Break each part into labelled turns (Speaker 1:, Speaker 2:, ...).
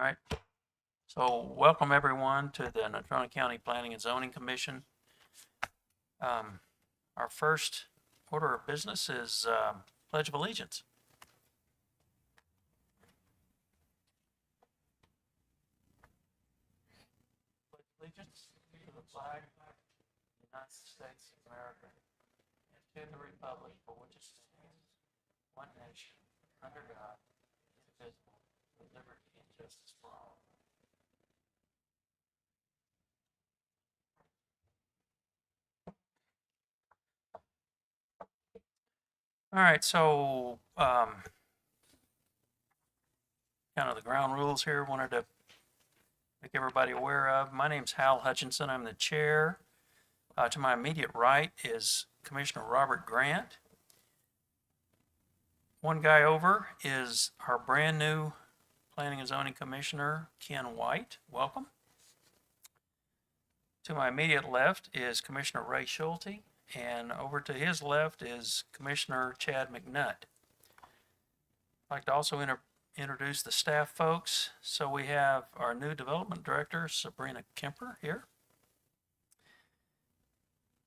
Speaker 1: All right. So welcome everyone to the Natrona County Planning and Zoning Commission. Our first order of business is Pledge of Allegiance. Pledge allegiance to the flag of the United States of America and to the republic for which it stands, one nation, under God, indivisible, with liberty and justice for all. All right, so kind of the ground rules here. Wanted to make everybody aware of. My name's Hal Hutchinson. I'm the chair. To my immediate right is Commissioner Robert Grant. One guy over is our brand new Planning and Zoning Commissioner, Ken White. Welcome. To my immediate left is Commissioner Ray Schulte, and over to his left is Commissioner Chad McNutt. I'd like to also introduce the staff folks. So we have our new Development Director, Sabrina Kemper, here.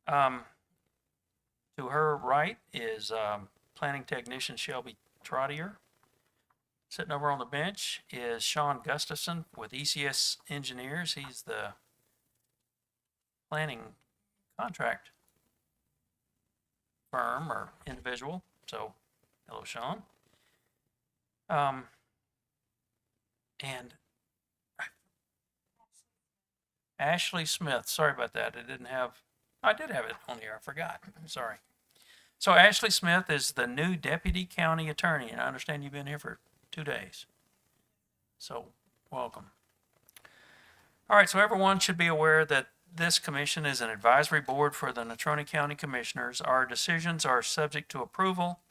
Speaker 1: To her right is Planning Technician Shelby Trottier. Sitting over on the bench is Sean Gustafson with ECS Engineers. He's the planning contract firm or individual. So, hello, Sean. And Ashley Smith. Sorry about that. I did have it on here. I forgot. Sorry. So Ashley Smith is the new Deputy County Attorney, and I understand you've been here for 2 days. So, welcome. All right, so everyone should be aware that this commission is an advisory board for the Natrona County Commissioners. Our decisions are subject to approval,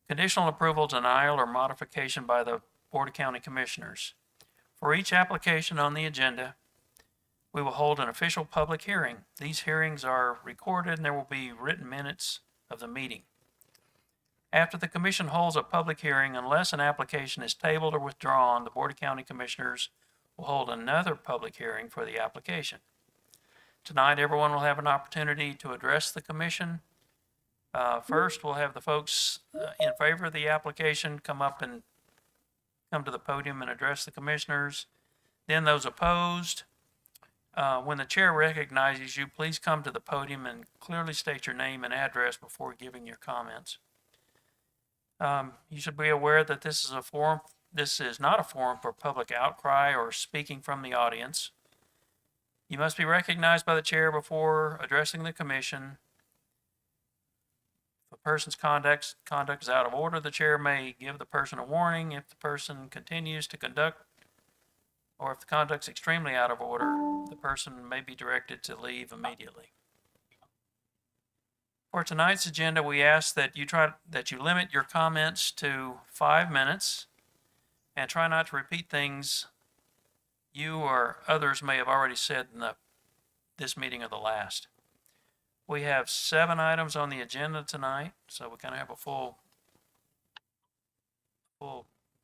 Speaker 1: conditional approval, denial, or modification by the Board of County Commissioners. For each application on the agenda, we will hold an official public hearing. These hearings are recorded and there will be written minutes of the meeting. After the commission holds a public hearing, unless an application is tabled or withdrawn, the Board of County Commissioners will hold another public hearing for the application. Tonight, everyone will have an opportunity to address the commission. First, we'll have the folks in favor of the application come to the podium and address the commissioners. Then those opposed. When the chair recognizes you, please come to the podium and clearly state your name and address before giving your comments. You should be aware that this is not a forum for public outcry or speaking from the audience. You must be recognized by the chair before addressing the commission. If a person's conduct is out of order, the chair may give the person a warning. If the person continues to conduct, or if the conduct's extremely out of order, the person may be directed to leave immediately. For tonight's agenda, we ask that you limit your comments to 5 minutes and try not to repeat things you or others may have already said in this meeting or the last. We have 7 items on the agenda tonight, so we kind of have a full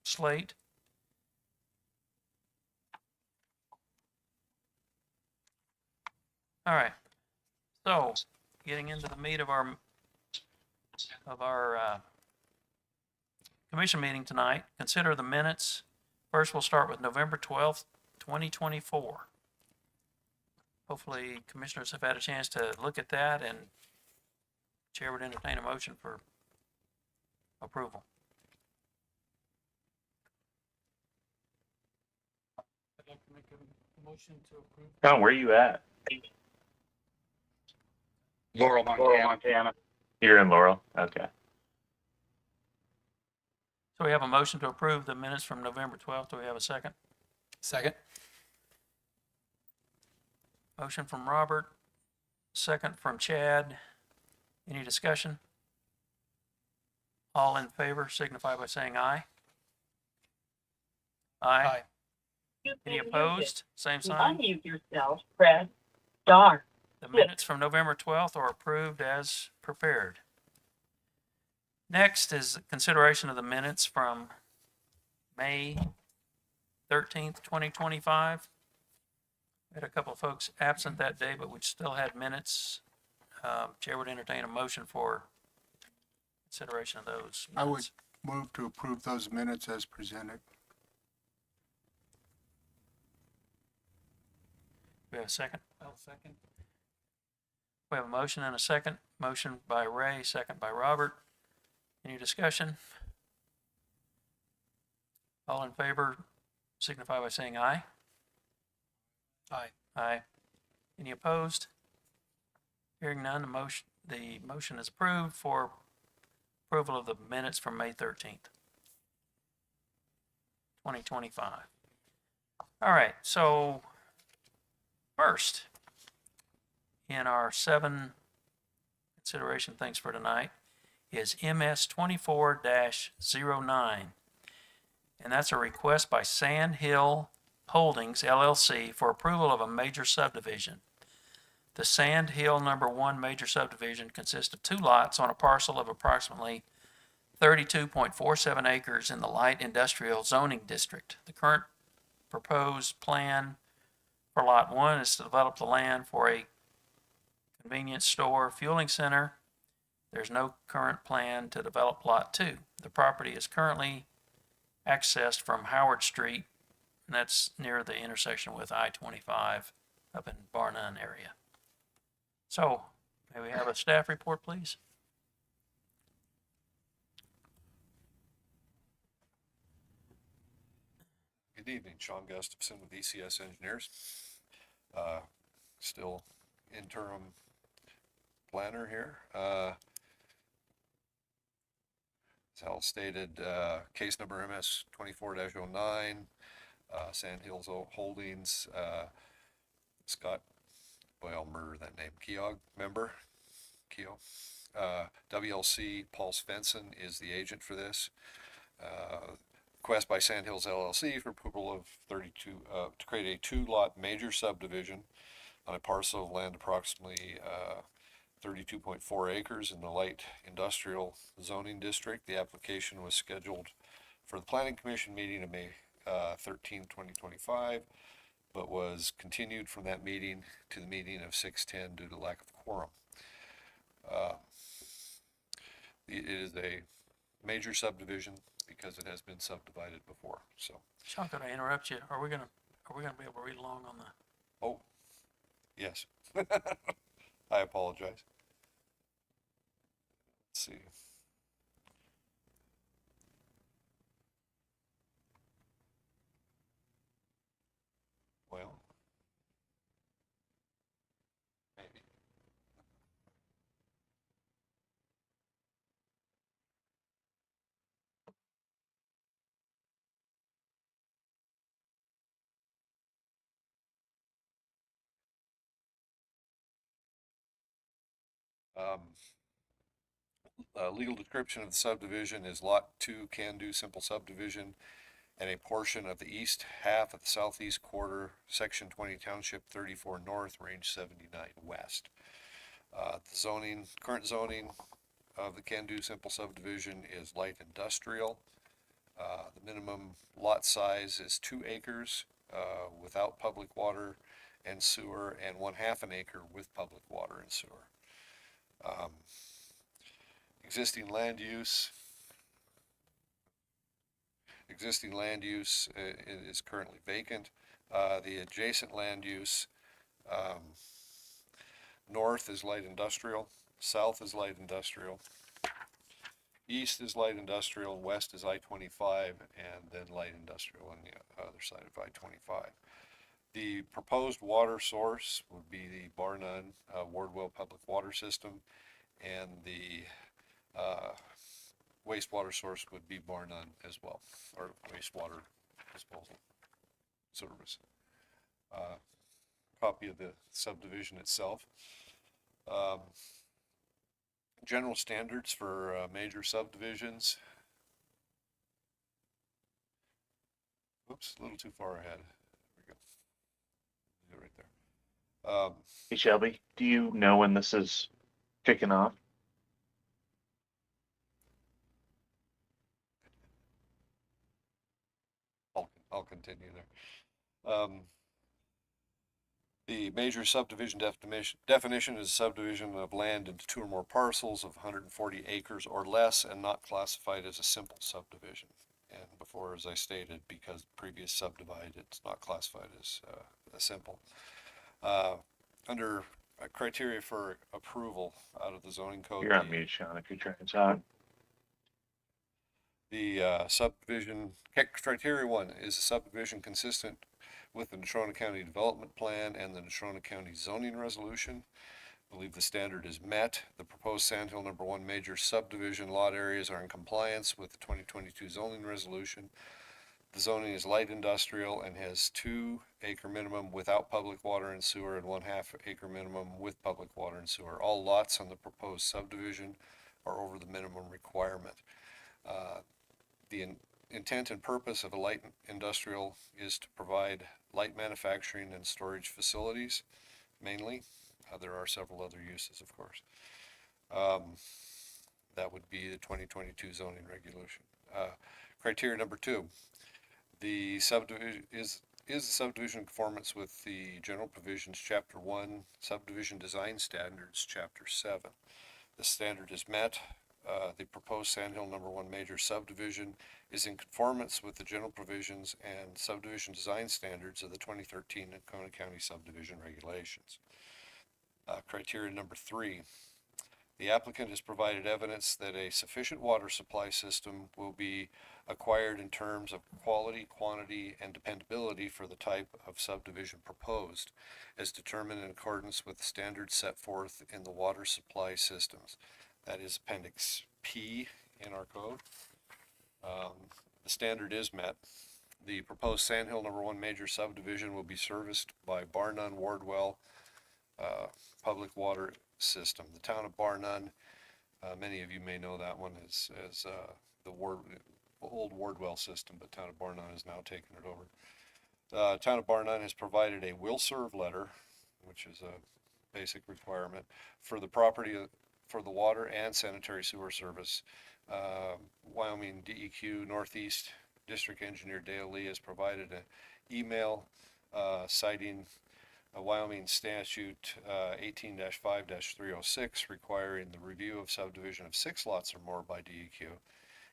Speaker 1: slate. All right, so getting into the meat of our commission meeting tonight, consider the minutes. First, we'll start with November 12th, 2024. Hopefully, commissioners have had a chance to look at that, and chair would entertain a motion for approval.
Speaker 2: I'd like to make a motion to approve.
Speaker 3: Tom, where are you at?
Speaker 2: Laurel, Montana.
Speaker 3: You're in Laurel? Okay.
Speaker 1: So we have a motion to approve the minutes from November 12th. Do we have a second?
Speaker 2: Second.
Speaker 1: Motion from Robert, second from Chad. Any discussion? All in favor signify by saying aye. Aye. Any opposed? Same sign.
Speaker 4: Unmute yourself, press star.
Speaker 1: The minutes from November 12th are approved as prepared. Next is consideration of the minutes from May 13th, 2025. We had a couple of folks absent that day, but we still had minutes. Chair would entertain a motion for consideration of those
Speaker 5: I would
Speaker 1: minutes.
Speaker 5: move to approve those minutes as presented.
Speaker 1: We have a second?
Speaker 2: I'll second.
Speaker 1: We have a motion and a second. Motion by Ray, second by Robert. Any discussion? All in favor signify by saying aye.
Speaker 2: Aye.
Speaker 1: Aye. Any opposed? Hearing none, the motion is approved for approval of the minutes from May 13th, 2025. All right, so first, in our 7 consideration things for tonight is MS 24-09. And that's a request by Sand Hill Holdings LLC for approval of a major subdivision. The Sand Hill Number 1 major subdivision consists of 2 lots on a parcel of approximately 32.47 acres in the light industrial zoning district. The current proposed plan for Lot 1 is to develop the land for a convenience store fueling center. There's no current plan to develop Lot 2. The property is currently accessed from Howard Street, and that's near the intersection with I-25 up in Bar None area. So, may we have a staff report, please?
Speaker 6: Good evening, Sean Gustafson with ECS Engineers. Still interim planner here. As Hal stated, case number MS 24-09, Sand Hills Holdings, Scott, boy, I'll murder that name, Keogh member, Keogh. WLC Paul Svensson is the agent for this. Request by Sand Hills LLC for approval of 32, to create a 2-lot major subdivision on a parcel of land approximately 32.4 acres in the light industrial zoning district. The application was scheduled for the Planning Commission meeting of May 13, 2025, but was continued from that meeting to the meeting of 6/10 due to lack of quorum. It is a major subdivision because it has been subdivided before, so.
Speaker 1: Sean, could I interrupt you? Are we gonna be able to read along on the,
Speaker 6: Oh, yes. I apologize. Let's see. Well, maybe. Legal description of the subdivision is Lot 2 Can-Do Simple Subdivision and a portion of the east half of the southeast quarter, Section 20, Township 34 North, Range 79 West. The current zoning of the Can-Do Simple Subdivision is light industrial. The minimum lot size is 2 acres without public water and sewer, and 1/2 an acre with public water and sewer. Existing land use is currently vacant. The adjacent land use, north is light industrial, south is light industrial, east is light industrial, west is I-25, and then light industrial on the other side of I-25. The proposed water source would be the Bar None Wardwell Public Water System, and the wastewater source would be Bar None as well, or wastewater disposal service. Copy of the subdivision itself. General standards for major subdivisions. Oops, a little too far ahead. There we go. Right there.
Speaker 3: Hey Shelby, do you know when this is kicking off?
Speaker 6: I'll continue there. The major subdivision definition is a subdivision of land into 2 or more parcels of 140 acres or less and not classified as a simple subdivision. And before, as I stated, because previous subdivide, it's not classified as a simple. Under criteria for approval out of the zoning code.
Speaker 3: You're on mute, Sean, if you're trying to talk.
Speaker 6: The subdivision, criteria 1, is a subdivision consistent with the Natrona County Development Plan and the Natrona County Zoning Resolution. I believe the standard is met. The proposed Sandhill number 1 major subdivision lot areas are in compliance with the 2022 zoning resolution. The zoning is light industrial and has 2 acre minimum without public water and sewer and 1/2 acre minimum with public water and sewer. All lots on the proposed subdivision are over the minimum requirement. The intent and purpose of a light industrial is to provide light manufacturing and storage facilities, mainly. There are several other uses, of course. That would be the 2022 zoning regulation. Criteria number 2, the subdivision is the subdivision in conformance with the general provisions, Chapter 1, Subdivision Design Standards, Chapter 7. The standard is met. The proposed Sandhill number 1 major subdivision is in conformance with the general provisions and subdivision design standards of the 2013 Natrona County subdivision regulations. Criteria number 3, the applicant has provided evidence that a sufficient water supply system will be acquired in terms of quality, quantity, and dependability for the type of subdivision proposed, as determined in accordance with the standards set forth in the water supply systems. That is Appendix P in our code. The standard is met. The proposed Sandhill number 1 major subdivision will be serviced by Bar None Wardwell public water system. The town of Bar None, many of you may know that one as the old Wardwell system, but town of Bar None has now taken it over. Town of Bar None has provided a will serve letter, which is a basic requirement, for the property for the water and sanitary sewer service. Wyoming DEQ Northeast District Engineer Dale Lee has provided an email citing a Wyoming statute 18-5-306 requiring the review of subdivision of 6 lots or more by DEQ.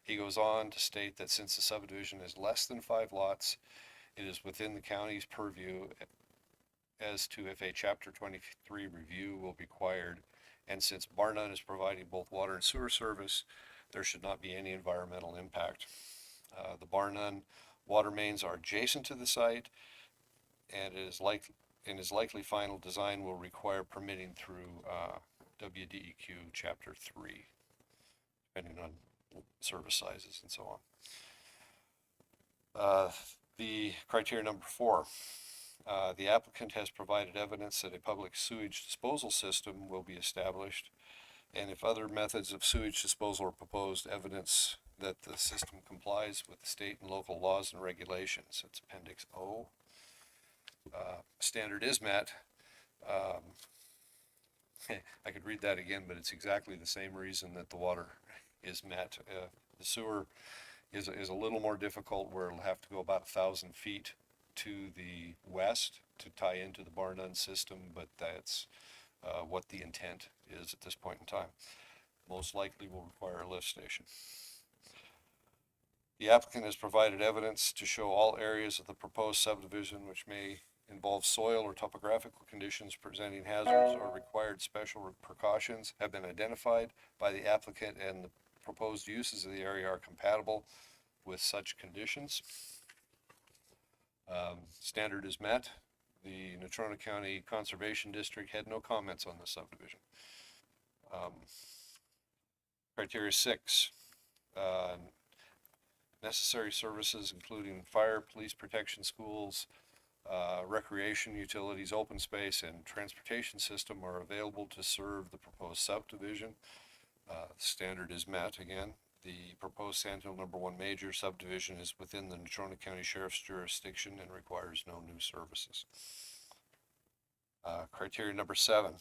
Speaker 6: He goes on to state that since the subdivision is less than 5 lots, it is within the county's purview as to if a Chapter 23 review will be required. And since Bar None is providing both water and sewer service, there should not be any environmental impact. The Bar None water mains are adjacent to the site, and his likely final design will require permitting through WDEQ Chapter 3, depending on service sizes and so on. The criteria number 4. The applicant has provided evidence that a public sewage disposal system will be established, and if other methods of sewage disposal are proposed, evidence that the system complies with the state and local laws and regulations. It's Appendix O. Standard is met. I could read that again, but it's exactly the same reason that the water is met. The sewer is a little more difficult, where it'll have to go about 1,000 feet to the west to tie into the Bar None system, but that's what the intent is at this point in time. Most likely will require a lift station. The applicant has provided evidence to show all areas of the proposed subdivision which may involve soil or topographical conditions presenting hazards or required special precautions have been identified by the applicant, and the proposed uses of the area are compatible with such conditions. Standard is met. The Natrona County Conservation District had no comments on the subdivision. Criteria 6. Necessary services including fire, police protection, schools, recreation, utilities, open space, and transportation system are available to serve the proposed subdivision. Standard is met again. The proposed Sandhill number 1 major subdivision is within the Natrona County Sheriff's jurisdiction and requires no new services. Criteria number 7.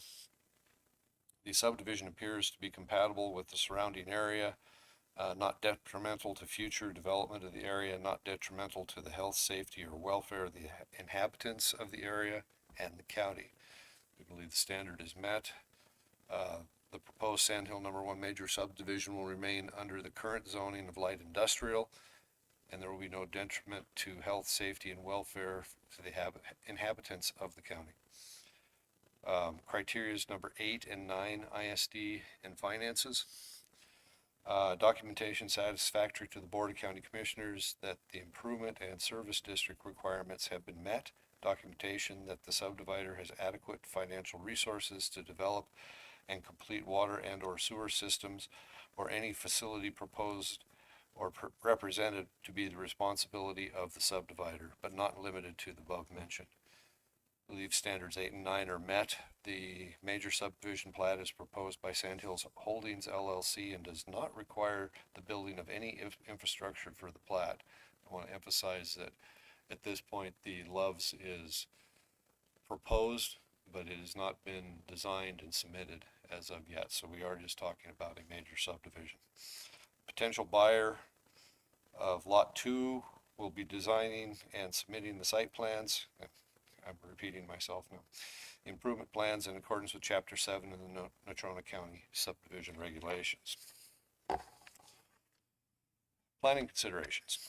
Speaker 6: The subdivision appears to be compatible with the surrounding area. not detrimental to future development of the area, not detrimental to the health, safety, or welfare of the inhabitants of the area and the county. We believe the standard is met. The proposed Sandhill Number 1 major subdivision will remain under the current zoning of light industrial, and there will be no detriment to health, safety, and welfare to the inhabitants of the county. Criteria is number 8 and 9, ISD and finances. Documentation satisfactory to the Board of County Commissioners that the improvement and service district requirements have been met. Documentation that the subdivider has adequate financial resources to develop and complete water and or sewer systems or any facility proposed or represented to be the responsibility of the subdivider, but not limited to the above mentioned. I believe standards 8 and 9 are met. The major subdivision plat is proposed by Sandhills Holdings LLC and does not require the building of any infrastructure for the plat. I want to emphasize that at this point, the Loves is proposed, but it has not been designed and submitted as of yet. So we are just talking about a major subdivision. Potential buyer of Lot 2 will be designing and submitting the site plans. I'm repeating myself now. Improvement plans in accordance with Chapter 7 of the Natrona County subdivision regulations. Planning considerations.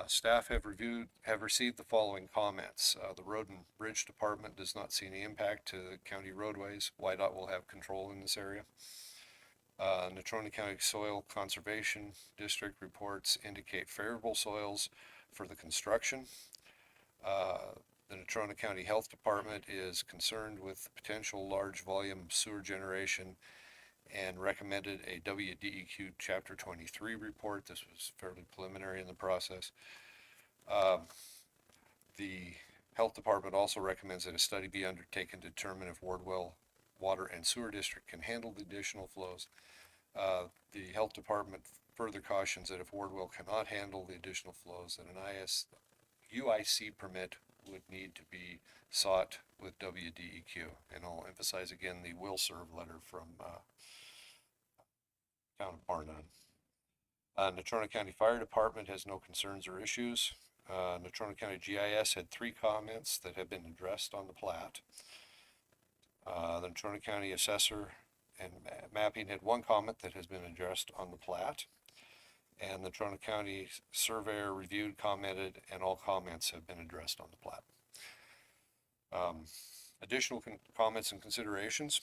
Speaker 6: Staff have received the following comments. The Road and Bridge Department does not see any impact to the county roadways. YDOT will have control in this area. Natrona County Soil Conservation District reports indicate favorable soils for the construction. The Natrona County Health Department is concerned with potential large volume sewer generation and recommended a WDEQ Chapter 23 report. This was fairly preliminary in the process. The Health Department also recommends that a study be undertaken to determine if Wardwell Water and Sewer District can handle the additional flows. The Health Department further cautions that if Wardwell cannot handle the additional flows, then an UIC permit would need to be sought with WDEQ. And I'll emphasize again the will serve letter from Town of Barnum. Natrona County Fire Department has no concerns or issues. Natrona County GIS had 3 comments that have been addressed on the plat. The Natrona County Assessor and Mapping had 1 comment that has been addressed on the plat. And the Natrona County Surveyor reviewed, commented, and all comments have been addressed on the plat. Additional comments and considerations.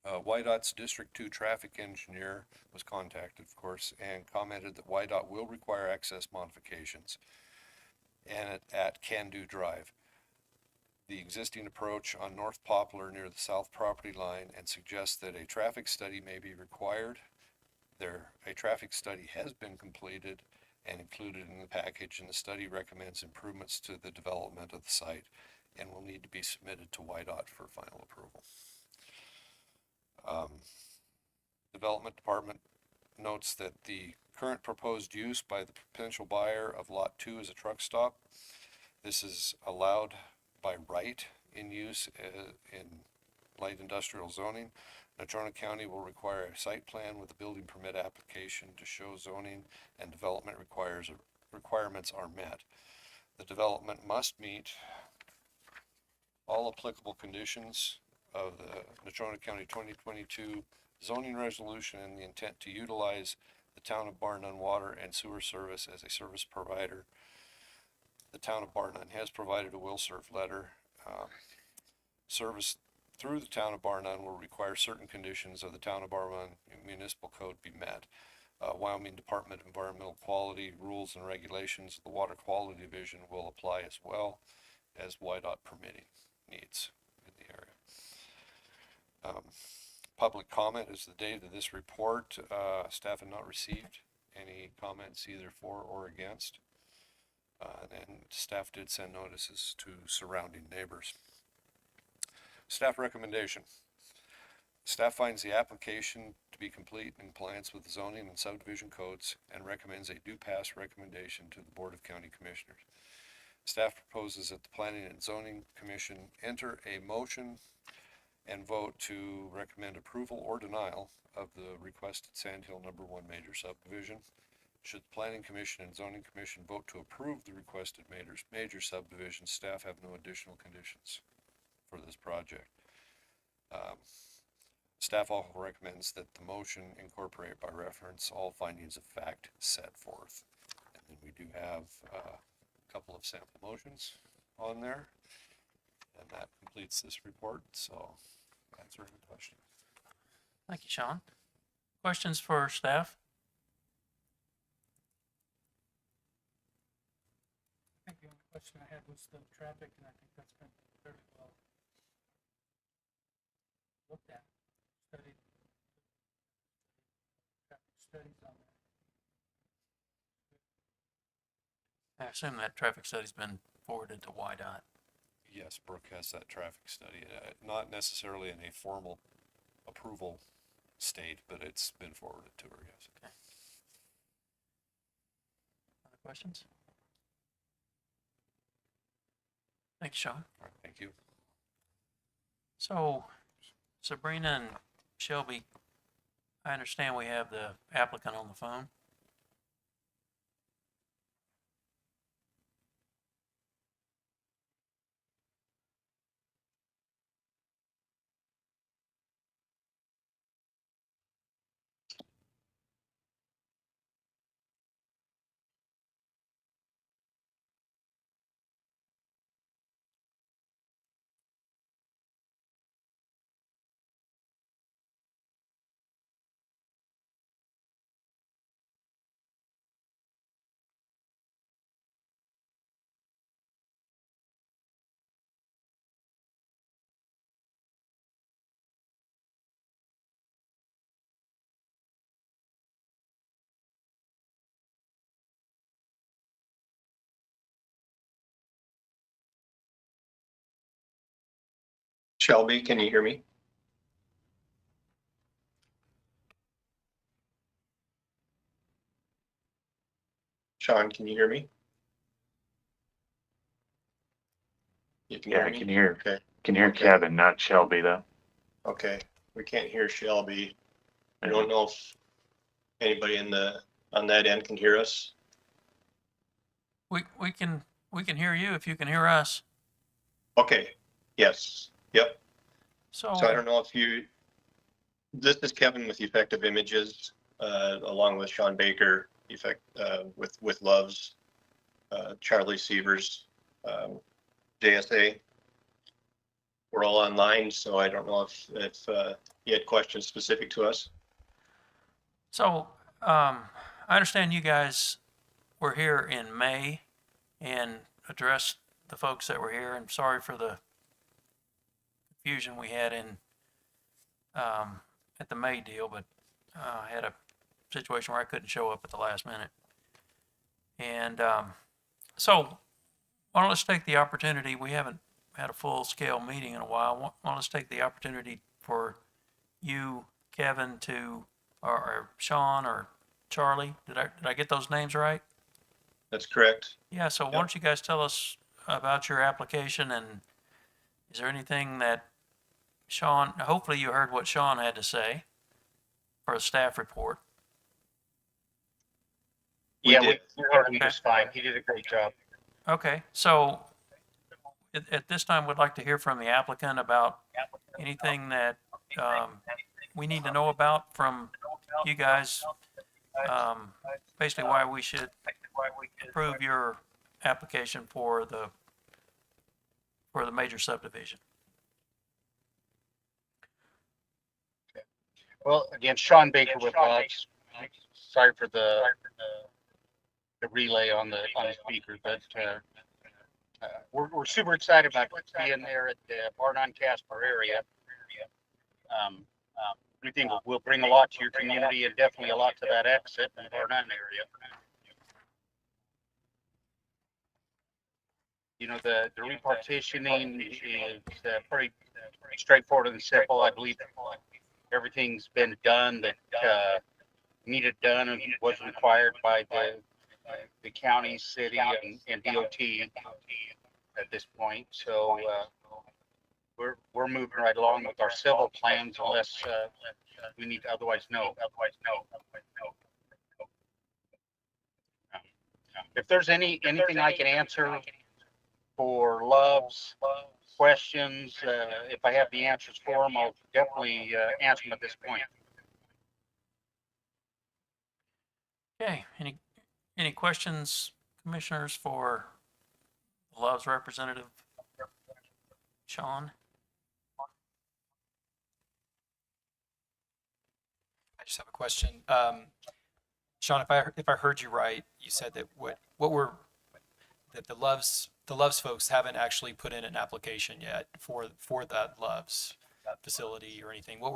Speaker 6: YDOT's District 2 traffic engineer was contacted, of course, and commented that YDOT will require access modifications and at Can Do Drive, the existing approach on North Poplar near the south property line, and suggests that a traffic study may be required. A traffic study has been completed and included in the package, and the study recommends improvements to the development of the site and will need to be submitted to YDOT for final approval. Development Department notes that the current proposed use by the potential buyer of Lot 2 is a truck stop. This is allowed by right in use in light industrial zoning. Natrona County will require a site plan with a building permit application to show zoning and development requirements are met. The development must meet all applicable conditions of the Natrona County 2022 zoning resolution and the intent to utilize the Town of Barnum water and sewer service as a service provider. The Town of Barnum has provided a will serve letter. Service through the Town of Barnum will require certain conditions of the Town of Barnum Municipal Code be met. Wyoming Department of Environmental Quality rules and regulations, the Water Quality Division will apply as well as YDOT permitting needs in the area. Public comment is the date of this report. Staff have not received any comments either for or against. And staff did send notices to surrounding neighbors. Staff recommendation. Staff finds the application to be complete in compliance with the zoning and subdivision codes and recommends a do pass recommendation to the Board of County Commissioners. Staff proposes that the Planning and Zoning Commission enter a motion and vote to recommend approval or denial of the requested Sandhill Number 1 major subdivision. Should the Planning Commission and Zoning Commission vote to approve the requested major subdivision, staff have no additional conditions for this project. Staff also recommends that the motion incorporate by reference all findings of fact set forth. And then we do have a couple of sample motions on there. And that completes this report, so answer any questions.
Speaker 1: Thank you, Sean. Questions for staff?
Speaker 2: I think the only question I had was the traffic, and I think that's been fairly well looked at, studied. Traffic studies on that.
Speaker 1: I assume that traffic study's been forwarded to YDOT.
Speaker 6: Yes, Brooke has that traffic study, not necessarily in a formal approval state, but it's been forwarded to her, yes.
Speaker 1: Other questions? Thank you, Sean.
Speaker 6: All right, thank you.
Speaker 1: So Sabrina and Shelby, I understand we have the applicant on the phone.
Speaker 7: Shelby, can you hear me? Sean, can you hear me? You can
Speaker 3: Yeah,
Speaker 7: hear
Speaker 3: I
Speaker 7: me?
Speaker 3: can hear,
Speaker 7: Okay,
Speaker 3: can hear
Speaker 7: Okay.
Speaker 3: Kevin, not Shelby though.
Speaker 7: okay. We can't hear Shelby. I don't know if anybody on that end can hear us.
Speaker 1: We can hear you if you can hear us.
Speaker 7: Okay, yes, yep.
Speaker 1: So
Speaker 7: So I don't know if this is Kevin with Effective Images, along with Sean Baker, with Loves, Charlie Severs, JSA. We're all online, so I don't know if you had questions specific to us.
Speaker 1: I understand you guys were here in May and addressed the folks that were here. And sorry for the confusion we had at the May deal, but I had a situation where I couldn't show up at the last minute. And so why don't let's take the opportunity, we haven't had a full-scale meeting in a while. Why don't let's take the opportunity for you, Kevin, or Sean, or Charlie, did I get those names right?
Speaker 7: That's correct.
Speaker 1: Yeah, so why don't you guys tell us about your application, and is there anything that Sean, hopefully you heard what Sean had to say for a staff report.
Speaker 7: We
Speaker 8: Yeah,
Speaker 7: did.
Speaker 8: we heard him just fine. He did a great job.
Speaker 1: Okay, so at this time, we'd like to hear from the applicant about anything that we need to know about from you guys. Basically why we should approve your application for the major subdivision.
Speaker 8: Well, again, Sean Baker with Loves. Sorry for the relay on the speaker, but we're super excited about being there at the Barnon Casper area. We think we'll bring a lot to your community and definitely a lot to that exit in the Barnon area. You know, the repartitioning is pretty straightforward and simple. I believe everything's been done that needed done and was required by the county, city, and DOT at this point. So we're moving right along with our civil plans unless, we need to otherwise know. If there's anything I can answer for Love's questions, if I have the answers for them, I'll definitely, answer them at this point.
Speaker 1: Okay, any questions, commissioners, for Love's representative, Sean?
Speaker 9: I just have a question. Sean, if I heard you right, you said that that the Loves folks haven't actually put in an application yet for that Loves facility or anything. What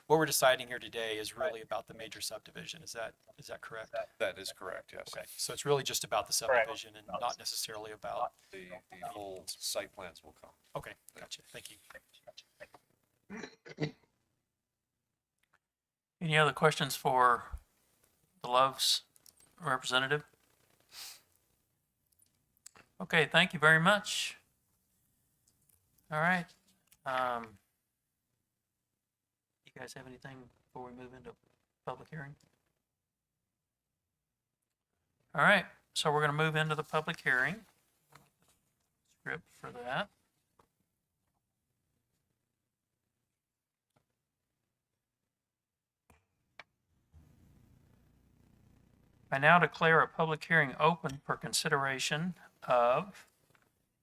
Speaker 9: we're deciding here today is really about the major subdivision. Is that correct?
Speaker 6: That is correct, yes.
Speaker 9: Okay, so it's really just about the subdivision and not necessarily about.
Speaker 6: The full site plans will come.
Speaker 9: Okay, gotcha. Thank you.
Speaker 1: Any other questions for the Love's representative? Okay, thank you very much. All right. You guys have anything before we move into public hearing? All right, so we're going to move into the public hearing. Script for that. I now declare a public hearing open for consideration of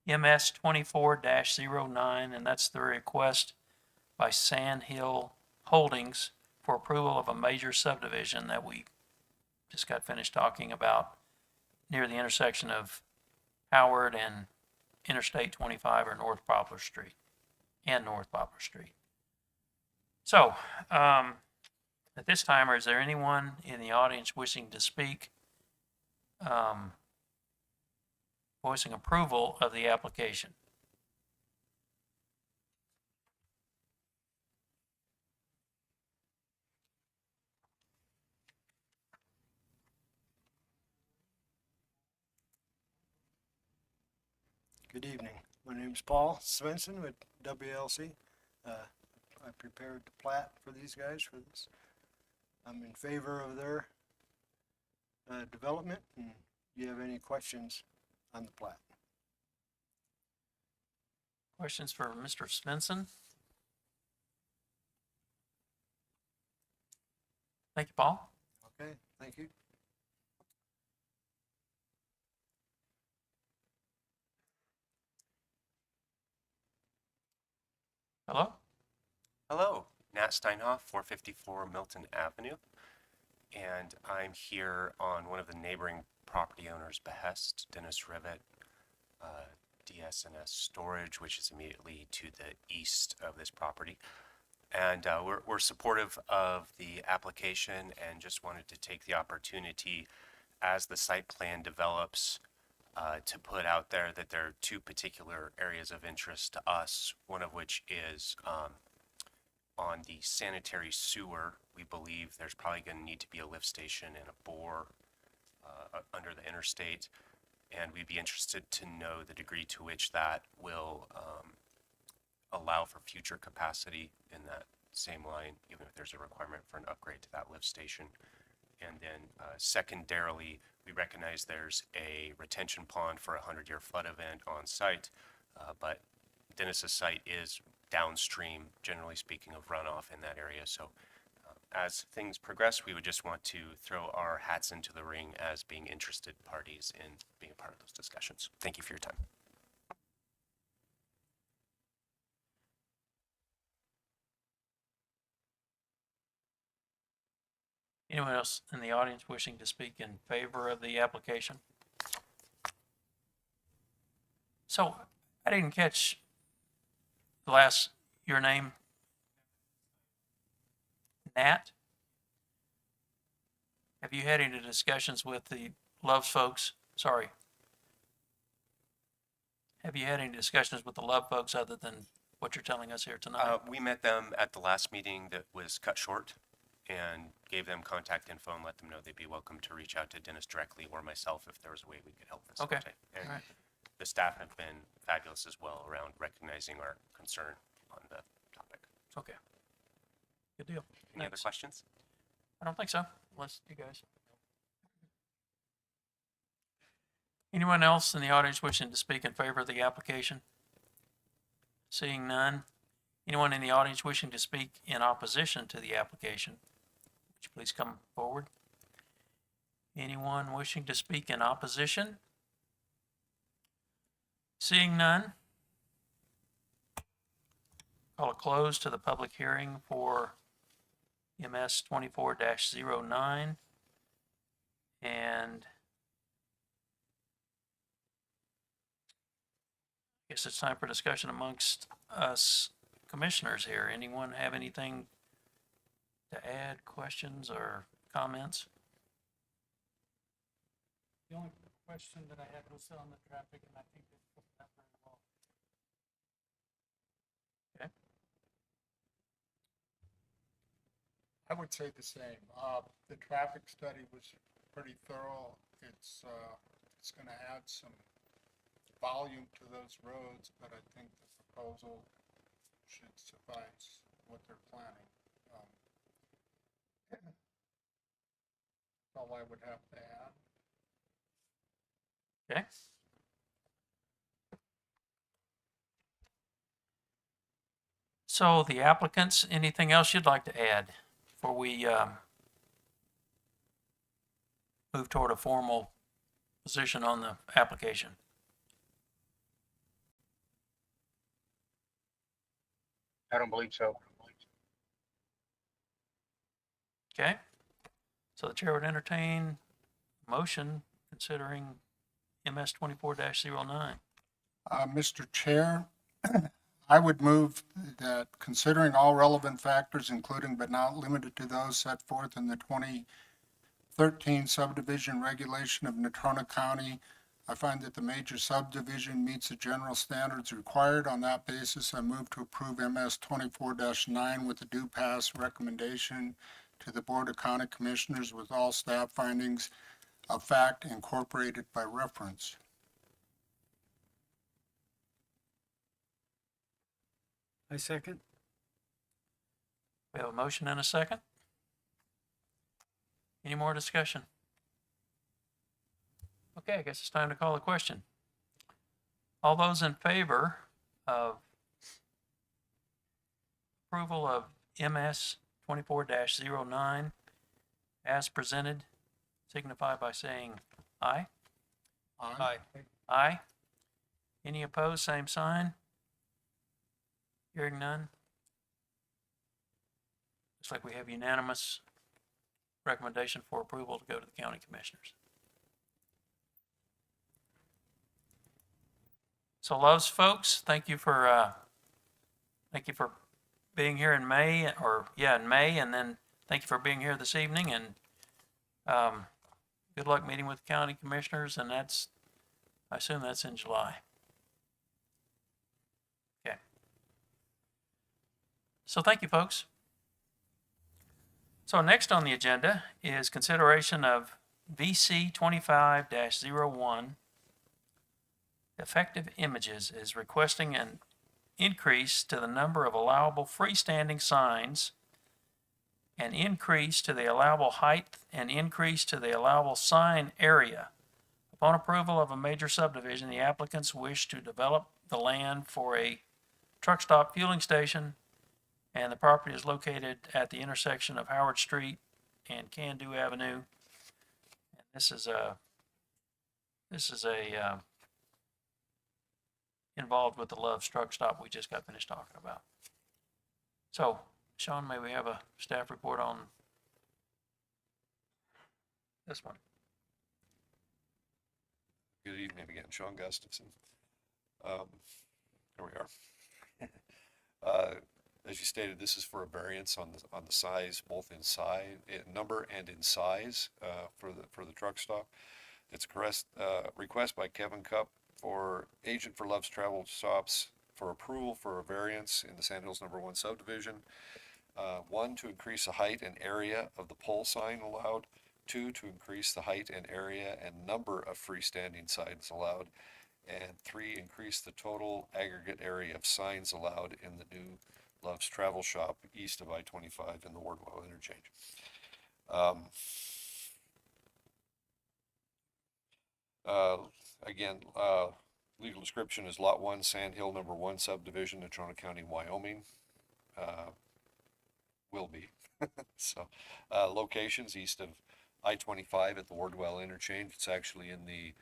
Speaker 1: MS 24-09, and that's the request by Sand Hill Holdings for approval of a major subdivision that we just got finished talking about near the intersection of Howard and Interstate 25 or North Poplar Street and North Poplar Street. So, at this time, is there anyone in the audience wishing to speak, voicing approval of the application?
Speaker 10: Good evening. My name's Paul Svensson with WLC. I prepared the plat for these guys for this. I'm in favor of their development, and do you have any questions on the plat?
Speaker 1: Questions for Mr. Svensson? Thank you, Paul.
Speaker 10: Okay, thank you.
Speaker 1: Hello?
Speaker 11: Hello, Nat Steinhoff, 454 Milton Avenue, and I'm here on one of the neighboring property owners' behest, Dennis Rivet, DS&S Storage, which is immediately to the east of this property. And we're supportive of the application and just wanted to take the opportunity as the site plan develops to put out there that there are two particular areas of interest to us, one of which is on the sanitary sewer. We believe there's probably going to need to be a lift station and a bore under the interstate, and we'd be interested to know the degree to which that will allow for future capacity in that same line, even if there's a requirement for an upgrade to that lift station. And then secondarily, we recognize there's a retention pond for a 100-year flood event on site, but Dennis's site is downstream, generally speaking, of runoff in that area. So as things progress, we would just want to throw our hats into the ring as being interested parties in being a part of those discussions. Thank you for your time.
Speaker 1: Anyone else in the audience wishing to speak in favor of the application? So, I didn't catch your name. Nat? Have you had any discussions with the Loves folks? Sorry. Have you had any discussions with the Love folks other than what you're telling us here tonight?
Speaker 11: We met them at the last meeting that was cut short and gave them contact info and let them know they'd be welcome to reach out to Dennis directly or myself if there was a way we could help facilitate.
Speaker 1: Okay.
Speaker 11: And
Speaker 1: All right.
Speaker 11: the staff have been fabulous as well around recognizing our concern on the topic.
Speaker 1: It's okay. Good deal.
Speaker 11: Any other
Speaker 1: Thanks.
Speaker 11: questions?
Speaker 1: I don't think so, unless you guys. Anyone else in the audience wishing to speak in favor of the application? Seeing none. Anyone in the audience wishing to speak in opposition to the application? Would you please come forward? Anyone wishing to speak in opposition? Seeing none. Call a close to the public hearing for MS 24-09. And I guess it's time for discussion amongst us commissioners here. Anyone have anything to add, questions or comments?
Speaker 2: The only question that I had was on the traffic, and I think they put that very well.
Speaker 5: I would say the same. The traffic study was pretty thorough. It's gonna add some volume to those roads, but I think the proposal should suffice what they're planning. That's all I would have to add.
Speaker 1: Okay. So the applicants, anything else you'd like to add before we move toward a formal position on the application?
Speaker 8: I don't believe so.
Speaker 1: Okay. So the chair would entertain a motion considering MS 24-09.
Speaker 5: Mr. Chair, I would move that considering all relevant factors, including but not limited to those set forth in the 2013 subdivision regulation of Natrona County, I find that the major subdivision meets the general standards required. On that basis, I move to approve MS 24-9 with a due pass recommendation to the Board of County Commissioners with all staff findings of fact incorporated by reference.
Speaker 10: I second.
Speaker 1: We have a motion and a second. Any more discussion? Okay, I guess it's time to call the question. All those in favor of approval of MS 24-09 as presented, signify by saying aye.
Speaker 9: Aye.
Speaker 1: Aye. Any opposed, same sign. Hearing none. Looks like we have unanimous recommendation for approval to go to the county commissioners. So Loves folks, thank you for being here in May, in May, and then thank you for being here this evening, and good luck meeting with the county commissioners, and I assume that's in July. Okay. So thank you, folks. So next on the agenda is consideration of VC 25-01. Effective Images is requesting an increase to the number of allowable freestanding signs, an increase to the allowable height, and increase to the allowable sign area. Upon approval of a major subdivision, the applicants wish to develop the land for a truck stop fueling station, and the property is located at the intersection of Howard Street and Can-Do Avenue. And this is a involved with the Love's truck stop we just got finished talking about. So, Sean, may we have a staff report on this one?
Speaker 6: Good evening again, Sean Gustafson. Here we are. As you stated, this is for a variance on the size, both in number and in size for the truck stop. It's a request by Kevin Cupp, for agent for Love's Travel Stops, for approval for a variance in the Sandhills No. 1 subdivision. 1, to increase the height and area of the pole sign allowed. 2, to increase the height and area and number of freestanding signs allowed. And 3, increase the total aggregate area of signs allowed in the new Love's Travel Shop east of I-25 in the Wardwell interchange. Uh, Again, legal description is Lot 1, Sand Hill Number 1 subdivision, Natrona County, Wyoming. Will be. So, locations east of I-25 at the Wardwell interchange. It's actually in the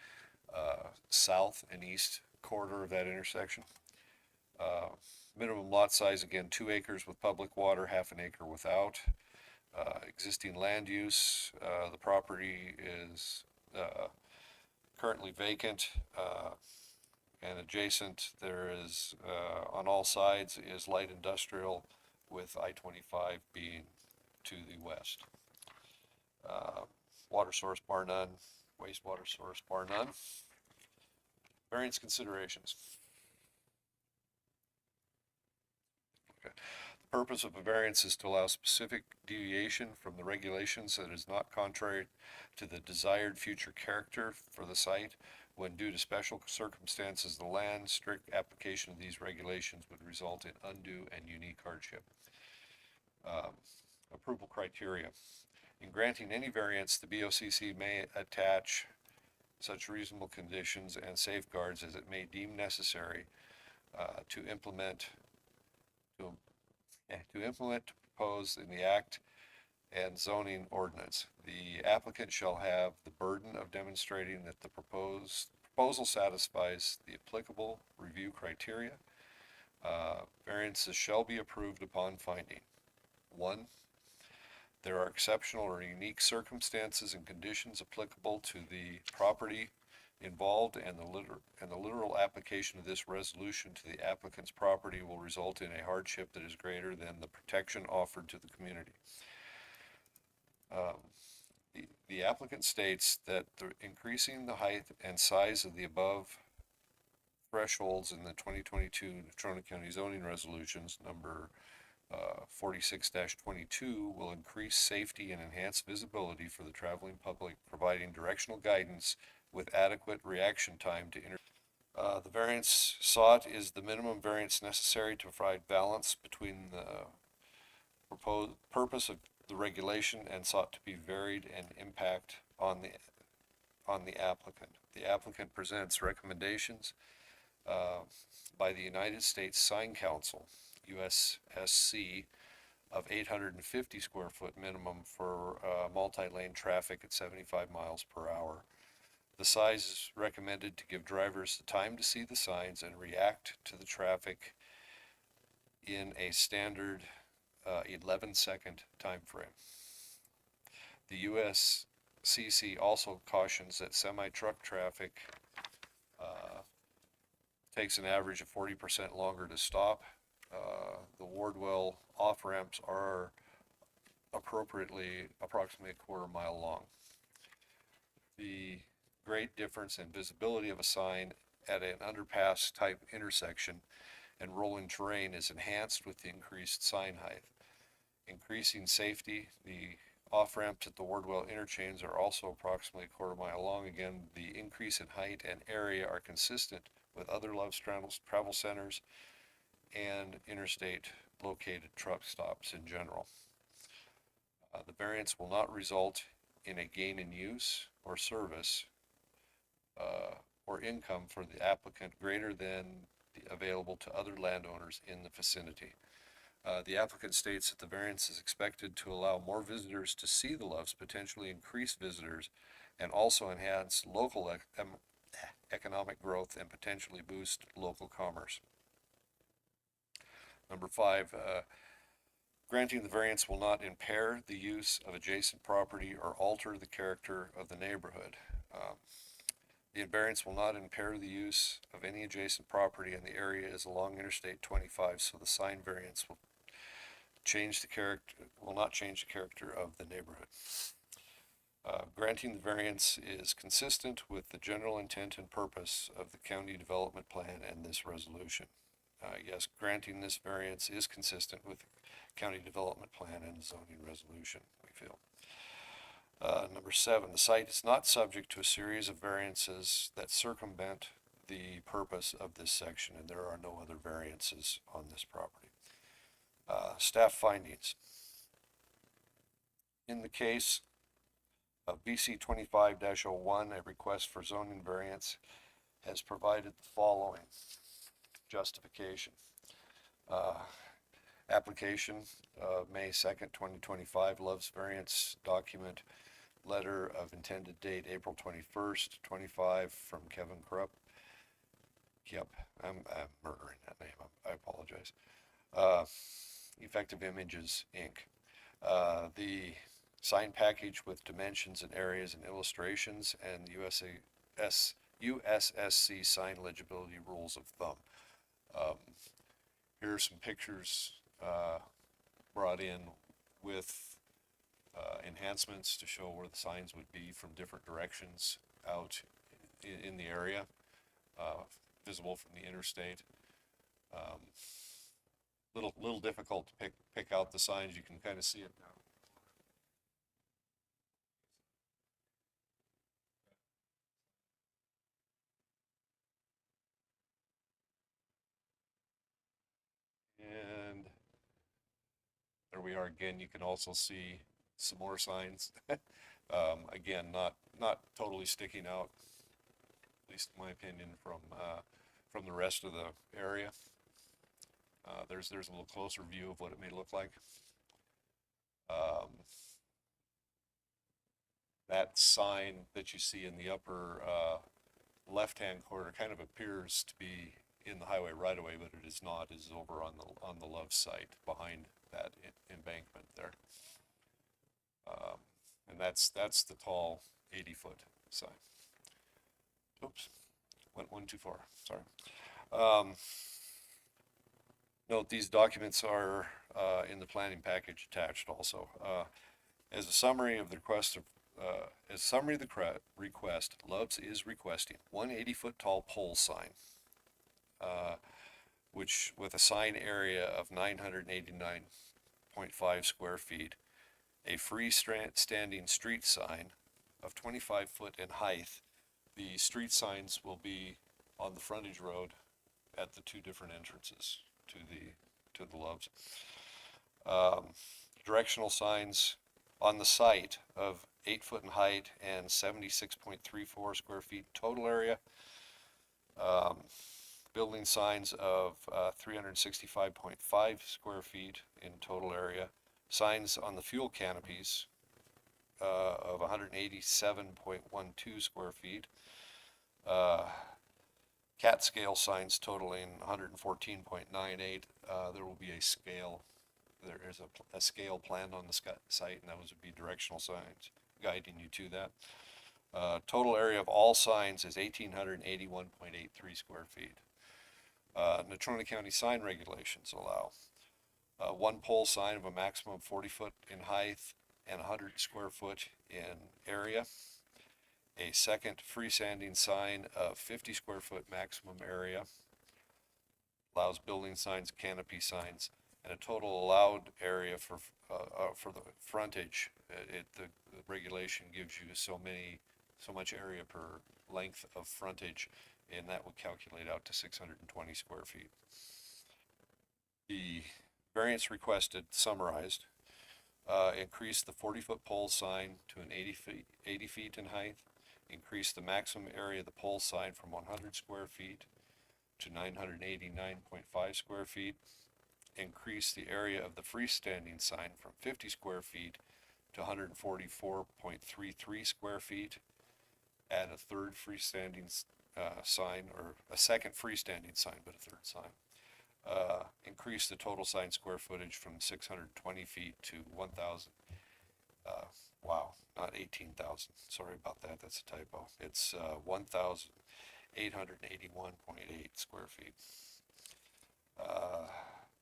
Speaker 6: south and east corridor of that intersection. Minimum lot size, again, 2 acres with public water, half an acre without. Existing land use, the property is currently vacant, and adjacent there is, on all sides, is light industrial, with I-25 being to the west. Water source bar none, wastewater source bar none. Variance considerations. Okay. The purpose of a variance is to allow specific deviation from the regulations that is not contrary to the desired future character for the site. When due to special circumstances of the land, strict application of these regulations would result in undue and unique hardship. Approval criteria. In granting any variance, the BOCC may attach such reasonable conditions and safeguards as it may deem necessary to implement, propose in the act and zoning ordinance. The applicant shall have the burden of demonstrating that the proposal satisfies the applicable review criteria. Variances shall be approved upon finding: 1, there are exceptional or unique circumstances and conditions applicable to the property involved, and the literal application of this resolution to the applicant's property will result in a hardship that is greater than the protection offered to the community. The applicant states that increasing the height and size of the above thresholds in the 2022 Natrona County zoning resolutions number 46-22 will increase safety and enhance visibility for the traveling public, providing directional guidance with adequate reaction time to the variance sought is the minimum variance necessary to provide balance between the proposed purpose of the regulation and sought to be varied and impact on the applicant. The applicant presents recommendations by the United States Sign Council, USSC, of 850 square foot minimum for multi-lane traffic at 75 miles per hour. The size is recommended to give drivers the time to see the signs and react to the traffic in a standard 11-second time frame. The USCC also cautions that semi-truck traffic takes an average of 40% longer to stop. The Wardwell off-ramps are approximately a quarter mile long. The great difference in visibility of a sign at an underpass type intersection and rolling terrain is enhanced with the increased sign height. Increasing safety, the off-ramps at the Wardwell interchange are also approximately a quarter mile long. Again, the increase in height and area are consistent with other Love's travel centers and interstate located truck stops in general. The variance will not result in a gain in use or service or income for the applicant greater than the available to other landowners in the vicinity. The applicant states that the variance is expected to allow more visitors to see the Loves, potentially increase visitors, and also enhance local economic growth and potentially boost local commerce. Number 5, granting the variance will not impair the use of adjacent property or alter the character of the neighborhood. The variance will not impair the use of any adjacent property, and the area is along Interstate 25, so the sign variance will not change the character of the neighborhood. Granting the variance is consistent with the general intent and purpose of the county development plan and this resolution. Yes, granting this variance is consistent with the county development plan and the zoning resolution, we feel. Number 7, the site is not subject to a series of variances that circumvent the purpose of this section, and there are no other variances on this property. Staff findings. In the case of BC 25-01, a request for zoning variance has provided the following justification. Application May 2nd, 2025, Love's variance document, letter of intended date April 21st, 25 from Kevin Krupp. Yep, I'm murdering that name. I apologize. Effective Images, Inc. The sign package with dimensions and areas and illustrations, and USSC sign legibility rules of thumb. Here are some pictures brought in with enhancements to show where the signs would be from different directions out in the area, visible from the interstate. Little difficult to pick out the signs. You can kind of see it now. And there we are again. You can also see some more signs. Again, not totally sticking out, at least in my opinion, from the rest of the area. There's a little closer view of what it may look like. That sign that you see in the upper left-hand corner kind of appears to be in the highway right away, but it is not. It is over on the Love site behind that embankment there. And that's the tall 80-foot sign. Oops, went one too far. Sorry. Note these documents are in the planning package attached also. As a summary of the request request, Love's is requesting 180-foot tall pole sign, which with a sign area of 989.5 square feet, a freestanding street sign of 25 foot in height. The street signs will be on the frontage road at the two different entrances to the Loves. Directional signs on the site of 8 foot in height and 76.34 square feet total area. Building signs of 365.5 square feet in total area. Signs on the fuel canopies of 187.12 square feet. Cat scale signs totaling 114.98. There will be a scale. There is a scale planned on the site, and those would be directional signs guiding you to that. Total area of all signs is 1,881.83 square feet. Natrona County sign regulations allow one pole sign of a maximum of 40 foot in height and 100 square foot in area. A second freestanding sign of 50 square foot maximum area. Allows building signs, canopy signs, and a total allowed area for the frontage. The regulation gives you so much area per length of frontage, and that would calculate out to 620 square feet. The variance requested summarized. Increase the 40-foot pole sign to an 80 feet in height. Increase the maximum area of the pole sign from 100 square feet to 989.5 square feet. Increase the area of the freestanding sign from 50 square feet to 144.33 square feet. Add a third freestanding sign, or a second freestanding sign, but a third sign. Increase the total sign square footage from 620 feet to 1,000. Wow, not 18,000. Sorry about that. That's a typo. It's 1,881.8 square feet.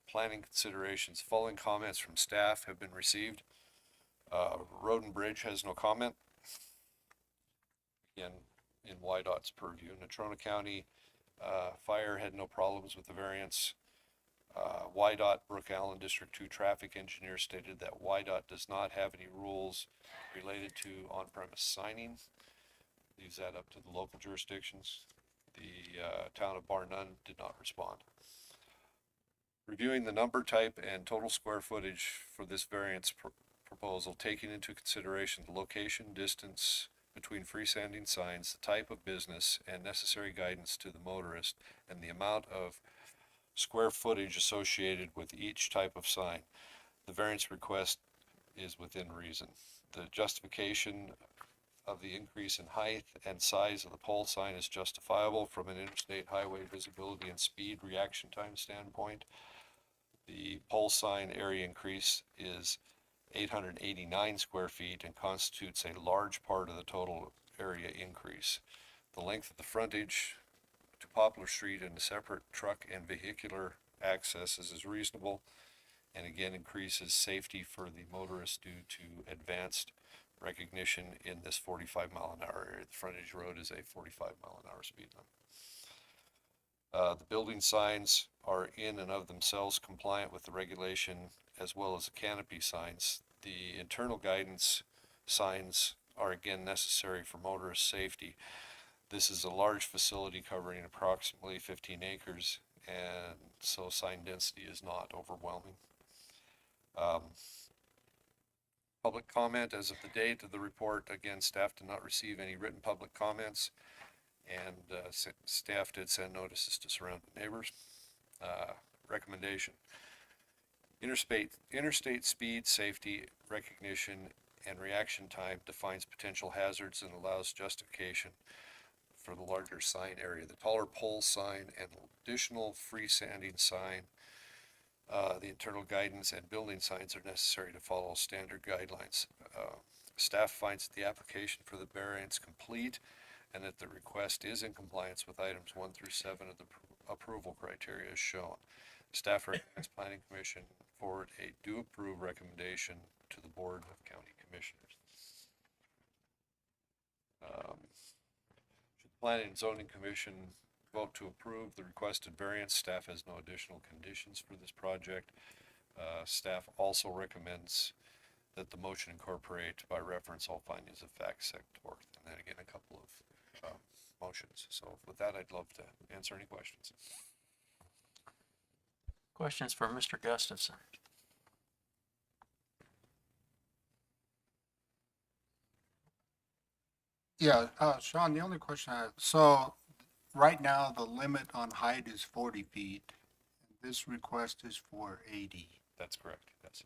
Speaker 6: Planning considerations. Following comments from staff have been received. Road and Bridge has no comment. Again, in YDOT's purview. Natrona County Fire had no problems with the variance. YDOT Brook Allen District 2 traffic engineer stated that YDOT does not have any rules related to on-premise signing. Leaves that up to the local jurisdictions. The town of Bar None did not respond. Reviewing the number type and total square footage for this variance proposal, taking into consideration the location, distance between freestanding signs, the type of business, and necessary guidance to the motorist, and the amount of square footage associated with each type of sign, the variance request is within reason. The justification of the increase in height and size of the pole sign is justifiable from an interstate highway visibility and speed reaction time standpoint. The pole sign area increase is 889 square feet and constitutes a large part of the total area increase. The length of the frontage to Poplar Street and the separate truck and vehicular accesses is reasonable, and again increases safety for the motorist due to advanced recognition in this 45-mile-an-hour area. The frontage road is a 45-mile-an-hour speed limit. The building signs are in and of themselves compliant with the regulation, as well as the canopy signs. The internal guidance signs are again necessary for motorist safety. This is a large facility covering approximately 15 acres, and so sign density is not overwhelming. Public comment as of the date of the report, again, staff did not receive any written public comments, and staff did send notices to surrounding neighbors. Recommendation: interstate speed, safety, recognition, and reaction time defines potential hazards and allows justification for the larger sign area. The taller pole sign and additional freestanding sign, the internal guidance and building signs are necessary to follow standard guidelines. Staff finds that the application for the variance complete and that the request is in compliance with items 1 through 7 of the approval criteria as shown. Staff recommends Planning Commission forward a do approve recommendation to the Board of County Commissioners. Should the Planning and Zoning Commission vote to approve the requested variance, staff has no additional conditions for this project. Staff also recommends that the motion incorporate by reference all findings of fact set forth, and then again a couple of motions. So with that, I'd love to answer any questions.
Speaker 1: Questions for Mr. Gustafson?
Speaker 5: Yeah, Sean, the only question I have, so right now the limit on height is 40 feet. This request is for 80.
Speaker 6: That's correct, yes.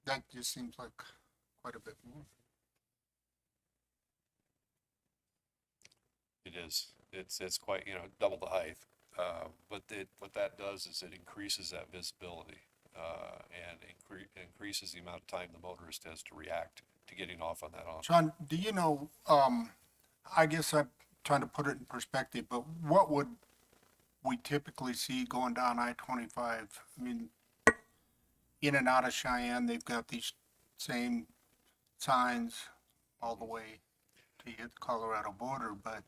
Speaker 5: That just seems like quite a bit more.
Speaker 6: It is. It's quite, double the height. But what that does is it increases that visibility and increases the amount of time the motorist has to react to getting off on that on.
Speaker 5: Sean, do you know, I guess I'm trying to put it in perspective, but what would we typically see going down I-25? I mean, in and out of Cheyenne, they've got these same signs all the way to hit the Colorado border, but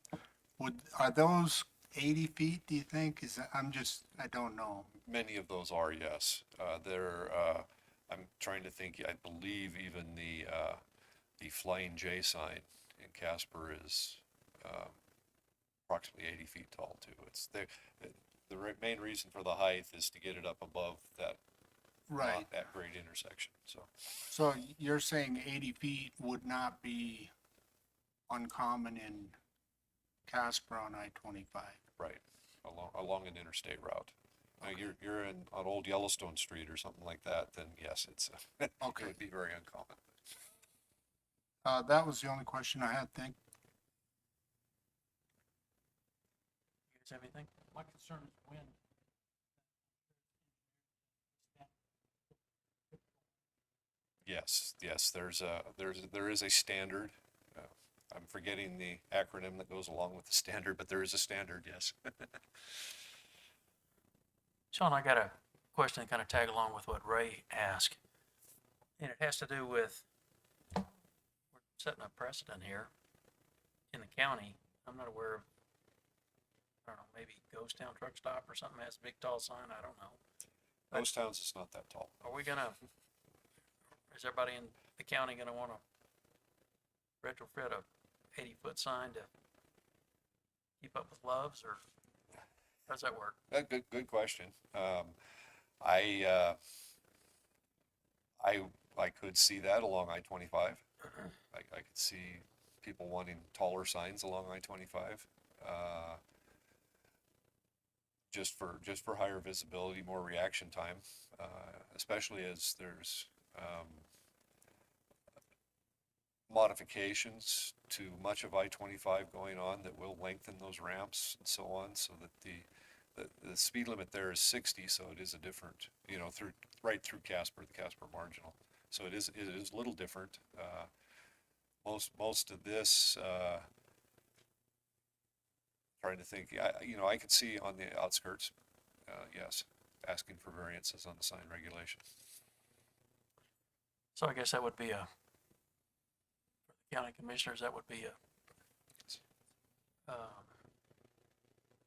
Speaker 5: are those 80 feet, do you think? I don't know.
Speaker 6: Many of those are, yes. I'm trying to think, I believe even the Flying J sign in Casper is approximately 80 feet tall too. It's the main reason for the height is to get it up above that,
Speaker 5: Right.
Speaker 6: not that great intersection, so.
Speaker 5: So you're saying 80 feet would not be uncommon in Casper on I-25?
Speaker 6: Right, along an interstate route. Now, you're on Old Yellowstone Street or something like that, then yes, it
Speaker 5: Okay.
Speaker 6: would be very uncommon.
Speaker 5: That was the only question I had.
Speaker 1: You guys have anything?
Speaker 2: My concern is when.
Speaker 6: Yes, there is a standard. I'm forgetting the acronym that goes along with the standard, but there is a standard, yes.
Speaker 1: Sean, I got a question to kind of tag along with what Ray asked. And it has to do with, we're setting a precedent here in the county. I'm not aware of, I don't know, maybe Ghost Town Truck Stop or something has a big tall sign, I don't know.
Speaker 6: Most towns, it's not that tall.
Speaker 1: Are we gonna, is everybody in the county gonna wanna retrofit a 80-foot sign to keep up with Love's, or how does that work?
Speaker 6: Good question. I, I could see that along I-25. I could see people wanting taller signs along I-25. Just for higher visibility, more reaction time, especially as there's, modifications to much of I-25 going on that will lengthen those ramps and so on, so that the speed limit there is 60, so it is a different, right through Casper, the Casper Marginal. So it is a little different. Most of this, trying to think, I could see on the outskirts, yes, asking for variances on the sign regulation.
Speaker 1: So I guess that would be for the county commissioners, that would be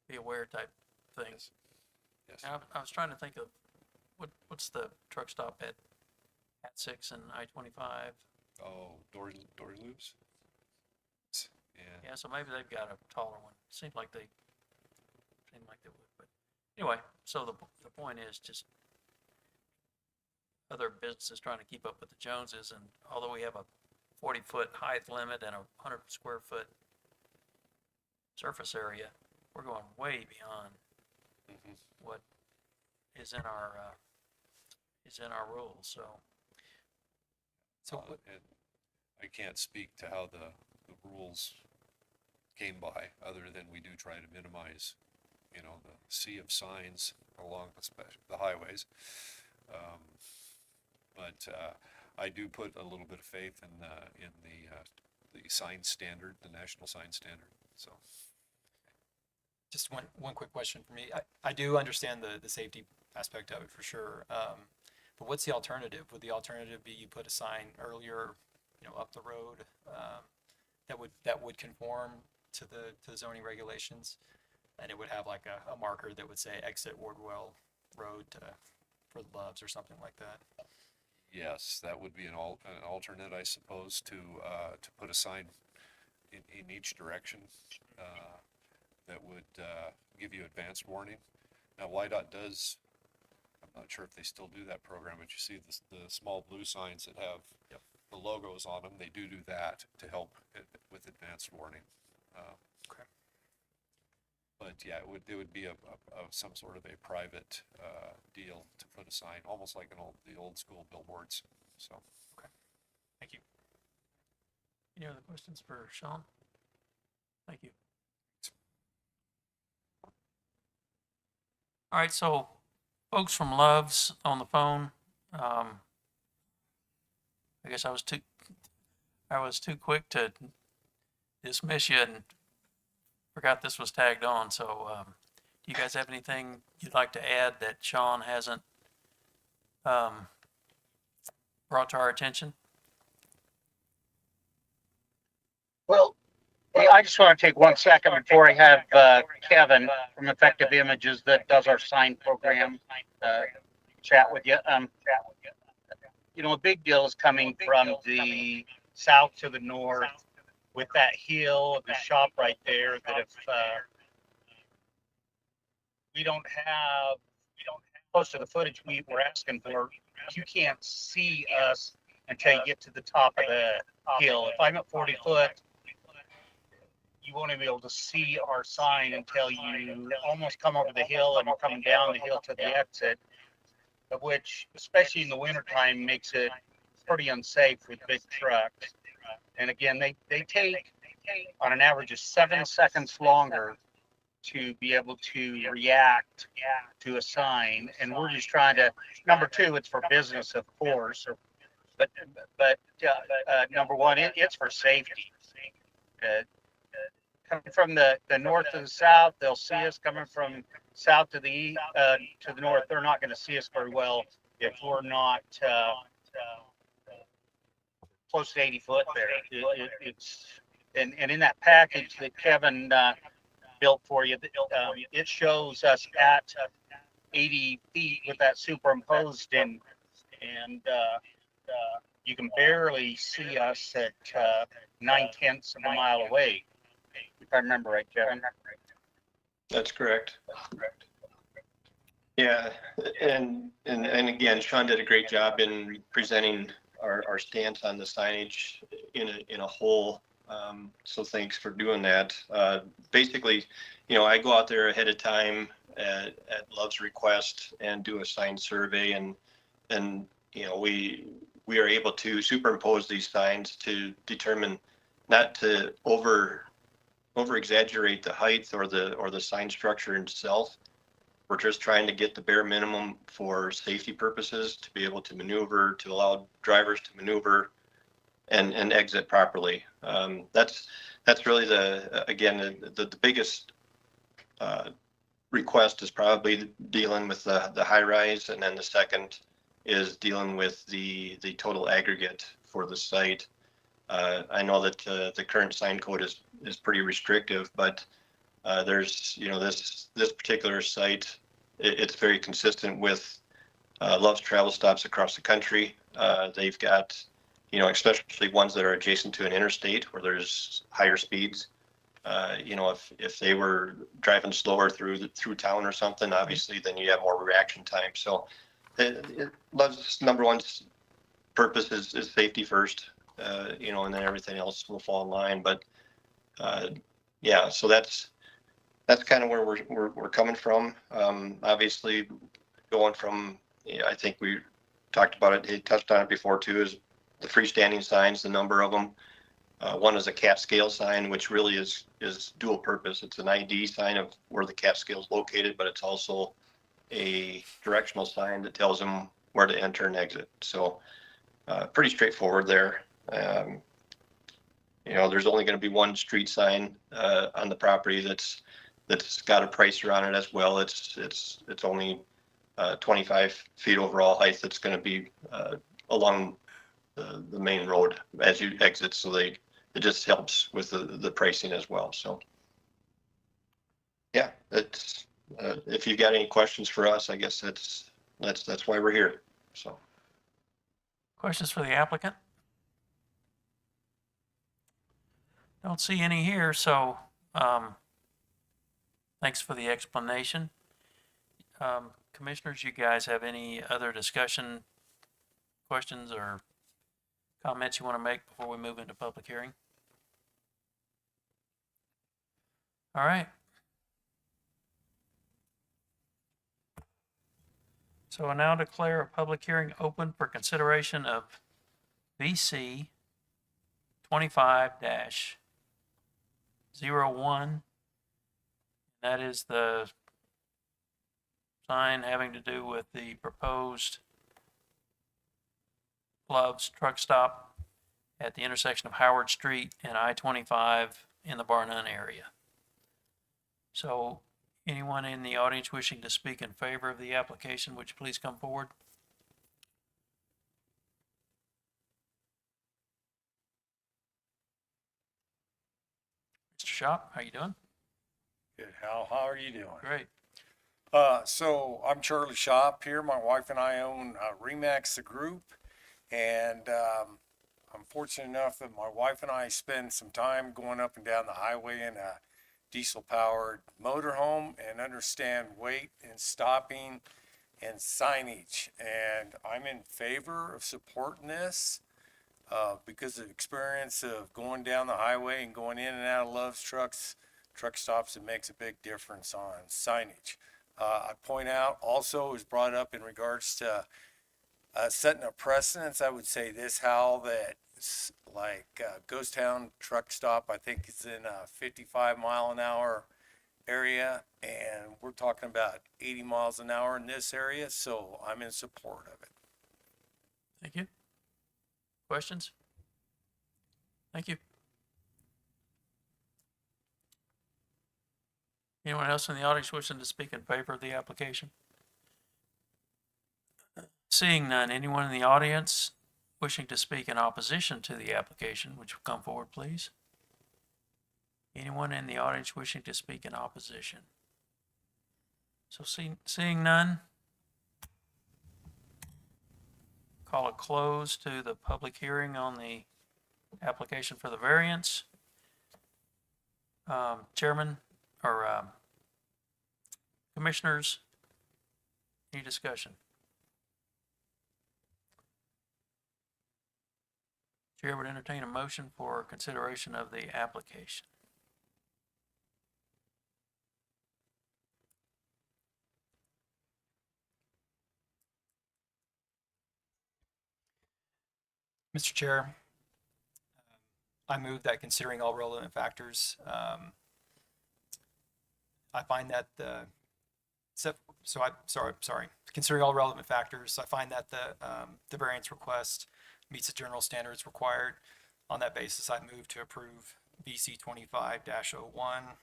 Speaker 1: be aware type things.
Speaker 6: Yes.
Speaker 1: And I was trying to think of what's the truck stop at 6 and I-25.
Speaker 6: Oh, Dory Loops? Yeah.
Speaker 1: Yeah, so maybe they've got a taller one. Seemed like they would. But anyway, so the point is just other businesses trying to keep up with the Joneses, and although we have a 40-foot height limit and a 100 square foot surface area, we're going way beyond what is in our rules. So
Speaker 6: And I can't speak to how the rules came by, other than we do try to minimize, the sea of signs along the highways. But I do put a little bit of faith in the sign standard, the national sign standard. So
Speaker 9: Just one quick question for me. I do understand the safety aspect of it for sure. But what's the alternative? Would the alternative be you put a sign earlier, up the road, that would conform to the zoning regulations, and it would have like a marker that would say exit Wardwell Road for the Loves or something like that?
Speaker 6: yes, that would be an alternate, I suppose, to put a sign in each direction that would give you advanced warning. Now, YDOT does, I'm not sure if they still do that program, but you see the small blue signs that have the logos on them. They do that to help with advanced warning.
Speaker 9: Okay.
Speaker 6: But yeah, it would be some sort of a private deal to put a sign, almost like the old school billboards. So.
Speaker 9: Okay. Thank you.
Speaker 1: any other questions for Sean? Thank you. All right, so folks from Love's on the phone. I guess I was too quick to dismiss you and forgot this was tagged on. So, do you guys have anything you'd like to add that Sean hasn't brought to our attention?
Speaker 8: Well, I just want to take 1 second before I have Kevin from Effective Images that does our sign program chat with you. A big deal is coming from the south to the north with that hill, the shop right there. That if we don't have most of the footage we were asking for, you can't see us until you get to the top of the hill. If I'm at 40 foot, you won't even be able to see our sign until you almost come over the hill and you're coming down the hill to the exit, which, especially in the wintertime, makes it pretty unsafe with big trucks. And again, they take on an average of 7 seconds longer to be able to react to a sign. And we're just trying to, number two, it's for business, of course, but number one, it's for safety. Coming from the north to the south, they'll see us. Coming from south to the north, they're not going to see us very well if we're not close to 80 foot there. It's and in that package that Kevin built for you, it shows us at 80 feet with that superimposed in, and you can barely see us at 9/10 of a mile away. If I remember right, Kevin.
Speaker 7: That's correct. Yeah, and again, Sean did a great job in presenting our stance on the signage in a whole. So thanks for doing that. Basically, I go out there ahead of time at Love's request and do a sign survey, and we are able to superimpose these signs to determine not to over exaggerate the height or the sign structure itself. We're just trying to get the bare minimum for safety purposes, to be able to maneuver, to allow drivers to maneuver and exit properly. That's really the biggest request is probably dealing with the high rise, and then the second is dealing with the total aggregate for the site. I know that the current sign code is pretty restrictive, but there's this particular site. It's very consistent with Love's travel stops across the country. They've got especially ones that are adjacent to an interstate where there's higher speeds. If they were driving slower through town or something, obviously then you have more reaction time. So Love's number one purpose is safety first, and then everything else will fall in line. But yeah, so that's kind of where we're coming from. Obviously, going from, I think we talked about it. He touched on it before too. Is the freestanding signs, the number of them. One is a cat scale sign, which really is dual purpose. It's an ID sign of where the cat scale is located, but it's also a directional sign that tells them where to enter and exit. So pretty straightforward there. There's only going to be one street sign on the property that's got a pricer on it as well. It's only 25 feet overall height. That's going to be along the main road as you exit. So it just helps with the pricing as well. So yeah, it's if you've got any questions for us, I guess that's why we're here. So
Speaker 1: Questions for the applicant? Don't see any here, so thanks for the explanation. Commissioners, you guys have any other discussion, questions, or comments you want to make before we move into public hearing? All right. So I now declare a public hearing open for consideration of VC 25-01. That is the sign having to do with the proposed Love's truck stop at the intersection of Howard Street and I-25 in the Bar None area. So anyone in the audience wishing to speak in favor of the application, would you please come forward? Mr. Shop, how you doing?
Speaker 12: Good, Hal. How are you doing?
Speaker 1: Great.
Speaker 12: So I'm Charlie Shop here. My wife and I own Remax the group, and I'm fortunate enough that my wife and I spend some time going up and down the highway in a diesel-powered motorhome and understand weight and stopping and signage. And I'm in favor of supporting this because of the experience of going down the highway and going in and out of Love's truck stops. It makes a big difference on signage. I point out also is brought up in regards to setting a precedence. I would say this, Hal, that like Ghost Town truck stop, I think is in a 55 mile an hour area, and we're talking about 80 miles an hour in this area, so I'm in support of it.
Speaker 1: Thank you. Questions? Thank you. Anyone else in the audience wishing to speak in favor of the application? Seeing none, anyone in the audience wishing to speak in opposition to the application, would you come forward, please? Anyone in the audience wishing to speak in opposition? So seeing none, call a close to the public hearing on the application for the variance. Chairman, or Commissioners, any discussion? Chair would entertain a motion for consideration of the application.
Speaker 9: Mr. Chair, I move that considering all relevant factors, I find that considering all relevant factors, I find that the variance request meets the general standards required. On that basis, I move to approve VC 25-01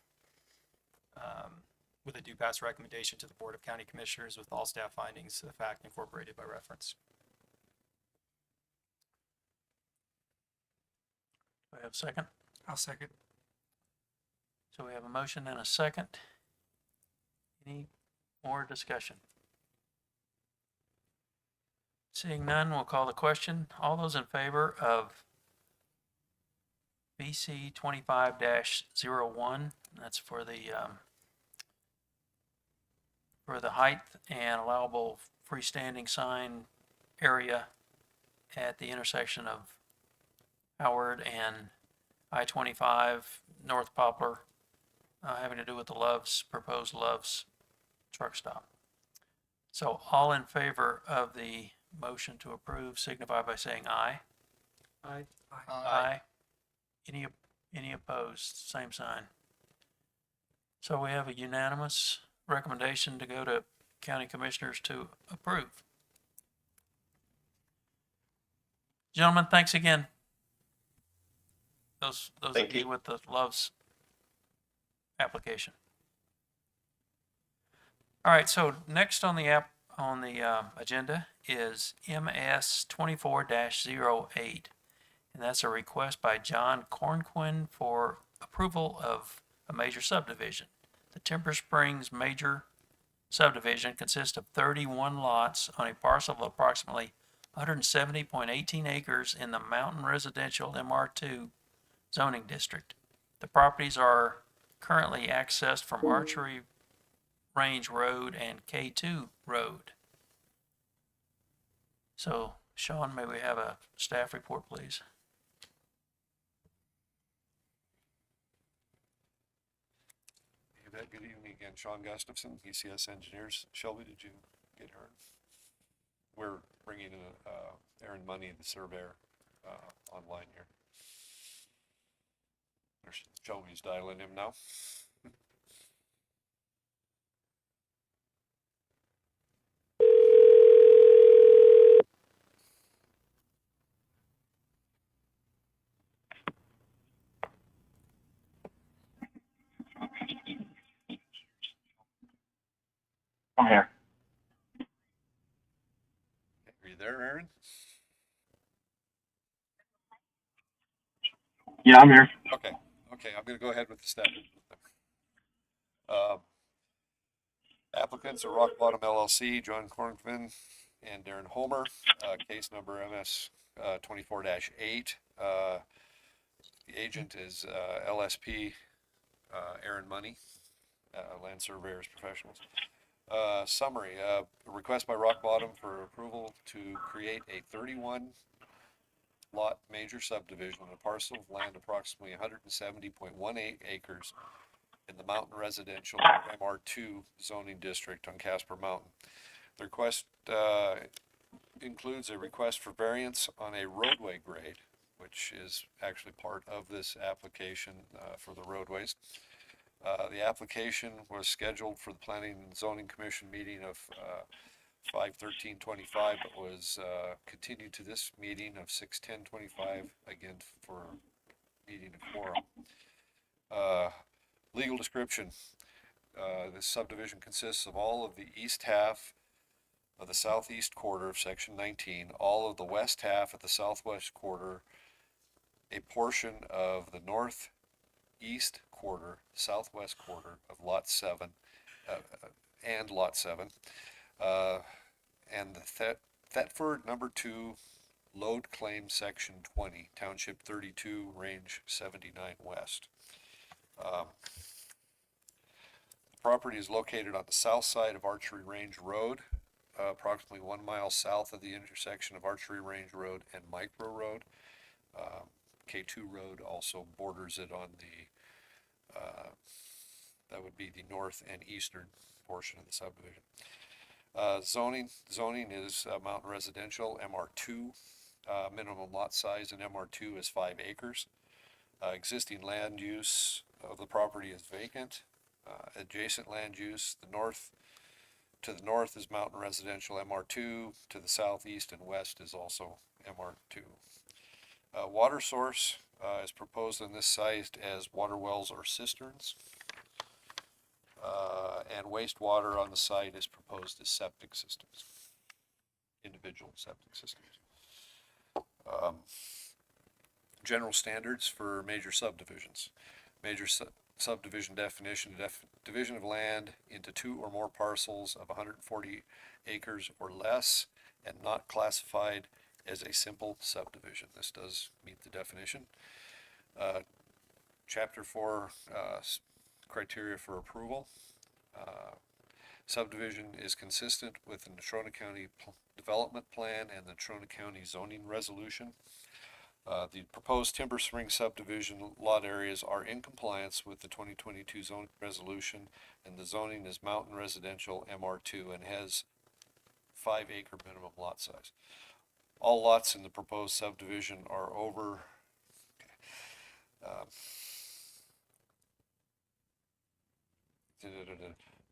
Speaker 9: with a due pass recommendation to the Board of County Commissioners with all staff findings of fact incorporated by reference.
Speaker 1: Do I have a second?
Speaker 2: I'll second.
Speaker 1: So we have a motion and a second. Any more discussion? Seeing none, we'll call the question. All those in favor of BC 25-01, that's for the height and allowable freestanding sign area at the intersection of Howard and I-25 North Poplar, having to do with the proposed Love's truck stop. So all in favor of the motion to approve signify by saying aye.
Speaker 2: Aye.
Speaker 1: Aye. Any opposed? Same sign. So we have a unanimous recommendation to go to county commissioners to approve. Gentlemen, thanks again. Those
Speaker 7: Thank
Speaker 1: of you
Speaker 7: you.
Speaker 1: with the Love's application. All right, so next on the agenda is MS 24-08. And that's a request by John Cornquin for approval of a major subdivision. The Timber Springs major subdivision consists of 31 lots on a parcel of approximately 170.18 acres in the Mountain Residential MR2 zoning district. The properties are currently accessed from Archery Range Road and K2 Road. So, Sean, may we have a staff report, please?
Speaker 6: Hey, Yvette, good evening again. Sean Gustafson, ECS Engineers. Shelby, did you get her? We're bringing in Aaron Money, the surveyor, online here. Shelby's dialing him now.
Speaker 3: I'm here.
Speaker 6: Are you there, Aaron?
Speaker 3: Yeah, I'm here.
Speaker 6: Okay, I'm gonna go ahead with the staff. Applicants are Rock Bottom LLC, John Cornquin and Darren Homer, case number MS 24-8. The agent is LSP Aaron Money, Land Surveyors Professionals. Summary, a request by Rock Bottom for approval to create a 31 lot major subdivision on a parcel of land approximately 170.18 acres in the Mountain Residential MR2 zoning district on Casper Mountain. The request includes a request for variance on a roadway grade, which is actually part of this application for the roadways. The application was scheduled for the Planning and Zoning Commission meeting of 5/13/25, but was continued to this meeting of 6/10/25, again for meeting of quorum. Legal description. This subdivision consists of all of the east half of the southeast quarter of section 19, all of the west half of the southwest quarter, a portion of the northeast quarter, southwest quarter of lot 7, and lot 7, and the Thetford number 2 load claim section 20, township 32, range 79 west. property is located on the south side of Archery Range Road, approximately 1 mile south of the intersection of Archery Range Road and Micro Road. K2 Road also borders it on the, that would be the north and eastern portion of the subdivision. Zoning is mountain residential, MR2. Minimum lot size in MR2 is 5 acres. Existing land use of the property is vacant. Adjacent land use, to the north is mountain residential MR2, to the southeast and west is also MR2. Water source is proposed on this site as water wells or cisterns. And wastewater on the site is proposed as septic systems, individual septic systems. General standards for major subdivisions. Major subdivision definition, division of land into 2 or more parcels of 140 acres or less and not classified as a simple subdivision. This does meet the definition. Chapter 4, criteria for approval. Subdivision is consistent with the Natrona County Development Plan and the Natrona County Zoning Resolution. The proposed Timber Spring subdivision lot areas are in compliance with the 2022 zoning resolution, and the zoning is mountain residential MR2 and has 5 acre minimum lot size. All lots in the proposed subdivision are over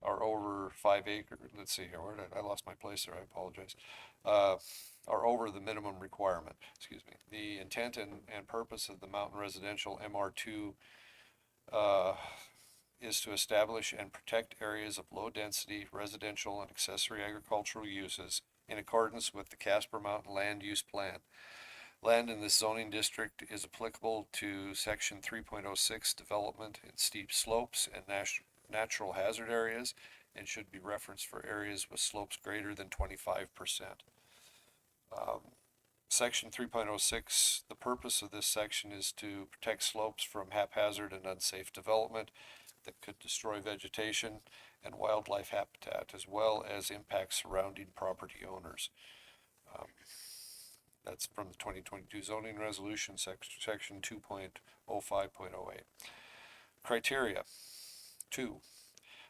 Speaker 6: over 5 acre. Let's see here. Where did I lost my place there? I apologize. Are over the minimum requirement. Excuse me. The intent and purpose of the mountain residential MR2 is to establish and protect areas of low density residential and accessory agricultural uses in accordance with the Casper Mountain Land Use Plan. Land in this zoning district is applicable to Section 3.06 development in steep slopes and natural hazard areas and should be referenced for areas with slopes greater than 25%. Section 3.06, the purpose of this section is to protect slopes from haphazard and unsafe development that could destroy vegetation and wildlife habitat, as well as impact surrounding property owners. That's from the 2022 zoning resolution, section 2.05.08. Criteria. 2.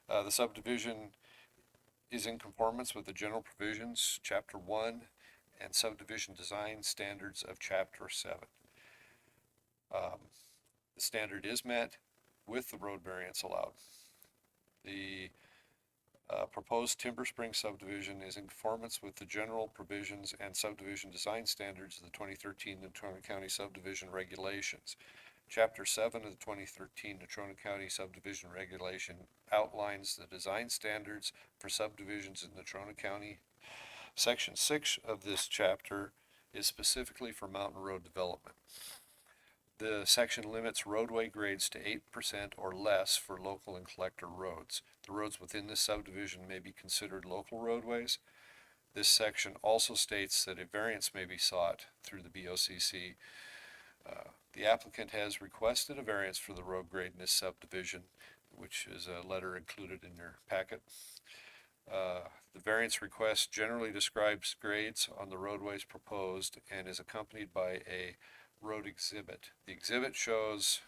Speaker 6: The subdivision is in conformance with the general provisions, Chapter 1, and subdivision design standards of Chapter 7. The standard is met with the road variance allowed. The proposed Timber Spring subdivision is in conformance with the general provisions and subdivision design standards of the 2013 Natrona County Subdivision Regulations. Chapter 7 of the 2013 Natrona County Subdivision Regulation outlines the design standards for subdivisions in Natrona County. Section 6 of this chapter is specifically for mountain road development. The section limits roadway grades to 8% or less for local and collector roads. The roads within this subdivision may be considered local roadways. This section also states that a variance may be sought through the BOCC. The applicant has requested a variance for the road grade in this subdivision, which is a letter included in your packet. The variance request generally describes grades on the roadways proposed and is accompanied by a road exhibit. The exhibit shows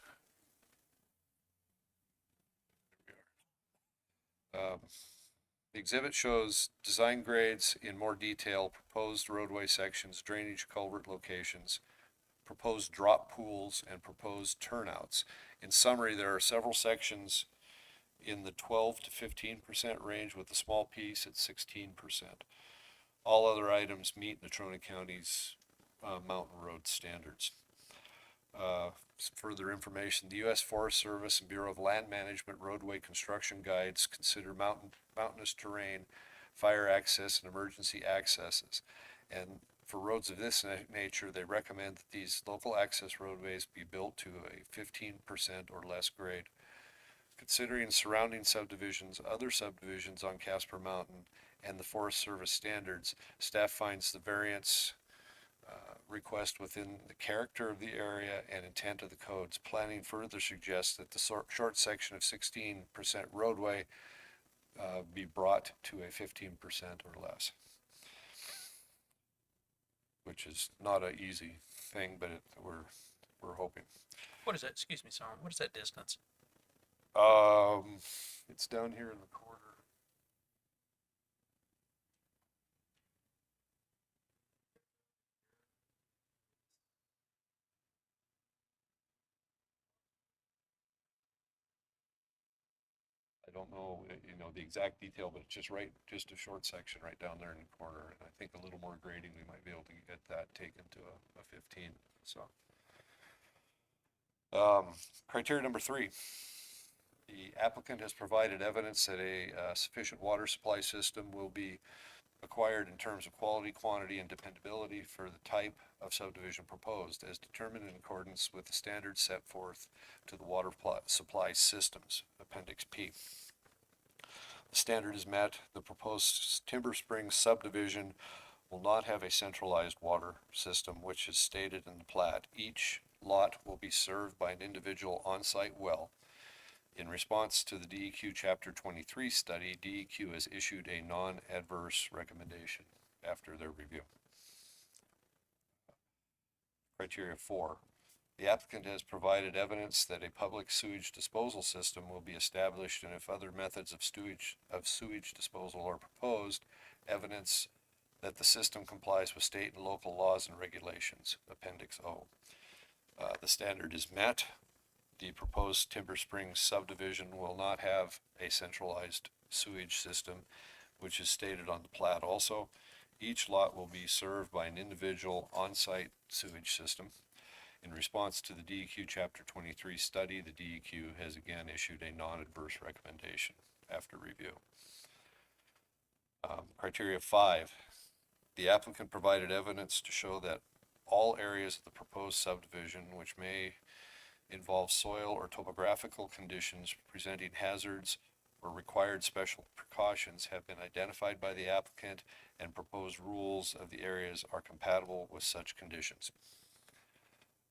Speaker 6: design grades in more detail, proposed roadway sections, drainage culvert locations, proposed drop pools, and proposed turnouts. In summary, there are several sections in the 12 to 15% range, with a small piece at 16%. All other items meet Natrona County's mountain road standards. Further information, the U.S. Forest Service and Bureau of Land Management roadway construction guides consider mountainous terrain, fire access, and emergency accesses. And for roads of this nature, they recommend that these local access roadways be built to a 15% or less grade. Considering surrounding subdivisions, other subdivisions on Casper Mountain, and the Forest Service standards, staff finds the variance request within the character of the area and intent of the codes. Planning further suggests that the short section of 16% roadway be brought to a 15% or less, which is not an easy thing, but we're hoping.
Speaker 1: What is that? Excuse me, sorry. What is that distance?
Speaker 6: It's down here in the corner. I don't know, the exact detail, but it's just a short section right down there in the corner. And I think a little more grading, we might be able to get that taken to a 15. So, criteria number 3. The applicant has provided evidence that a sufficient water supply system will be acquired in terms of quality, quantity, and dependability for the type of subdivision proposed, as determined in accordance with the standards set forth to the water supply systems, Appendix P. The standard is met. The proposed Timber Springs subdivision will not have a centralized water system, which is stated in the plat. Each lot will be served by an individual on-site well. In response to the DEQ Chapter 23 study, DEQ has issued a non-adverse recommendation after their review. Criteria 4. The applicant has provided evidence that a public sewage disposal system will be established, and if other methods of sewage disposal are proposed, evidence that the system complies with state and local laws and regulations, Appendix O. The standard is met. The proposed Timber Springs subdivision will not have a centralized sewage system, which is stated on the plat also. Each lot will be served by an individual on-site sewage system. In response to the DEQ Chapter 23 study, the DEQ has again issued a non-adverse recommendation after review. Criteria 5. The applicant provided evidence to show that all areas of the proposed subdivision which may involve soil or topographical conditions presenting hazards or required special precautions have been identified by the applicant, and proposed rules of the areas are compatible with such conditions.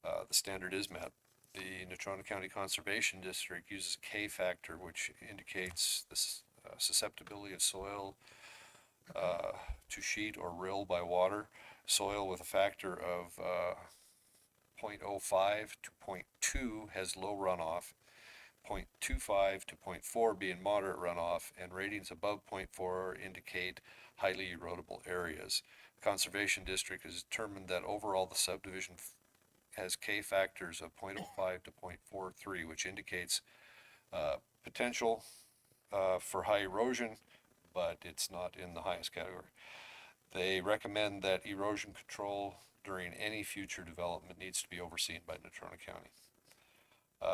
Speaker 6: The standard is met. The Natrona County Conservation District uses a K factor, which indicates the susceptibility of soil to sheet or rill by water. Soil with a factor of 0.05 to 0.2 has low runoff, 0.25 to 0.4 being moderate runoff, and ratings above 0.4 indicate highly erodible areas. The Conservation District has determined that overall the subdivision has K factors of 0.05 to 0.43, which indicates potential for high erosion, but it's not in the highest category. They recommend that erosion control during any future development needs to be overseen by Natrona County.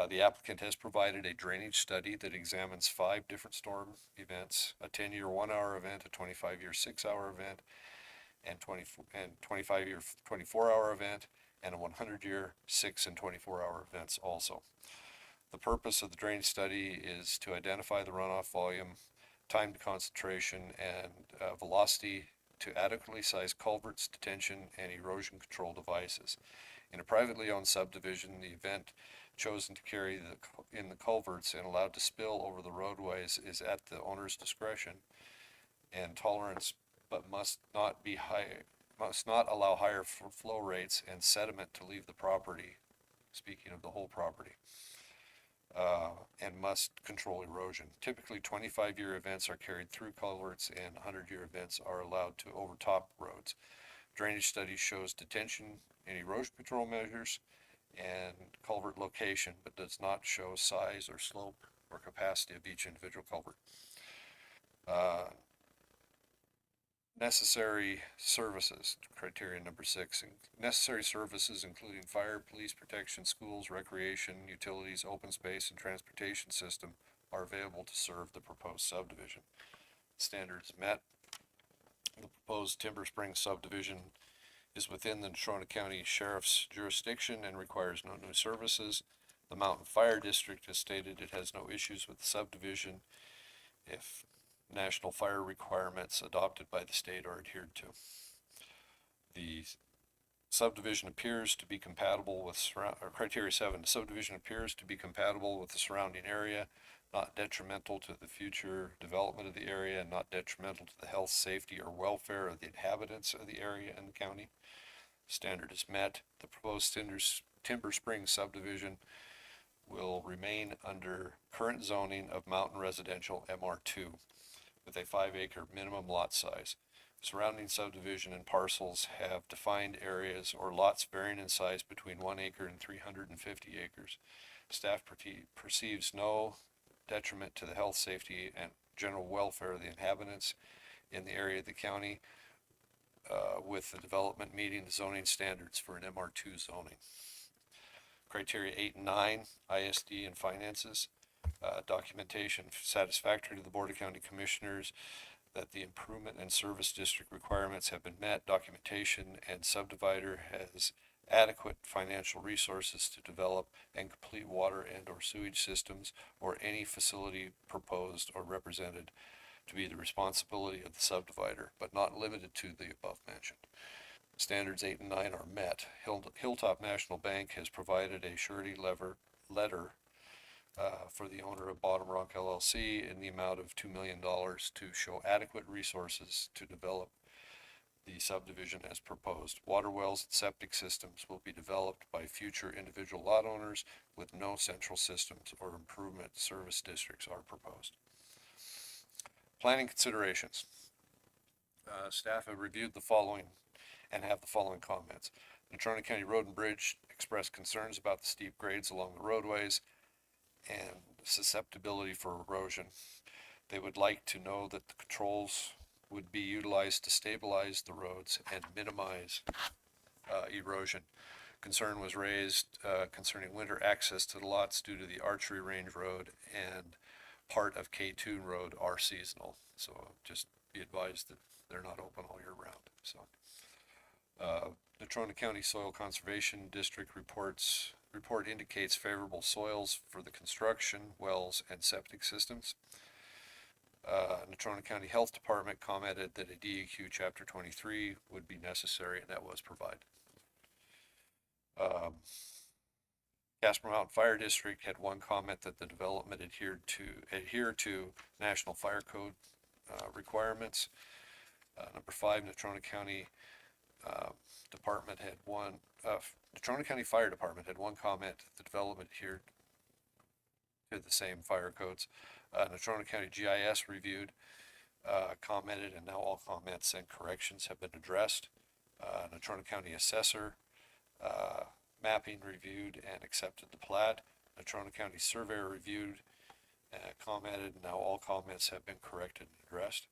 Speaker 6: The applicant has provided a drainage study that examines 5 different storm events: a 10-year 1-hour event, a 25-year 6-hour event, and 25-year 24-hour event, and a 100-year 6 and 24-hour events also. The purpose of the drainage study is to identify the runoff volume, time to concentration, and velocity to adequately size culverts, detention, and erosion control devices. In a privately owned subdivision, the event chosen to carry in the culverts and allowed to spill over the roadways is at the owner's discretion and tolerance, but must not allow higher flow rates and sediment to leave the property, speaking of the whole property, and must control erosion. Typically, 25-year events are carried through culverts, and 100-year events are allowed to overtop roads. Drainage study shows detention and erosion control measures and culvert location, but does not show size or slope or capacity of each individual culvert. Necessary services, criteria number 6. Necessary services including fire, police protection, schools, recreation, utilities, open space, and transportation system are available to serve the proposed subdivision. Standards met. The proposed Timber Springs subdivision is within the Natrona County Sheriff's jurisdiction and requires no new services. The Mountain Fire District has stated it has no issues with the subdivision if national fire requirements adopted by the state are adhered to. The subdivision appears to be compatible with criteria 7. The subdivision appears to be compatible with the surrounding area. not detrimental to the future development of the area, and not detrimental to the health, safety, or welfare of the inhabitants of the area and the county. Standard is met. The proposed Timber Springs subdivision will remain under current zoning of mountain residential MR2 with a 5-acre minimum lot size. Surrounding subdivision and parcels have defined areas or lots varying in size between 1 acre and 350 acres. Staff perceives no detriment to the health, safety, and general welfare of the inhabitants in the area of the county, with the development meeting the zoning standards for an MR2 zoning. Criteria 8 and 9, ISD and finances. Documentation satisfactory to the Board of County Commissioners that the improvement and service district requirements have been met. Documentation and subdivider has adequate financial resources to develop and complete water and or sewage systems or any facility proposed or represented to be the responsibility of the subdivider, but not limited to the above mentioned. Standards 8 and 9 are met. Hilltop National Bank has provided a surety letter for the owner of Bottom Rock LLC in the amount of $2 million to show adequate resources to develop the subdivision as proposed. Water wells and septic systems will be developed by future individual lot owners with no central systems or improvement service districts are proposed. Planning considerations. Staff have reviewed the following and have the following comments. Natrona County Road and Bridge expressed concerns about the steep grades along the roadways and susceptibility for erosion. They would like to know that the controls would be utilized to stabilize the roads and minimize erosion. Concern was raised concerning winter access to the lots due to the archery range road and part of K2 road are seasonal. So just be advised that they're not open all year round. So Natrona County Soil Conservation District report indicates favorable soils for the construction, wells, and septic systems. Natrona County Health Department commented that a DEQ Chapter 23 would be necessary, and that was provided. Casper Mountain Fire District had one comment that the development adhere to National Fire Code requirements. Number 5, Natrona County Department had one. Natrona County Fire Department had one comment that the development adhered to the same fire codes. Natrona County GIS reviewed, commented, and now all comments and corrections have been addressed. Natrona County Assessor mapping reviewed and accepted the plat. Natrona County Surveyor reviewed, commented, and now all comments have been corrected and addressed.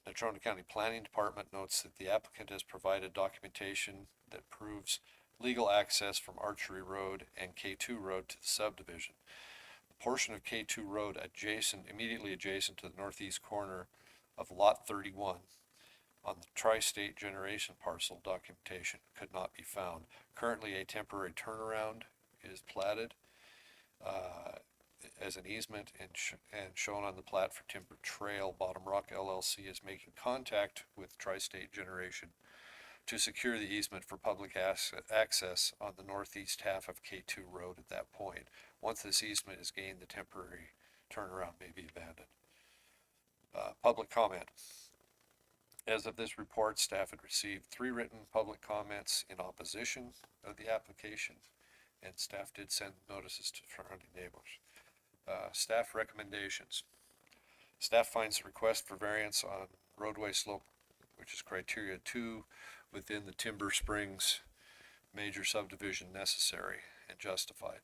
Speaker 6: Natrona County Planning Department notes that the applicant has provided documentation that proves legal access from Archery Road and K2 Road to the subdivision. The portion of K2 Road immediately adjacent to the northeast corner of Lot 31 on the tri-state generation parcel documentation could not be found. Currently, a temporary turnaround is platted as an easement and shown on the plat for Timber Trail. Bottom Rock LLC is making contact with Tri-State Generation to secure the easement for public access on the northeast half of K2 Road at that point. Once this easement is gained, the temporary turnaround may be abandoned. Public comment. As of this report, staff had received 3 written public comments in opposition of the application, and staff did send notices to surrounding neighbors. Staff recommendations. Staff finds the request for variance on roadway slope, which is criteria 2, within the Timber Springs major subdivision necessary and justified,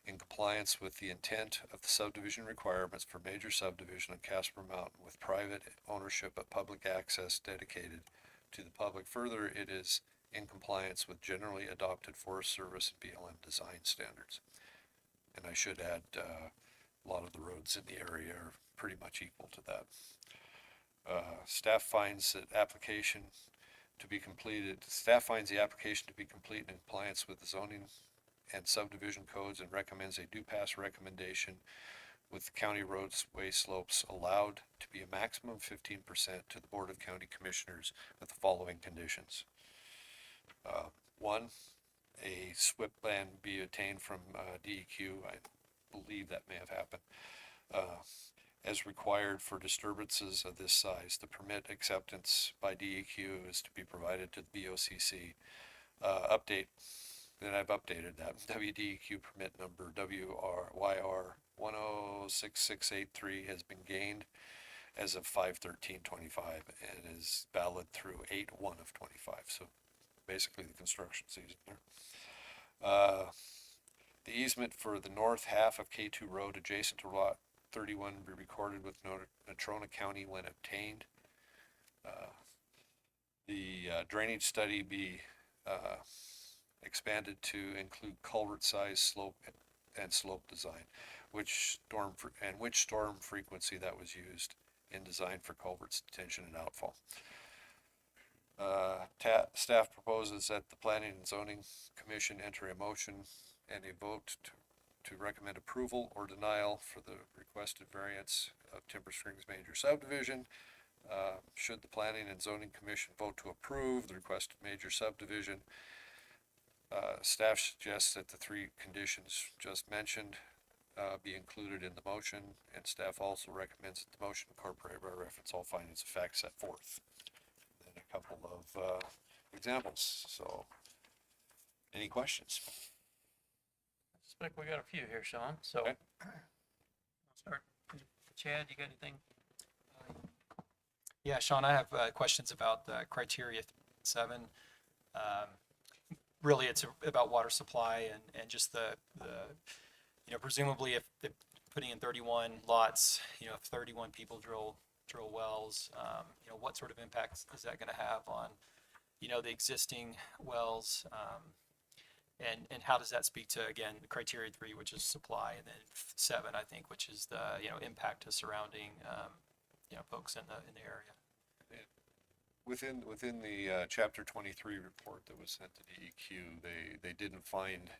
Speaker 6: in compliance with the intent of the subdivision requirements for major subdivision on Casper Mountain with private ownership but public access dedicated to the public. Further, it is in compliance with generally adopted Forest Service and BLM design standards. And I should add, a lot of the roads in the area are pretty much equal to that. Staff finds the application to be complete in compliance with the zoning and subdivision codes and recommends a do pass recommendation with the county roadway slopes allowed to be a maximum of 15% to the Board of County Commissioners with the following conditions. 1, a SWIP plan be obtained from DEQ. I believe that may have happened. As required for disturbances of this size, the permit acceptance by DEQ is to be provided to the BOCC. Update, then I've updated that. WDEQ permit number WRYR 106683 has been gained as of 5/13/25 and is valid through 8/1 of 25. So basically the construction season there. The easement for the north half of K2 Road adjacent to Lot 31 be recorded with Natrona County when obtained. The drainage study be expanded to include culvert size, slope, and slope design, which storm frequency that was used in design for culverts detention and outfall. Staff proposes that the Planning and Zoning Commission enter a motion and a vote to recommend approval or denial for the requested variance of Timber Springs major subdivision. Should the Planning and Zoning Commission vote to approve the requested major subdivision, staff suggests that the three conditions just mentioned be included in the motion, and staff also recommends that the motion incorporate by reference all findings of fact set forth. Then a couple of examples. So, any questions?
Speaker 1: I suspect we got a few here, Sean, so.
Speaker 6: Okay.
Speaker 1: I'll start. Chad, you got anything?
Speaker 9: Yeah, Sean, I have questions about criteria 7. Really, it's about water supply and just the presumably if putting in 31 lots, if 31 people drill wells, what sort of impacts is that going to have on, the existing wells? And how does that speak to, again, criteria 3, which is supply, and then 7, I think, which is the, impact to surrounding, folks in the area.
Speaker 6: Within the Chapter 23 report that was sent to DEQ, they didn't find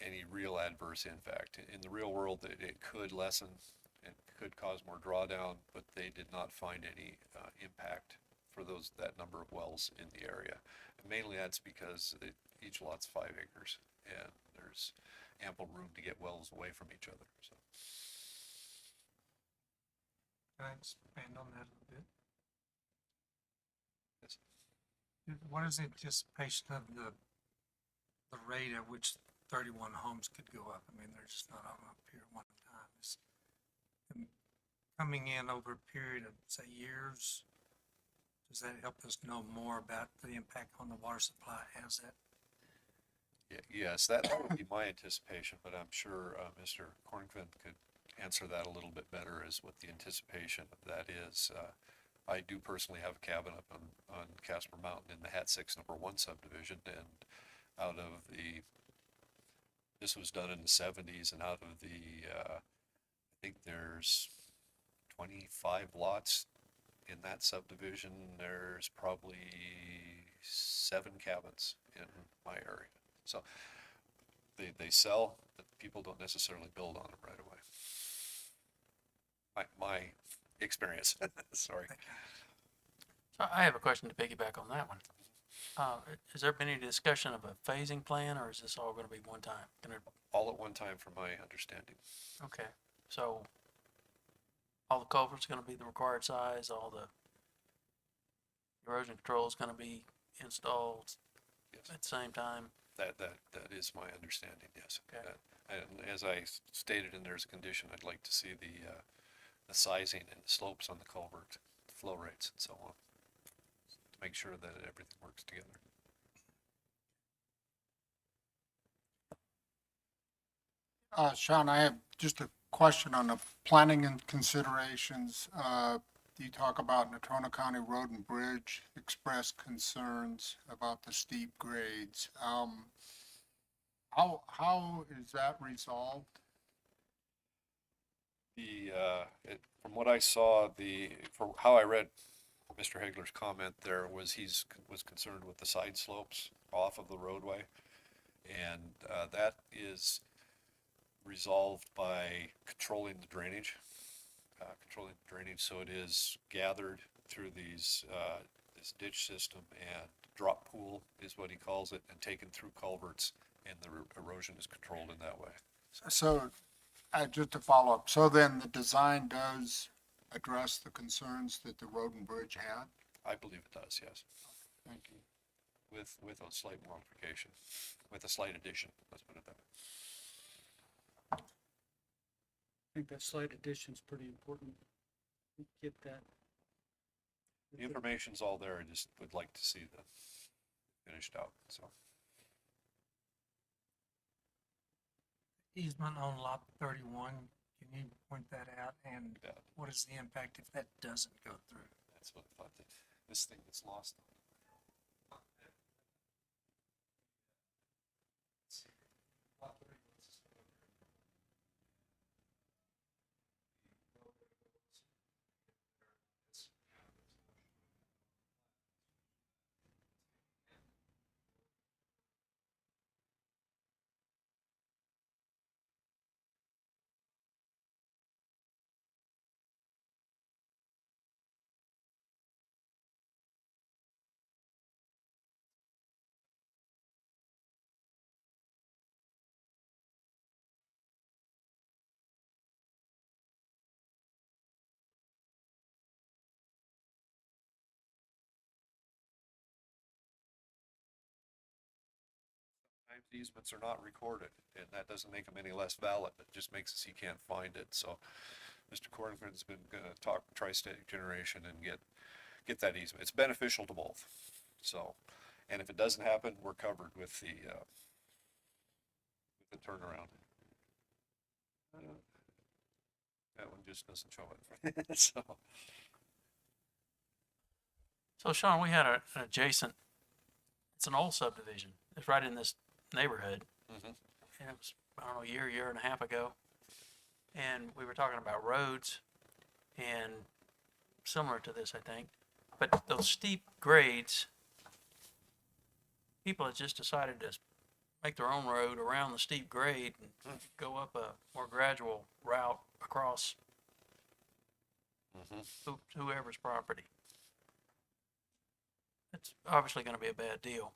Speaker 6: any real adverse impact. In the real world, it could lessen and could cause more drawdown, but they did not find any impact for that number of wells in the area. And mainly that's because each lot's 5 acres, and there's ample room to get wells away from each other. So.
Speaker 2: Can I expand on that a little bit?
Speaker 6: Yes.
Speaker 2: What is the anticipation of the rate at which 31 homes could go up? I mean, they're just not all up here at one time. It's coming in over a period of, say, years. Does that help us know more about the impact on the water supply as that?
Speaker 6: Yes, that would be my anticipation, but I'm sure Mr. Cornquin could answer that a little bit better as what the anticipation of that is. I do personally have a cabin up on Casper Mountain in the Hat 6 number 1 subdivision, and out of this was done in the 70s, and out of I think there's 25 lots in that subdivision, there's probably 7 cabins in my area. So they sell, but people don't necessarily build on them right away. My experience. Sorry.
Speaker 1: So I have a question to piggyback on that one. Has there been any discussion of a phasing plan, or is this all going to be one time?
Speaker 6: All at one time, from my understanding.
Speaker 1: Okay, so all the culverts going to be the required size, all the erosion control is going to be installed
Speaker 6: Yes.
Speaker 1: at the same time?
Speaker 6: That is my understanding. Yes.
Speaker 1: Okay.
Speaker 6: And as I stated in there's a condition, I'd like to see the sizing and the slopes on the culvert, flow rates, and so on, to make sure that everything works together.
Speaker 5: Sean, I have just a question on the planning and considerations. You talk about Natrona County Road and Bridge expressed concerns about the steep grades. How is that resolved?
Speaker 6: From what I saw, for how I read Mr. Hegler's comment there was was concerned with the side slopes off of the roadway, and that is resolved by controlling the drainage. So it is gathered through this ditch system, and drop pool is what he calls it, and taken through culverts, and the erosion is controlled in that way.
Speaker 5: So Just to follow up, so then the design does address the concerns that the road and bridge had?
Speaker 6: I believe it does, yes,
Speaker 5: Thank you.
Speaker 6: with a slight modification, with a slight addition, let's put it that way.
Speaker 13: I think that slight addition's pretty important. Get that.
Speaker 6: The information's all there, I just would like to see the finished out, so.
Speaker 2: Easement on lot 31, can you point that out? And
Speaker 6: Yeah.
Speaker 2: what is the impact if that doesn't go through?
Speaker 6: That's what I thought, that this thing that's lost. Sometimes easements are not recorded, and that doesn't make them any less valid, it just makes it so you can't find it, so Mr. Cornford's been gonna talk tri-state generation and get that easement, it's beneficial to both, so, and if it doesn't happen, we're covered with the turnaround. That one just doesn't show it, so.
Speaker 1: So Sean, we had an adjacent, it's an old subdivision. It's right in this neighborhood.
Speaker 6: Mhm.
Speaker 1: And it was, I don't know, year and a half ago. And we were talking about roads and similar to this, I think. But those steep grades, people have just decided to make their own road around the steep grade and go up a more gradual route across whoever's property. It's obviously going to be a bad deal.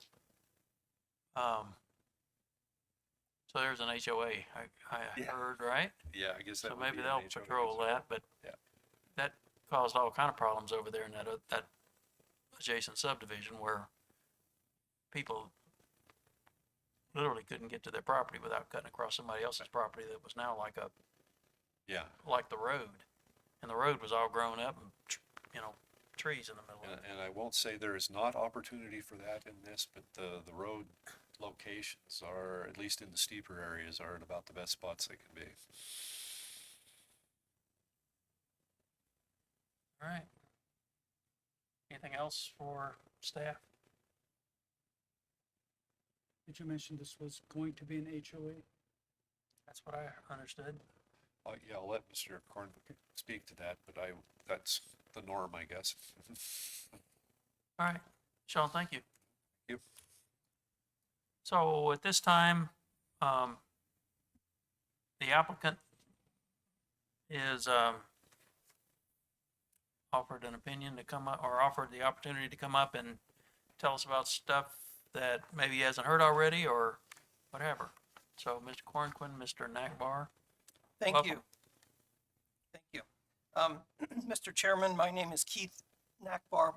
Speaker 1: So there's an HOA, I
Speaker 6: Yeah.
Speaker 1: heard, right?
Speaker 6: Yeah, I guess that
Speaker 1: So
Speaker 6: would be
Speaker 1: maybe
Speaker 6: an
Speaker 1: they'll
Speaker 6: HOA
Speaker 1: patrol
Speaker 6: concern.
Speaker 1: that, but
Speaker 6: Yeah.
Speaker 1: that caused all kind of problems over there in that adjacent subdivision where people literally couldn't get to their property without cutting across somebody else's property that was now like
Speaker 6: Yeah,
Speaker 1: the road. And the road was all grown up and, trees in the middle of it.
Speaker 6: and I won't say there is not opportunity for that in this, but the road locations are, at least in the steeper areas, are at about the best spots they can be.
Speaker 1: All right. Anything else for staff?
Speaker 13: Did you mention this was going to be an HOA?
Speaker 1: That's what I understood.
Speaker 6: Yeah, I'll let Mr. Corn speak to that, but that's the norm, I guess.
Speaker 1: All right. Sean, thank you.
Speaker 6: Yep.
Speaker 1: So at this time, the applicant is offered an opinion to come up, or offered the opportunity to come up and tell us about stuff that maybe he hasn't heard already or whatever. So Mr. Cornquin, Mr. Nakbar.
Speaker 14: Thank
Speaker 1: Welcome.
Speaker 14: you. Thank you. Mr. Chairman, my name is Keith Nakbar,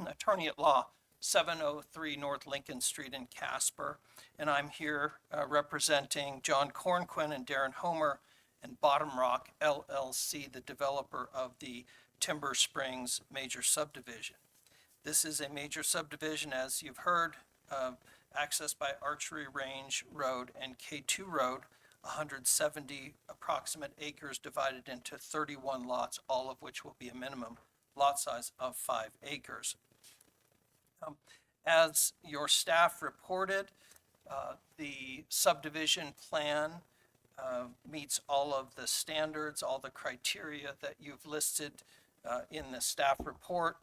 Speaker 14: attorney at law, 703 North Lincoln Street in Casper. And I'm here representing John Cornquin and Darren Homer and Bottom Rock LLC, the developer of the Timber Springs major subdivision. This is a major subdivision, as you've heard, accessed by Archery Range Road and K2 Road, 170 approximate acres divided into 31 lots, all of which will be a minimum lot size of 5 acres. As your staff reported, the subdivision plan meets all of the standards, all the criteria that you've listed in the staff report.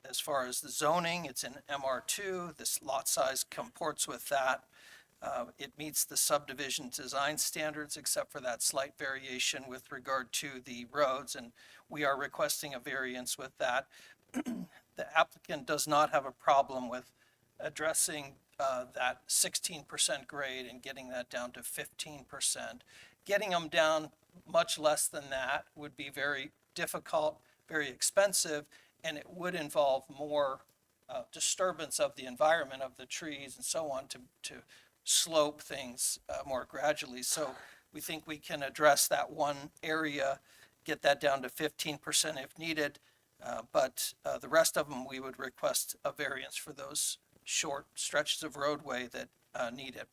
Speaker 14: As far as the zoning, it's in MR2. This lot size comports with that. It meets the subdivision design standards, except for that slight variation with regard to the roads, and we are requesting a variance with that. The applicant does not have a problem with addressing that 16% grade and getting that down to 15%. Getting them down much less than that would be very difficult, very expensive, and it would involve more disturbance of the environment, of the trees and so on, to slope things more gradually. So we think we can address that one area, get that down to 15% if needed, but the rest of them, we would request a variance for those short stretches of roadway that need it.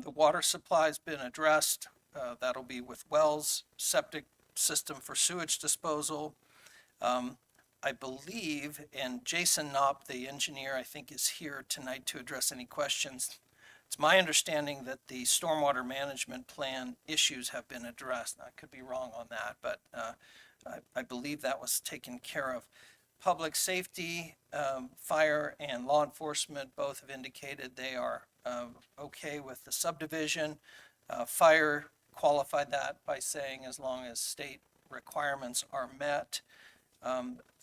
Speaker 14: The water supply's been addressed. That'll be with wells, septic system for sewage disposal. I believe, and Jason Knopp, the engineer, I think is here tonight to address any questions. It's my understanding that the stormwater management plan issues have been addressed. I could be wrong on that, but I believe that was taken care of. Public safety, fire, and law enforcement both have indicated they are okay with the subdivision. Fire qualified that by saying as long as state requirements are met.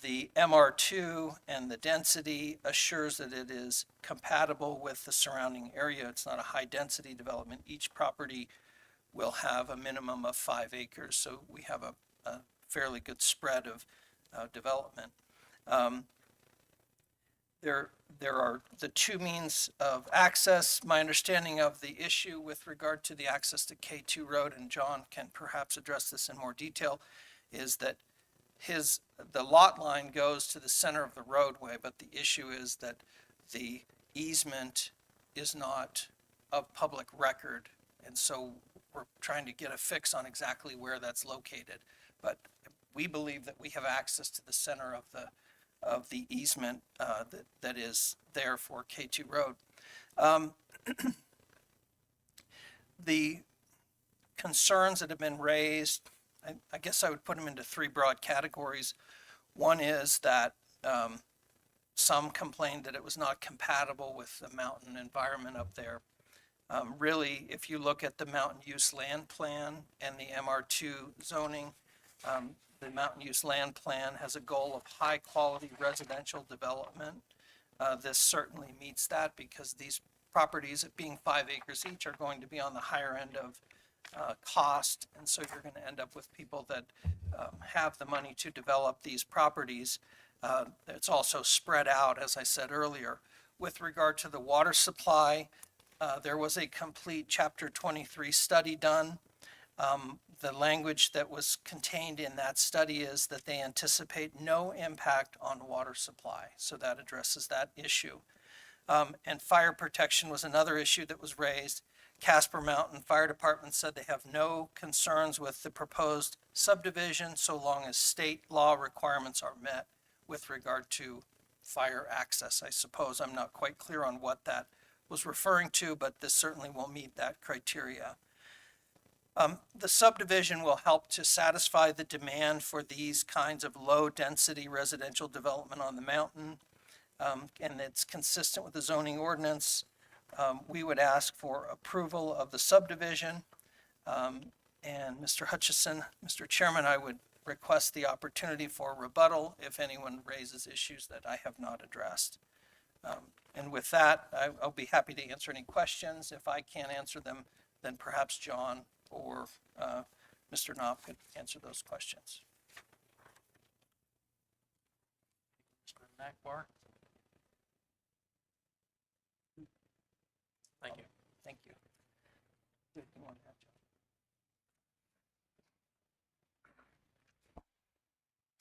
Speaker 14: The MR2 and the density assures that it is compatible with the surrounding area. It's not a high-density development. Each property will have a minimum of 5 acres, so we have a fairly good spread of development. There are the two means of access. My understanding of the issue with regard to the access to K2 Road, and John can perhaps address this in more detail, is that the lot line goes to the center of the roadway, but the issue is that the easement is not of public record. And so we're trying to get a fix on exactly where that's located. But we believe that we have access to the center of the easement that is there for K2 Road. The concerns that have been raised, I guess I would put them into 3 broad categories. One is that some complained that it was not compatible with the mountain environment up there. Really, if you look at the mountain use land plan and the MR2 zoning, the mountain use land plan has a goal of high quality residential development. This certainly meets that because these properties, at being 5 acres each, are going to be on the higher end of cost, and so you're going to end up with people that have the money to develop these properties. It's also spread out, as I said earlier. With regard to the water supply, there was a complete Chapter 23 study done. The language that was contained in that study is that they anticipate no impact on water supply, so that addresses that issue. And fire protection was another issue that was raised. Casper Mountain Fire Department said they have no concerns with the proposed subdivision so long as state law requirements are met with regard to fire access. I suppose I'm not quite clear on what that was referring to, but this certainly will meet that criteria. The subdivision will help to satisfy the demand for these kinds of low-density residential development on the mountain, and it's consistent with the zoning ordinance. We would ask for approval of the subdivision. And Mr. Hutchison, Mr. Chairman, I would request the opportunity for rebuttal if anyone raises issues that I have not addressed. And with that, I'll be happy to answer any questions. If I can't answer them, then perhaps John or Mr. Knopp could answer those questions.
Speaker 1: Mr. Nakbar? Thank you.
Speaker 14: Thank you. Good morning, John.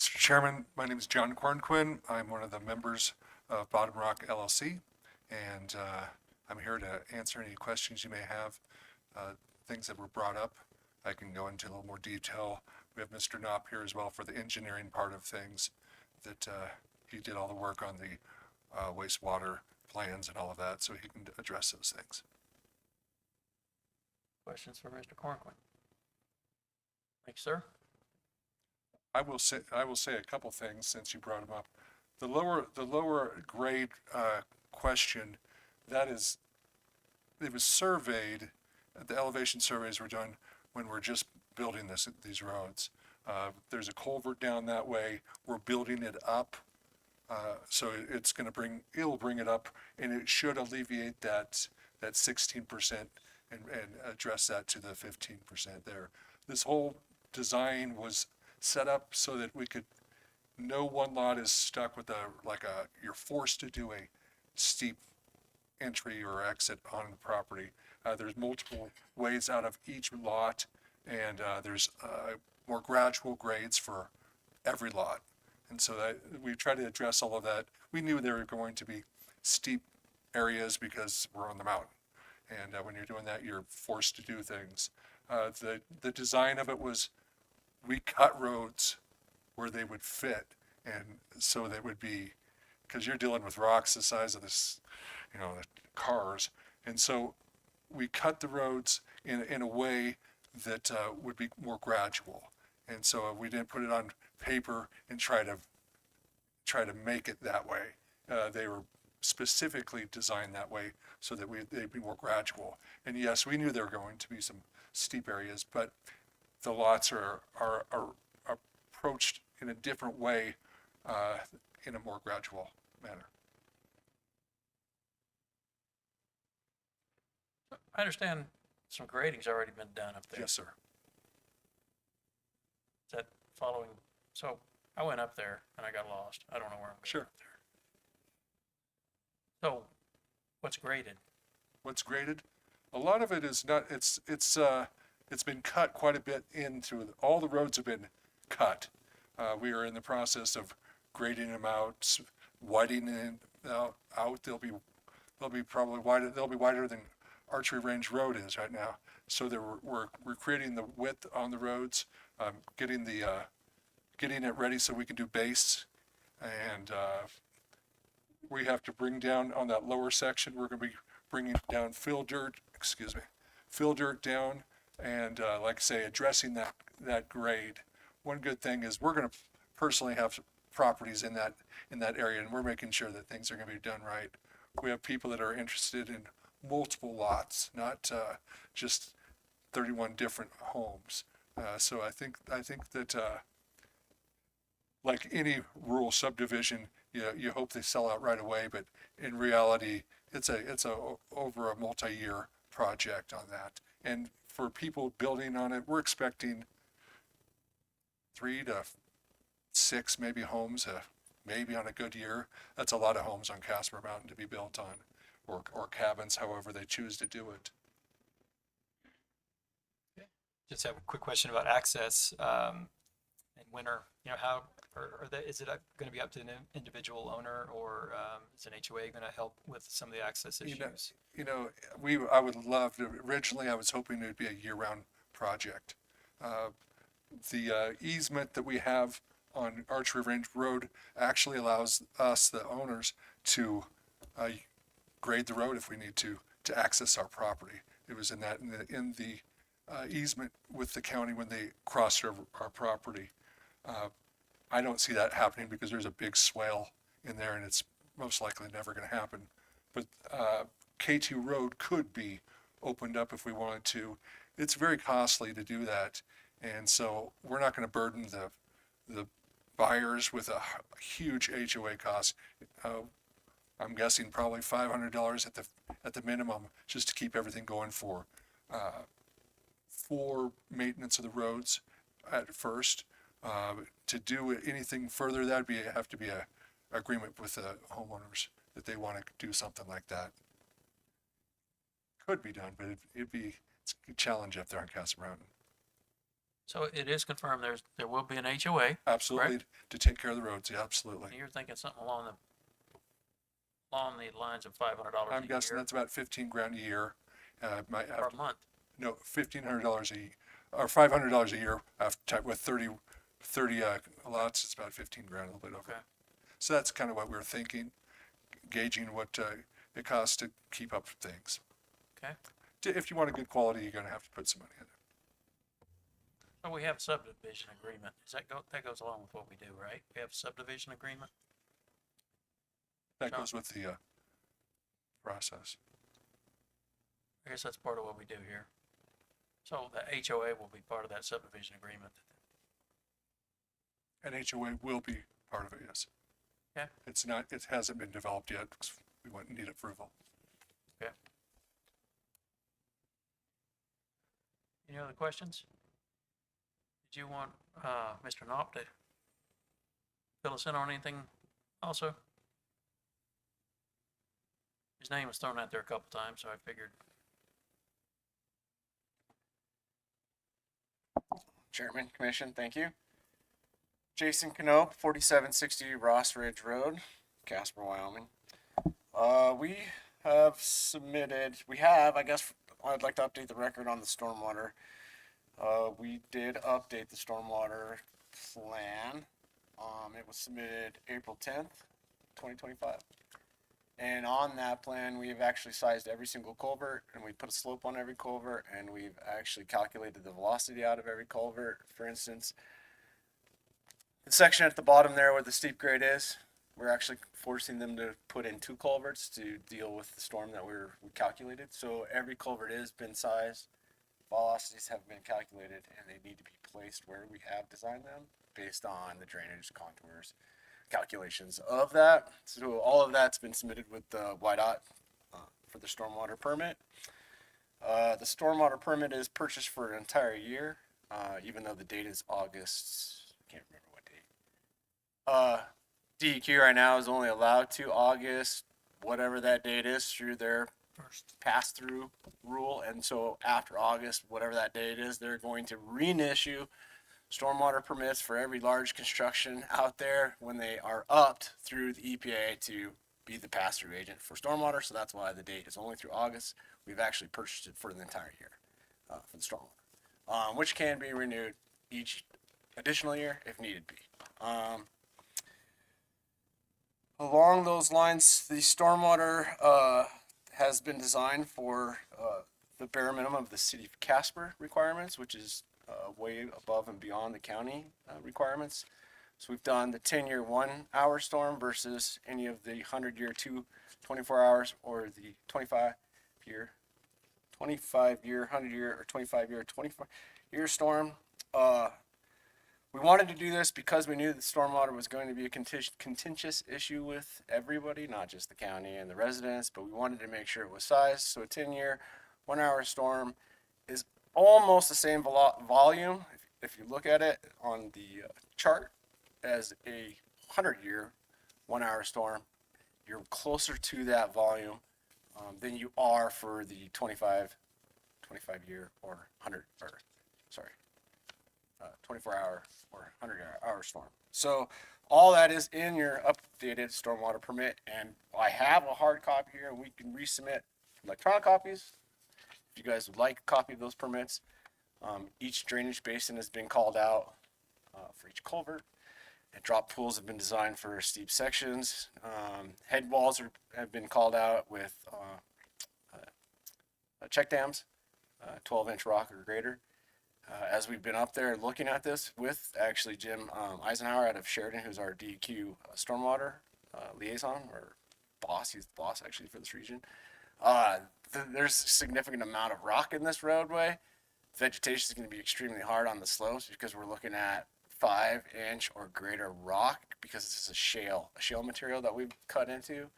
Speaker 15: Mr. Chairman, my name is John Cornquin. I'm one of the members of Bottom Rock LLC, and I'm here to answer any questions you may have, things that were brought up. I can go into a little more detail. We have Mr. Knopp here as well for the engineering part of things, that he did all the work on the wastewater plans and all of that, so he can address those things.
Speaker 1: Questions for Mr. Cornquin? Thank you, sir.
Speaker 15: I will say a couple things since you brought them up. The lower grade question, it was surveyed. The elevation surveys were done when we're just building these roads. There's a culvert down that way. We're building it up. So it'll bring it up, and it should alleviate that 16% and address that to the 15% there. This whole design was set up so that no one lot is stuck with you're forced to do a steep entry or exit on the property. There's multiple ways out of each lot, and there's more gradual grades for every lot. And so we try to address all of that. We knew there were going to be steep areas because we're on the mountain. And when you're doing that, you're forced to do things. The design of it was, we cut roads where they would fit, and so they would be, because you're dealing with rocks the size of this, the cars, and so we cut the roads in a way that would be more gradual, and so we didn't put it on paper and try to make it that way. They were specifically designed that way so that they'd be more gradual. And yes, we knew there were going to be some steep areas, but the lots are approached in a different way, in a more gradual manner.
Speaker 1: I understand some grading's already been done up there.
Speaker 15: Yes, sir.
Speaker 1: Is that following? So I went up there and I got lost. I don't know where I'm going
Speaker 15: Sure.
Speaker 1: up there. So what's graded?
Speaker 15: What's graded? A lot of it is not, it's been cut quite a bit all the roads have been cut. We are in the process of grading them out, widening them out. They'll be probably wider. They'll be wider than Archery Range Road is right now. So we're creating the width on the roads, getting it ready so we can do base, and we have to bring down on that lower section. We're going to be bringing down fill dirt down, and like I say, addressing that grade. One good thing is we're going to personally have properties in that area, and we're making sure that things are going to be done right. We have people that are interested in multiple lots, not just 31 different homes. So I think that like any rural subdivision, you hope they sell out right away, but in reality, it's over a multi-year project on that. And for people building on it, we're expecting 3 to 6 maybe homes, maybe on a good year. That's a lot of homes on Casper Mountain to be built on, or cabins, however they choose to do it.
Speaker 9: Just have a quick question about access in winter. How is it going to be up to an individual owner, or is an HOA going to help with some of the access issues?
Speaker 15: I would love to. Originally, I was hoping it would be a year-round project. The easement that we have on Archery Range Road actually allows us, the owners, to grade the road if we need to access our property. It was in the easement with the county when they crossed our property. I don't see that happening because there's a big swale in there, and it's most likely never going to happen. But K2 Road could be opened up if we wanted to. It's very costly to do that, and so we're not going to burden the buyers with a huge HOA cost. I'm guessing probably $500 at the minimum just to keep everything going for maintenance of the roads at first. To do anything further, have to be a agreement with the homeowners that they want to do something like that. Could be done, but it's a challenge up there on Castle Mountain.
Speaker 1: So it is confirmed there will be an HOA.
Speaker 15: Absolutely,
Speaker 1: correct?
Speaker 15: To take care of the roads. Yeah, absolutely.
Speaker 1: You're thinking something along the lines of $500 a
Speaker 15: I'm
Speaker 1: year.
Speaker 15: guessing that's about $15,000 a year. Might have
Speaker 1: or a month.
Speaker 15: No, $1,500 or $500 a year with 30 lots. It's about $15,000, a little bit over.
Speaker 1: Okay.
Speaker 15: So that's kind of what we're thinking, gauging what it costs to keep up with things.
Speaker 1: Okay.
Speaker 15: If you want a good quality, you're going to have to put some money in it.
Speaker 1: So we have a subdivision agreement. That goes along with what we do, right? We have a subdivision agreement.
Speaker 15: That
Speaker 1: John?
Speaker 15: goes with the process.
Speaker 1: I guess that's part of what we do here. So the HOA will be part of that subdivision agreement.
Speaker 15: And HOA will be part of it, yes.
Speaker 1: Okay.
Speaker 15: It hasn't been developed yet because we wouldn't need approval.
Speaker 1: Okay. Any other questions? Did you want, Mr. Knopp to fill us in on anything also? His name was thrown out there a couple times, so I figured.
Speaker 16: Chairman, Commission, thank you. Jason Cano, 4760 Ross Ridge Road, Casper, Wyoming. I guess, I'd like to update the record on the stormwater. We did update the stormwater plan. It was submitted April 10th, 2025. And on that plan, we've actually sized every single culvert, and we put a slope on every culvert, and we've actually calculated the velocity out of every culvert. For instance, the section at the bottom there where the steep grade is, we're actually forcing them to put in 2 culverts to deal with the storm that we calculated. So every culvert has been sized, velocities have been calculated, and they need to be placed where we have designed them based on the drainage contours calculations of that. So all of that's been submitted with the YDOT for the stormwater permit. The stormwater permit is purchased for an entire year, even though the date is August. I can't remember what date. DEQ right now is only allowed to August, whatever that date is, through their pass-through rule. And so after August, whatever that date is, they're going to reissue stormwater permits for every large construction out there when they are upped through the EPA to be the pass-through agent for stormwater. So that's why the date is only through August. We've actually purchased it for the entire year for the stormwater, which can be renewed each additional year if needed be. Along those lines, the stormwater has been designed for the bare minimum of the city of Casper requirements, which is way above and beyond the county requirements. So we've done the 10-year 1-hour storm versus any of the 100-year 24 hours or the 25-year, 100-year, or 25-year, 24-year storm. We wanted to do this because we knew that stormwater was going to be a contentious issue with everybody, not just the county and the residents, but we wanted to make sure it was sized. So a 10-year, 1-hour storm is almost the same volume, if you look at it on the chart, as a 100-year, 1-hour storm. You're closer to that volume than you are for the 25-year or 24-hour or 100-hour storm. So all that is in your updated stormwater permit, and I have a hard copy here, and we can resubmit electronic copies if you guys would like a copy of those permits. Each drainage basin has been called out for each culvert, and drop pools have been designed for steep sections. Head walls have been called out with check dams, 12-inch rock or greater. As we've been up there looking at this with actually Jim Eisenhower out of Sheridan, who's our DEQ stormwater liaison or boss, he's the boss actually for this region. There's a significant amount of rock in this roadway. Vegetation is going to be extremely hard on the slopes because we're looking at 5-inch or greater rock because this is a shale material that we've cut into.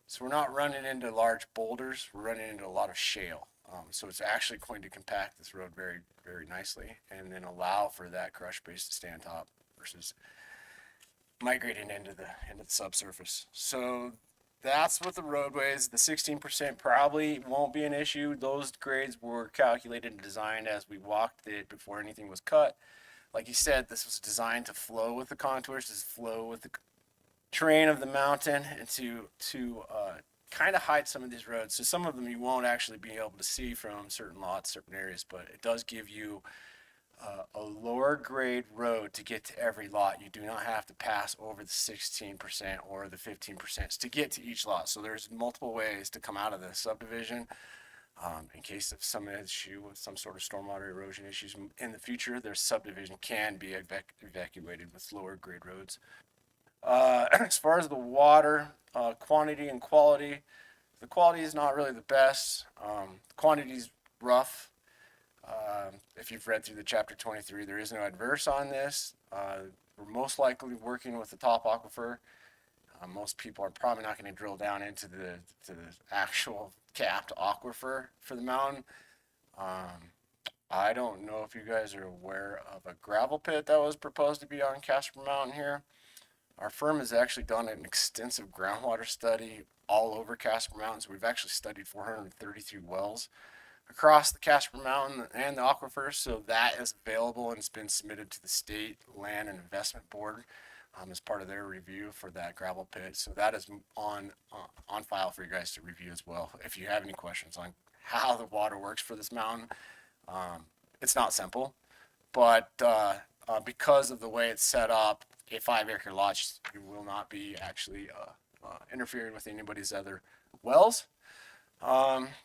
Speaker 16: So we're not running into large boulders, we're running into a lot of shale. So it's actually going to compact this road very, very nicely and then allow for that crush base to stay on top versus migrating into the subsurface. So that's what the roadways, the 16% probably won't be an issue. Those grades were calculated and designed as we walked it before anything was cut. Like you said, this was designed to flow with the contours, to flow with the terrain of the mountain, and to kind of hide some of these roads. So some of them you won't actually be able to see from certain lots, certain areas, but it does give you a lower grade road to get to every lot. You do not have to pass over the 16% or the 15% to get to each lot. So there's multiple ways to come out of the subdivision. In case of some issue with some sort of stormwater erosion issues in the future, their subdivision can be evacuated with lower grade roads. As far as the water quantity and quality, the quality is not really the best. Quantity is rough. If you've read through the chapter 23, there is no adverse on this. We're most likely working with the top aquifer. Most people are probably not going to drill down into the actual capped aquifer for the mountain. I don't know if you guys are aware of a gravel pit that was proposed to be on Casper Mountain here. Our firm has actually done an extensive groundwater study all over Casper Mountains. We've actually studied 433 wells across the Casper Mountain and the aquifers, so that is available and it's been submitted to the State Land and Investment Board as part of their review for that gravel pit. So that is on file for you guys to review as well. If you have any questions on how the water works for this mountain, it's not simple, but because of the way it's set up, a 5-acre lot, you will not be actually interfering with anybody's other wells.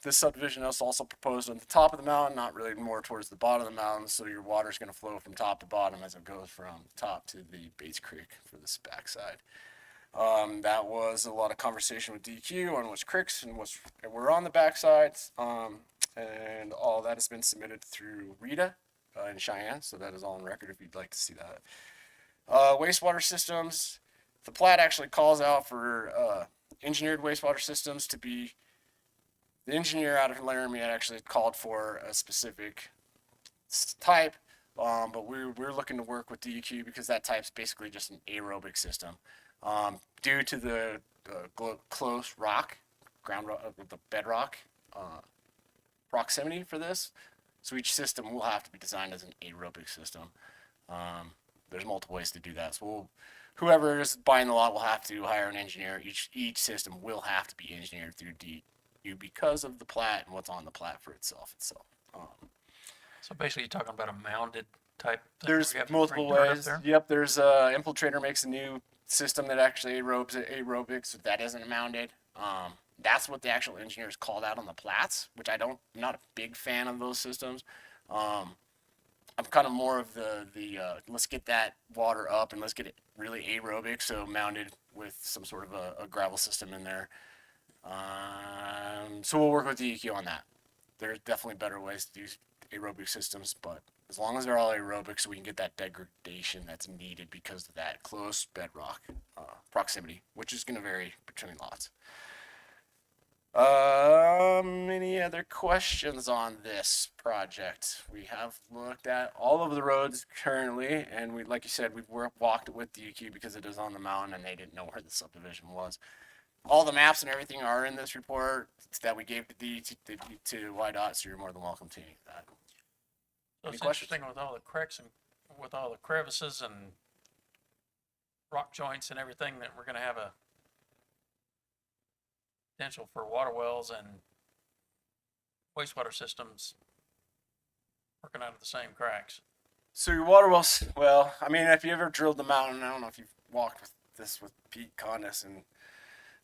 Speaker 16: This subdivision is also proposed on the top of the mountain, not really more towards the bottom of the mountain, so your water is going to flow from top to bottom as it goes from top to the Bates Creek for this backside. That was a lot of conversation with DQ on which creeks and which were on the backside, and all that has been submitted through Rita in Cheyenne, so that is all on record if you'd like to see that. Wastewater systems, the plat actually calls out for engineered wastewater systems to be. The engineer out of Laramie had actually called for a specific type, but we're looking to work with DEQ because that type's basically just an aerobic system. Due to the close rock, the bedrock proximity for this, so each system will have to be designed as an aerobic system. There's multiple ways to do that. So whoever is buying the lot will have to hire an engineer. Each system will have to be engineered through DEQ because of the plat and what's on the plat for itself.
Speaker 1: So basically you're talking about a mounded type thing
Speaker 16: There's
Speaker 1: where you have to
Speaker 16: multiple
Speaker 1: bring dirt up
Speaker 16: ways.
Speaker 1: there?
Speaker 16: Yep, there's Infiltrator makes a new system that actually aerobic, so that isn't mounded. That's what the actual engineers called out on the plats, which I'm not a big fan of those systems. I'm kind of more of the let's get that water up and let's get it really aerobic, so mounded with some sort of a gravel system in there. So we'll work with DEQ on that. There's definitely better ways to do aerobic systems, but as long as they're all aerobic, so we can get that degradation that's needed because of that close bedrock proximity, which is going to vary between lots. Any other questions on this project? We have looked at all of the roads currently, and like you said, we've walked it with DEQ because it is on the mountain and they didn't know where the subdivision was. All the maps and everything are in this report that we gave to YDOT, so you're more than welcome to that.
Speaker 1: So
Speaker 16: Any
Speaker 1: it's
Speaker 16: questions?
Speaker 1: interesting with all the cracks and with all the crevices and rock joints and everything that we're gonna have a potential for water wells and wastewater systems working out of the same cracks.
Speaker 16: So your water wells, well, I mean, if you ever drilled the mountain, I don't know if you've walked with this with Pete Condis, and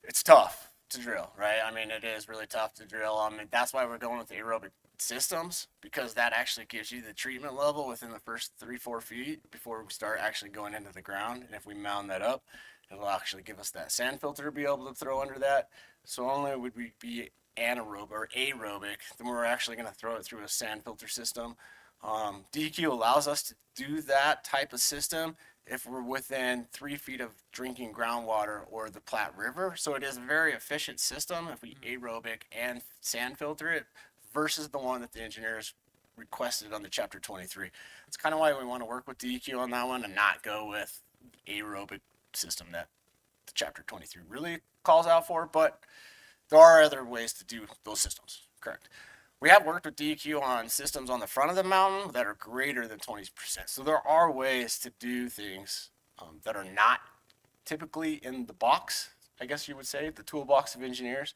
Speaker 16: it's tough to drill, right? I mean, it is really tough to drill. I mean, that's why we're going with the aerobic systems, because that actually gives you the treatment level within the first 3-4 feet before we start actually going into the ground. And if we mound that up, it'll actually give us that sand filter to be able to throw under that. So only would we be anaerobic or aerobic, then we're actually going to throw it through a sand filter system. DEQ allows us to do that type of system if we're within 3 feet of drinking groundwater or the Platte River. So it is a very efficient system if we aerobic and sand filter it versus the one that the engineers requested on the Chapter 23. It's kind of why we want to work with DEQ on that one and not go with aerobic system that the Chapter 23 really calls out for, but there are other ways to do those systems, correct? We have worked with DEQ on systems on the front of the mountain that are greater than 20%. So there are ways to do things that are not typically in the box, I guess you would say, the toolbox of engineers,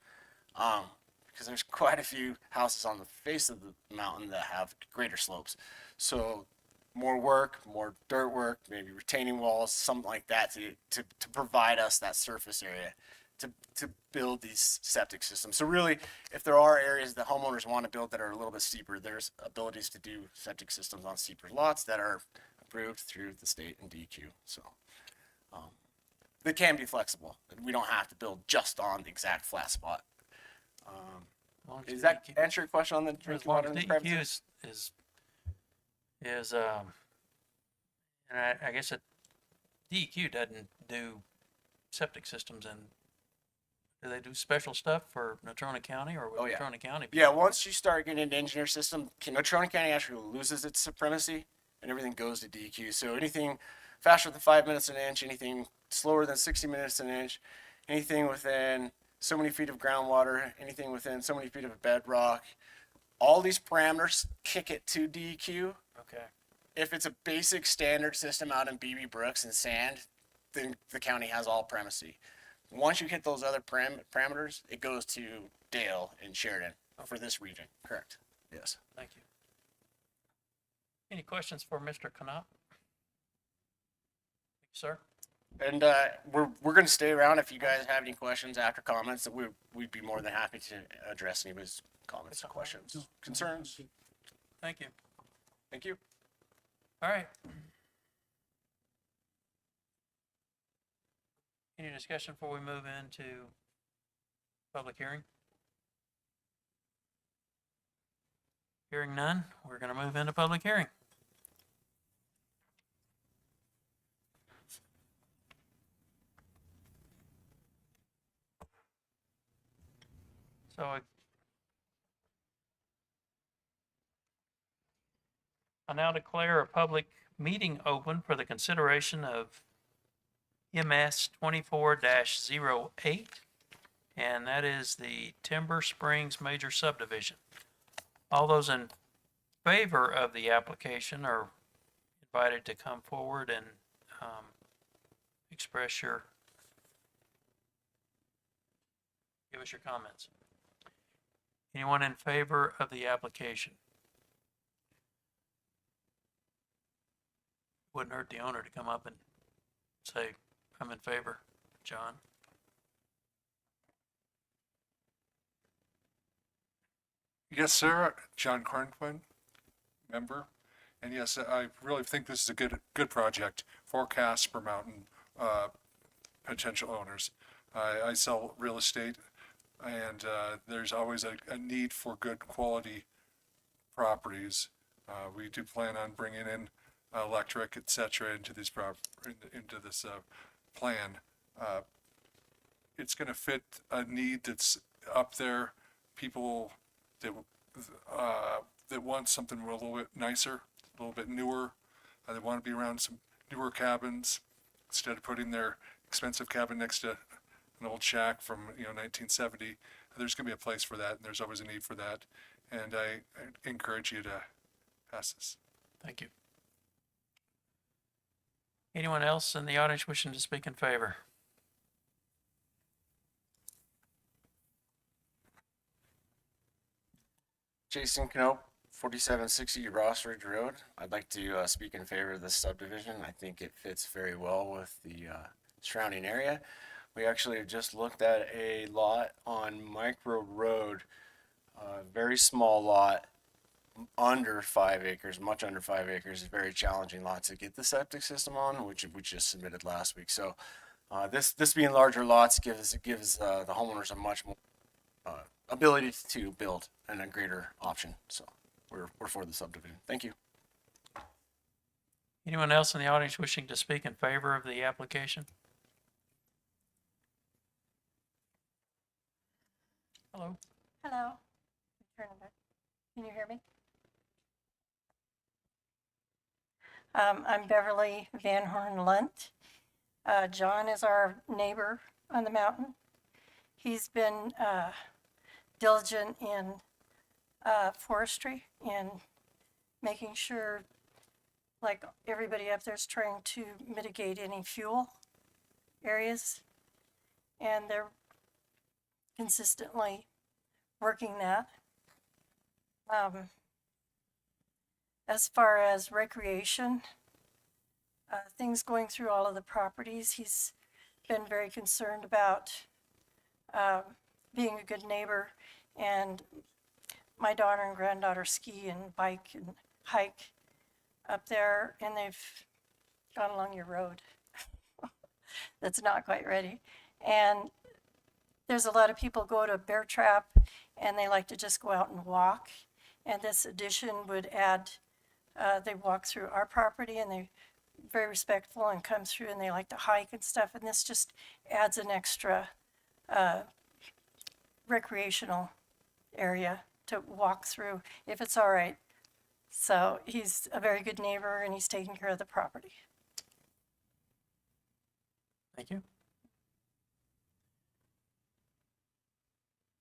Speaker 16: because there's quite a few houses on the face of the mountain that have greater slopes. So more work, more dirt work, maybe retaining walls, something like that to provide us that surface area to build these septic systems. So really, if there are areas that homeowners want to build that are a little bit steeper, there's abilities to do septic systems on steeper lots that are approved through the state and DEQ. So they can be flexible. We don't have to build just on the exact flat spot. Does that answer your question on the drinking water and the
Speaker 1: DEQ
Speaker 16: crevices?
Speaker 1: is and I guess DEQ doesn't do septic systems in Do they do special stuff for Natrona County, or would
Speaker 16: Oh, yeah.
Speaker 1: Natrona County? be-
Speaker 16: Yeah, once you start getting into engineer system, Natrona County actually loses its supremacy and everything goes to DEQ. So anything faster than 5 minutes an inch, anything slower than 60 minutes an inch, anything within so many feet of groundwater, anything within so many feet of bedrock, all these parameters kick it to DEQ.
Speaker 1: Okay.
Speaker 16: If it's a basic standard system out in BB Brooks and sand, then the county has all primacy. Once you hit those other parameters, it goes to Dale and Sheridan for this region. Correct. Yes.
Speaker 1: Thank you. Any questions for Mr. Knopf? Sir?
Speaker 16: And we're going to stay around if you guys have any questions after comments. That we'd be more than happy to address anybody's comments, questions, concerns.
Speaker 1: Thank you.
Speaker 16: Thank you.
Speaker 1: All right. Any discussion before we move into public hearing? Hearing none, we're going to move into public hearing. So I now declare a public meeting open for the consideration of MS 24-08, and that is the Timber Springs Major Subdivision. All those in favor of the application are invited to come forward and express give us your comments. Anyone in favor of the application? Wouldn't hurt the owner to come up and say, I'm in favor. John?
Speaker 15: Yes, sir. John Cornquin, member. And yes, I really think this is a good project for Casper Mountain potential owners. I sell real estate, and there's always a need for good quality properties. We do plan on bringing in electric, et cetera, into this plan. It's going to fit a need that's up there. People that want something a little bit nicer, a little bit newer. They want to be around some newer cabins instead of putting their expensive cabin next to an old shack from 1970. There's going to be a place for that, and there's always a need for that. And I encourage you to pass this.
Speaker 1: Thank you. Anyone else in the audience wishing to speak in favor?
Speaker 16: Jason Knope, 4760 Ross Ridge Road. I'd like to speak in favor of this subdivision. I think it fits very well with the surrounding area. We actually have just looked at a lot on Micro Road, a very small lot, under 5 acres, much under 5 acres, a very challenging lot to get the septic system on, which we just submitted last week. So this being larger lots gives the homeowners a much more ability to build and a greater option. So we're for the subdivision. Thank you.
Speaker 1: Anyone else in the audience wishing to speak in favor of the application? Hello.
Speaker 17: Hello. Turn it back. Can you hear me? I'm Beverly Van Horn Lunt. John is our neighbor on the mountain. He's been diligent in forestry and making sure, like everybody up there is trying to mitigate any fuel areas. And they're consistently working that. As far as recreation, things going through all of the properties, he's been very concerned about being a good neighbor. And my daughter and granddaughter ski and bike and hike up there, and they've gone along your road that's not quite ready. And there's a lot of people go to Bear Trap and they like to just go out and walk. And this addition would add, they walk through our property and they're very respectful and come through and they like to hike and stuff. And this just adds an extra recreational area to walk through, if it's all right. So he's a very good neighbor and he's taking care of the property.
Speaker 1: Thank you.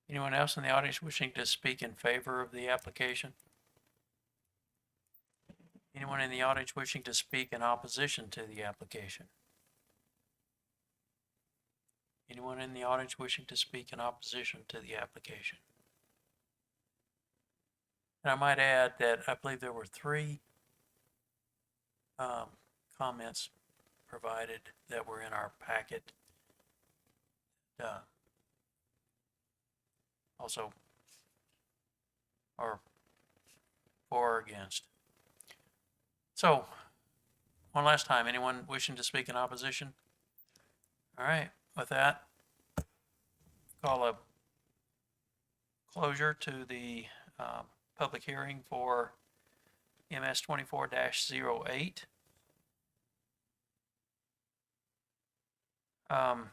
Speaker 1: Anyone else in the audience wishing to speak in favor of the application? Anyone in the audience wishing to speak in opposition to the application? Anyone in the audience wishing to speak in opposition to the application? And I might add that I believe there were 3 comments provided that were in our packet. Also, or for or against. So, one last time, anyone wishing to speak in opposition? All right, with that, call a closure to the public hearing for MS 24-08. Mr.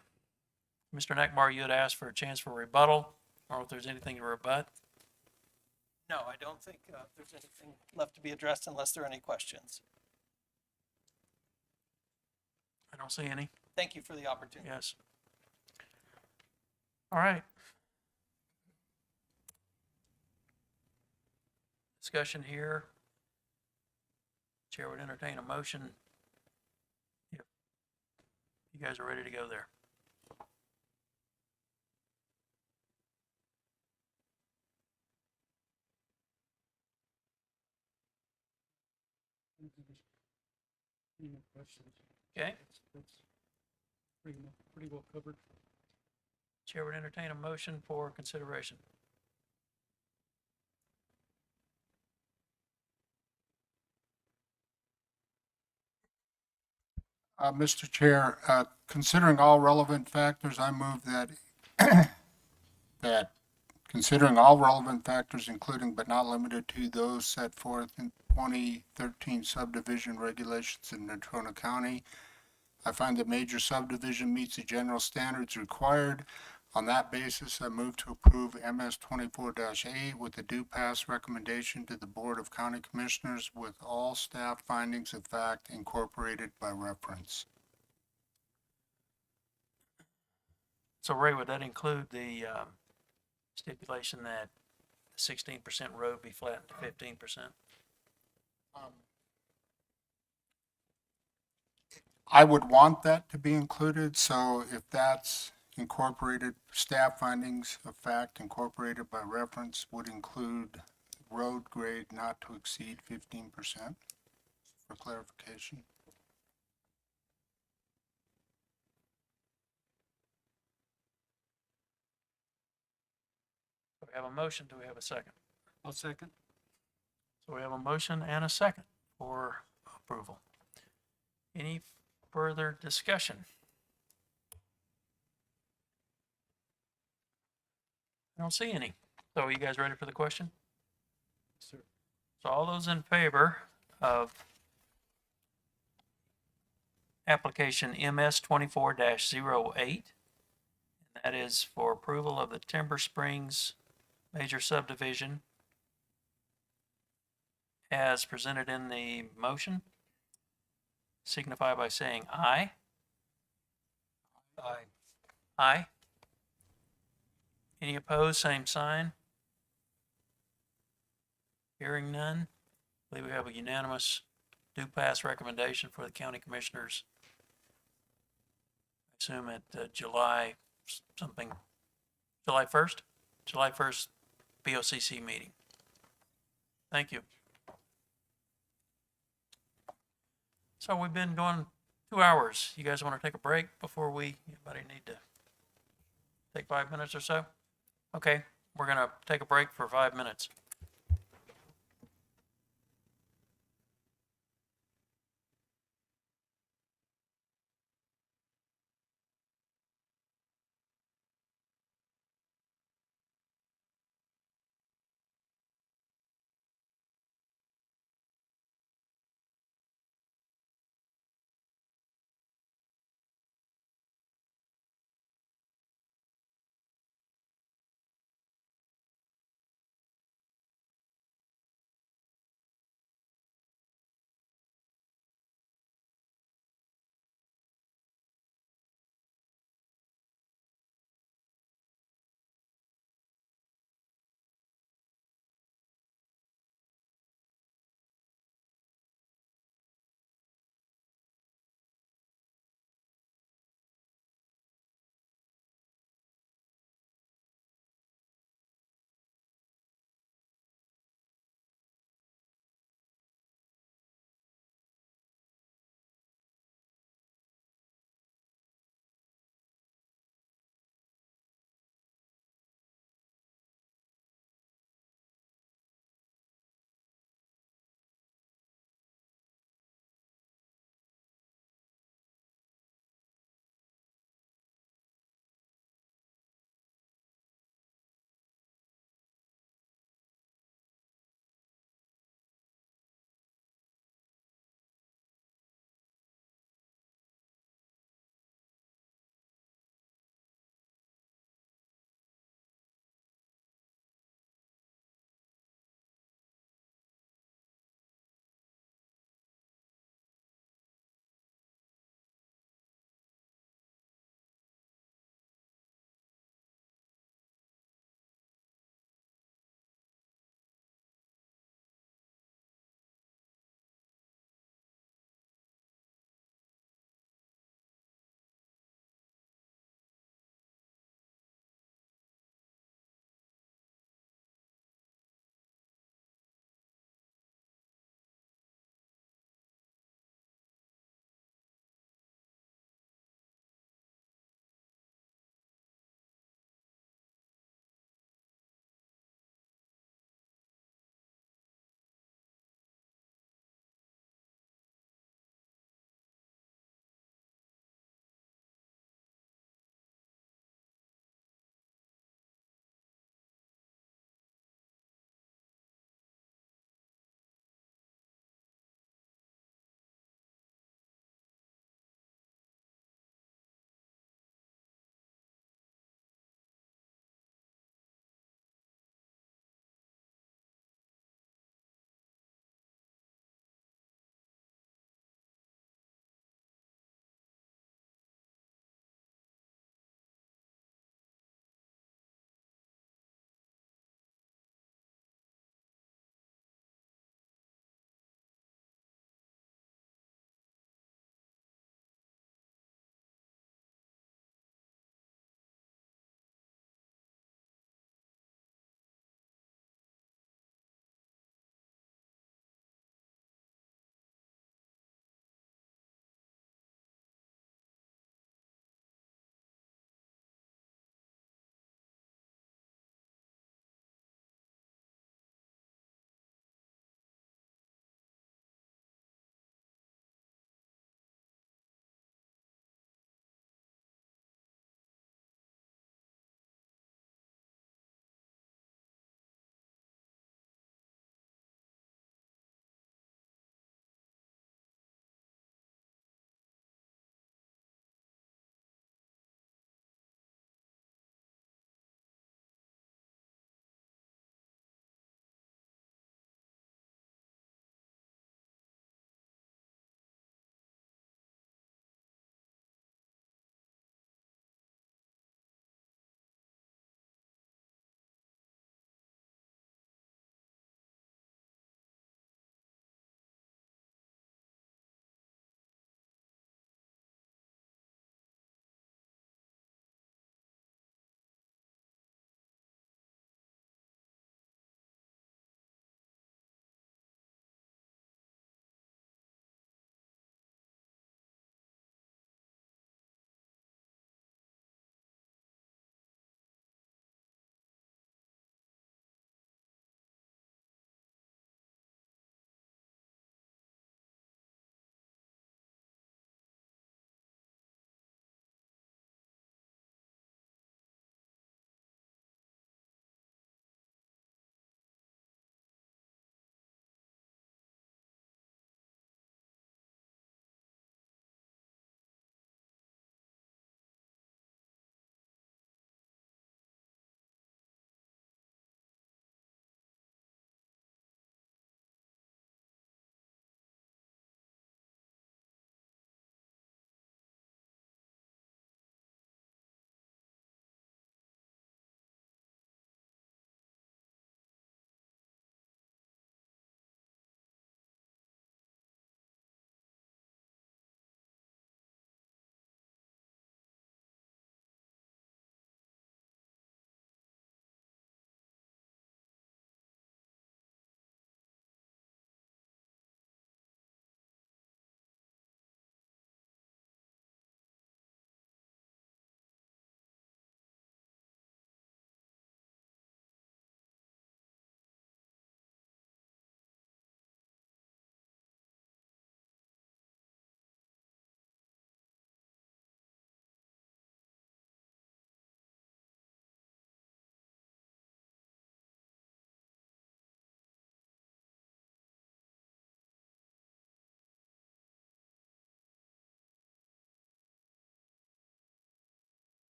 Speaker 1: Neckbar, you had asked for a chance for rebuttal. I don't know if there's anything to rebut.
Speaker 14: No, I don't think there's anything left to be addressed unless there are any questions.
Speaker 1: I don't see any.
Speaker 14: Thank you for the opportunity.
Speaker 1: Yes. All right. Discussion here. Chair would entertain a motion if you guys are ready to go there.
Speaker 13: Any more questions?
Speaker 1: Okay.
Speaker 13: That's pretty well covered.
Speaker 1: Chair would entertain a motion for consideration.
Speaker 5: Mr. Chair, considering all relevant factors, I move that, that considering all relevant factors, including but not limited to those set forth in 2013 subdivision regulations in Natrona County, I find the major subdivision meets the general standards required. On that basis, I move to approve MS 24-8 with a due pass recommendation to the Board of County Commissioners with all staff findings of fact incorporated by reference.
Speaker 1: So Ray, would that include the stipulation that 16% road be flattened to 15%?
Speaker 5: I would want that to be included, so if that's incorporated, staff findings of fact incorporated by reference would include road grade not to exceed 15% for clarification.
Speaker 1: So we have a motion. Do we have a second?
Speaker 13: I'll second.
Speaker 1: So we have a motion and a second for approval. Any further discussion? I don't see any. So are you guys ready for the question?
Speaker 13: Sir.
Speaker 1: So all those in favor of application MS 24-08, that is for approval of the Timber Springs major subdivision as presented in the motion, signify by saying aye.
Speaker 2: Aye.
Speaker 1: Aye. Any opposed, same sign. Hearing none, I believe we have a unanimous due pass recommendation for the county commissioners. I assume at July 1st? July 1st BOCC meeting. Thank you. So we've been going 2 hours. You guys want to take a break before anybody need to take 5 minutes or so? Okay, we're going to take a break for 5 minutes.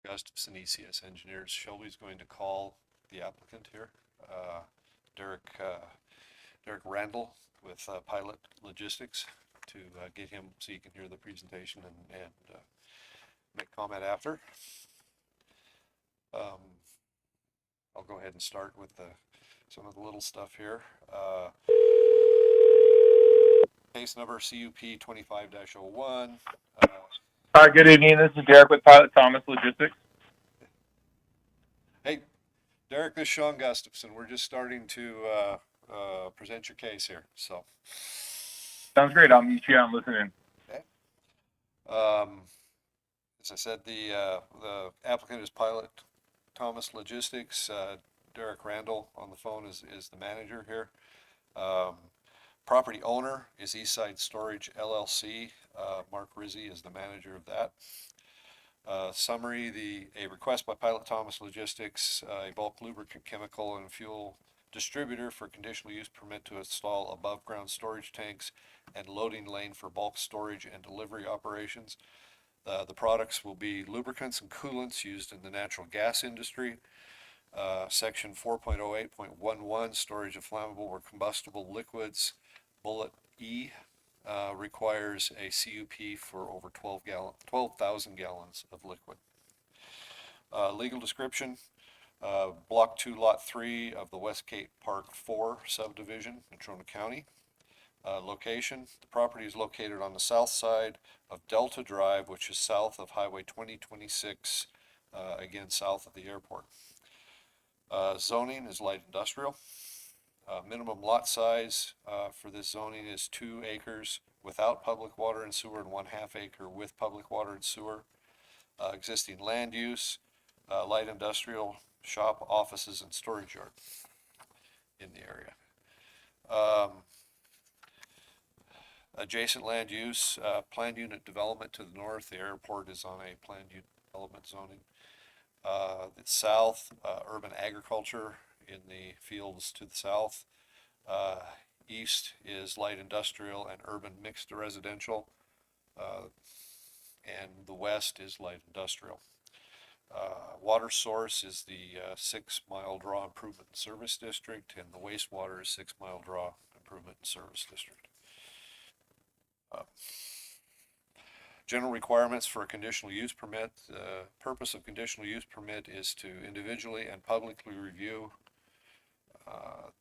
Speaker 6: Gustafson, ECS Engineers. Shelby's going to call the applicant here, Derek Randall with Pilot Logistics, to get him so you can hear the presentation and make comment after. I'll go ahead and start with some of the little stuff here. Case number CUP 25-01.
Speaker 18: Hi, good evening. This is Derek with Pilot Thomas Logistics.
Speaker 6: Hey, Derek, this is Sean Gustafson. We're just starting to present your case here. So.
Speaker 18: Sounds great. I'll mute you out and listen in.
Speaker 6: Okay. As I said, the applicant is Pilot Thomas Logistics. Derek Randall on the phone is the manager here. Property owner is Eastside Storage LLC. Mark Rizzi is the manager of that. Summary, a request by Pilot Thomas Logistics, a bulk lubricant, chemical, and fuel distributor for conditional use permit to install above ground storage tanks and loading lane for bulk storage and delivery operations. The products will be lubricants and coolants used in the natural gas industry. Section 4.08.11, storage of flammable or combustible liquids, bullet E, requires a CUP for over 12,000 gallons of liquid. Legal description, Block 2, Lot 3 of the Westgate Park 4 subdivision, Natrona County. Location, the property is located on the south side of Delta Drive, which is south of Highway 2026, again south of the airport. Zoning is light industrial. Minimum lot size for this zoning is 2 acres without public water and sewer and 1/2 acre with public water and sewer. Existing land use, light industrial, shop, offices, and storage yard in the area. Adjacent land use, planned unit development to the north. The airport is on a planned unit development zoning. The south, urban agriculture in the fields to the south. East is light industrial and urban mixed residential. And the west is light industrial. Water source is the 6 Mile Draw Improvement and Service District, and the wastewater is 6 Mile Draw Improvement and Service District. General requirements for a conditional use permit. The purpose of conditional use permit is to individually and publicly review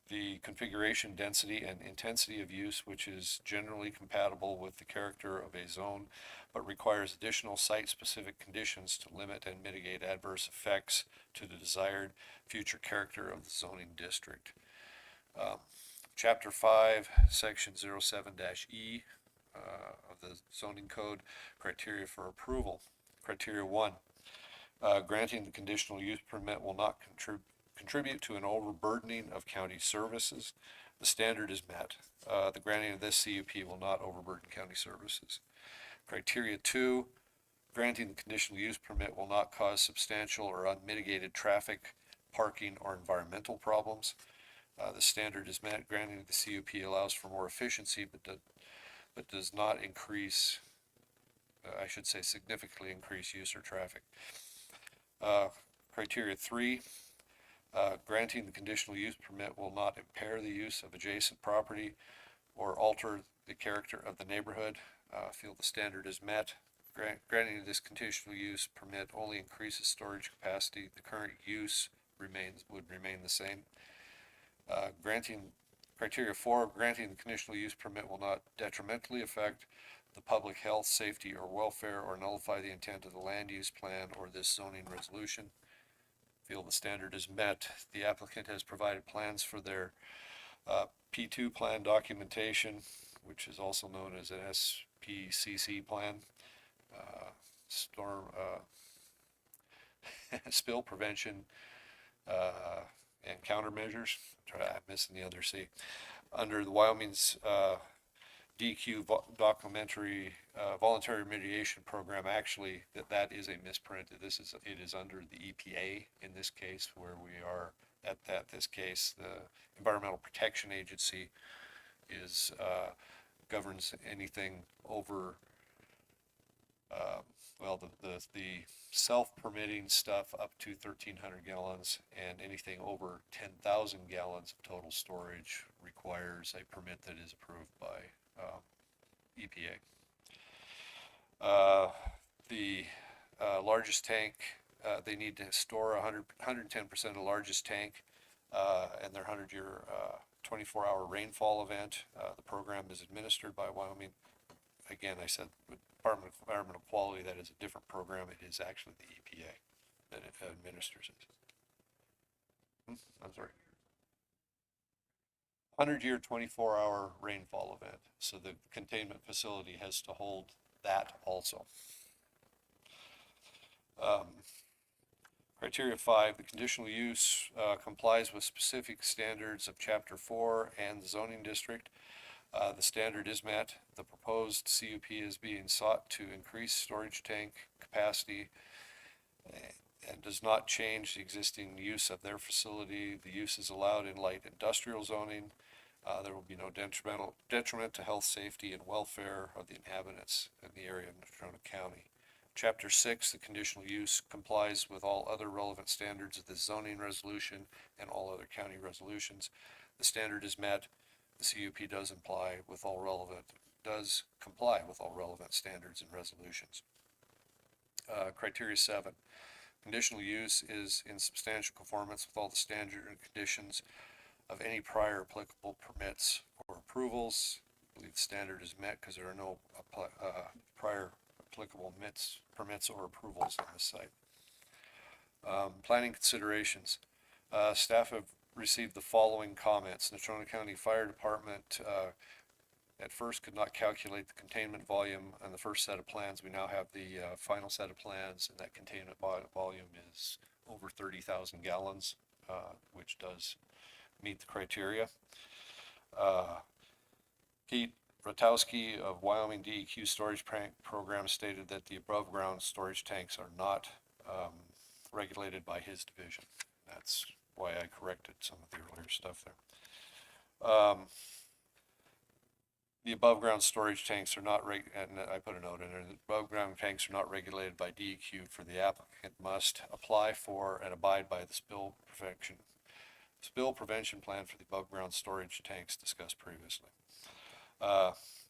Speaker 6: the configuration, density, and intensity of use, which is generally compatible with the character of a zone, but requires additional site-specific conditions to limit and mitigate adverse effects to the desired future character of the zoning district. Chapter 5, Section 07-E of the zoning code, criteria for approval. Criteria 1, granting the conditional use permit will not contribute to an overburdening of county services. The standard is met. The granting of this CUP will not overburden county services. Criteria 2, granting the conditional use permit will not cause substantial or unmitigated traffic, parking, or environmental problems. The standard is met. Granting the CUP allows for more efficiency, but does not increase, I should say significantly increase use or traffic. Criteria 3, granting the conditional use permit will not impair the use of adjacent property or alter the character of the neighborhood. Feel the standard is met. Granting this conditional use permit only increases storage capacity. The current use would remain the same. Criteria 4, granting the conditional use permit will not detrimentally affect the public health, safety, or welfare, or nullify the intent of the land use plan or this zoning resolution. Feel the standard is met. The applicant has provided plans for their P2 plan documentation, which is also known as an SPCC plan, storm spill prevention and countermeasures. I'm missing the other C. Under the Wyoming's DQ documentary voluntary remediation program, actually that is a misprint. It is under the EPA in this case, where we are at this case. The Environmental Protection Agency governs anything over Well, the self-permitting stuff up to 1,300 gallons and anything over 10,000 gallons of total storage requires a permit that is approved by EPA. The largest tank, they need to store 110% of the largest tank and their 100-year 24-hour rainfall event. The program is administered by Wyoming. Again, I said Department of Environmental Quality, that is a different program. It is actually the EPA that administers it. I'm sorry. 100-year 24-hour rainfall event. So the containment facility has to hold that also. Criteria 5, the conditional use complies with specific standards of Chapter 4 and the zoning district. The standard is met. The proposed CUP is being sought to increase storage tank capacity and does not change the existing use of their facility. The use is allowed in light industrial zoning. There will be no detriment to health, safety, and welfare of the inhabitants in the area of Natrona County. Chapter 6, the conditional use complies with all other relevant standards of the zoning resolution and all other county resolutions. The standard is met. The CUP does comply with all relevant standards and resolutions. Criteria 7, conditional use is in substantial conformance with all the standard and conditions of any prior applicable permits or approvals. I believe the standard is met because there are no prior applicable permits or approvals on this site. Planning considerations. Staff have received the following comments. Natrona County Fire Department at first could not calculate the containment volume on the first set of plans. We now have the final set of plans, and that containment volume is over 30,000 gallons, which does meet the criteria. Pete Ratowski of Wyoming DEQ Storage Program stated that the above ground storage tanks are not regulated by his division. That's why I corrected some of the earlier stuff there. The above ground storage tanks are not and I put a note in there, the above ground tanks are not regulated by DEQ, for the applicant must apply for and abide by the spill prevention plan for the above ground storage tanks discussed previously.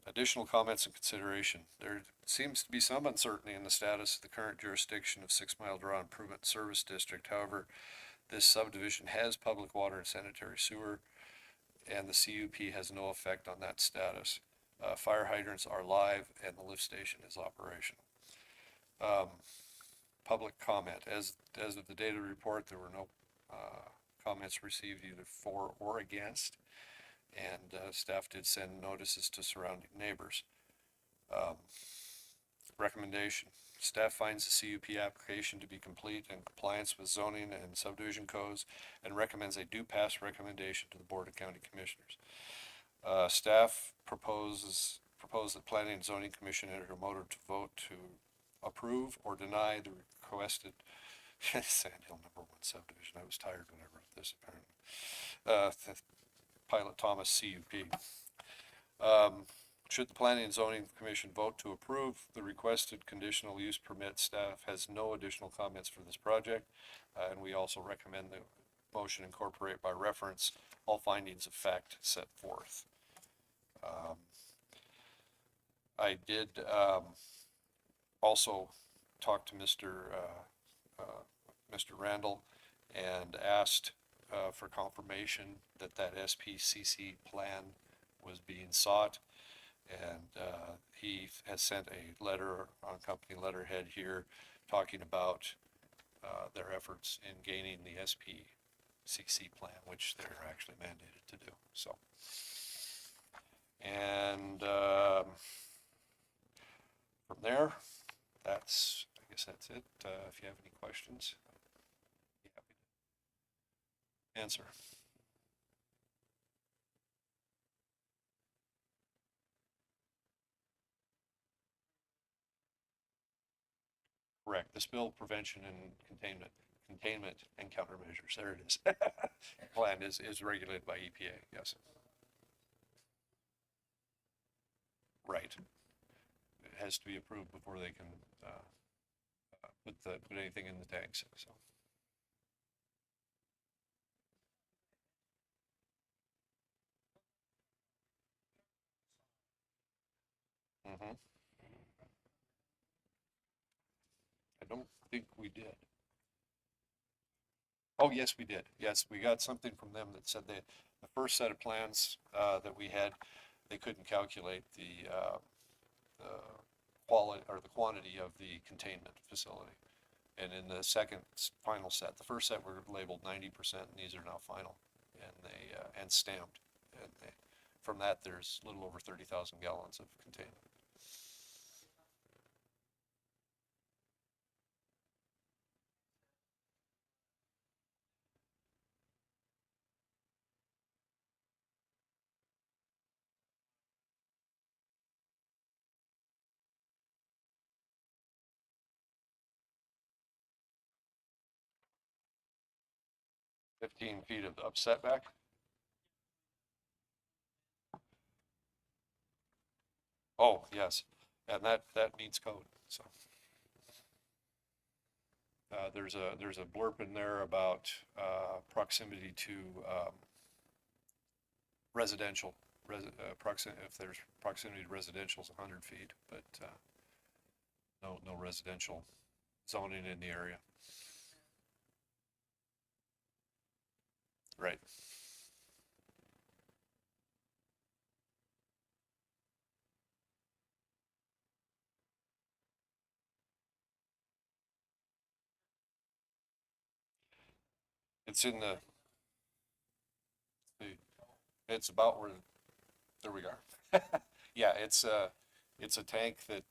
Speaker 6: Additional comments and consideration. There seems to be some uncertainty in the status of the current jurisdiction of 6 Mile Draw Improvement Service District. However, this subdivision has public water and sanitary sewer, and the CUP has no effect on that status. Fire hydrants are live and the lift station is operational. Public comment. As of the date of the report, there were no comments received either for or against, and staff did send notices to surrounding neighbors. Recommendation. Staff finds the CUP application to be complete in compliance with zoning and subdivision codes and recommends a do pass recommendation to the Board of County Commissioners. Staff propose that Planning and Zoning Commission enter a motor to vote to approve or deny the requested Sandhill #1 subdivision. I was tired when I wrote this, apparently. Pilot Thomas CUP. Should the Planning and Zoning Commission vote to approve the requested conditional use permit, staff has no additional comments for this project, and we also recommend the motion incorporate by reference all findings of fact set forth. I did also talk to Mr. Randall and asked for confirmation that that SPCC plan was being sought, and he has sent a letter on company letterhead here talking about their efforts in gaining the SPCC plan, which they're actually mandated to do. So, and from there, I guess that's it. If you have any questions, I'd be happy to answer. Correct. The spill prevention and containment and countermeasures. There it is. Plan is regulated by EPA. Yes. Right. has to be approved before they can, put anything in the tanks, so. Mhm. I don't think we did. Oh, yes, we did. Yes, we got something from them that said that the first set of plans, that we had, they couldn't calculate the quality or the quantity of the containment facility. And in the second final set, the first set were labeled 90%, and these are now final, and they, and stamped. And they, from that, there's a little over 30,000 gallons of containment. Fifteen feet of setback. Oh, yes, and that meets code, so. There's a blurb in there about, proximity to, residential, if there's proximity to residential is 100 feet, but, no residential zoning in the area. Right. It's in it's about where, there we are. Yeah, it's a tank that,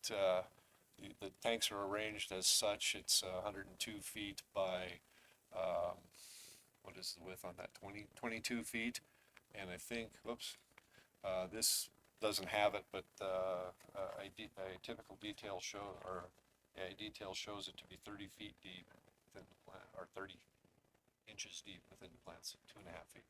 Speaker 6: the tanks are arranged as such. It's 102 feet by, what is the width on that? 22 feet. And I think, whoops, this doesn't have it, but, a typical detail show, or a detail shows it to be 30 feet deep within the plant, or 30 inches deep within the plants, 2.5 feet.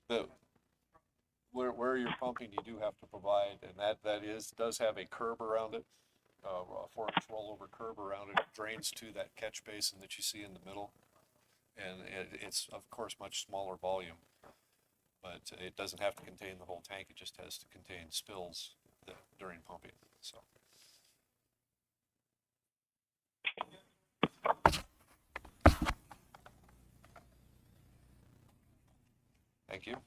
Speaker 6: The, where you're pumping, you do have to provide, and does have a curb around it, a 4-inch rollover curb around it. It drains to that catch basin that you see in the middle. And it's, of course, much smaller volume, but it doesn't have to contain the whole tank. It just has to contain spills during pumping, so. Thank you.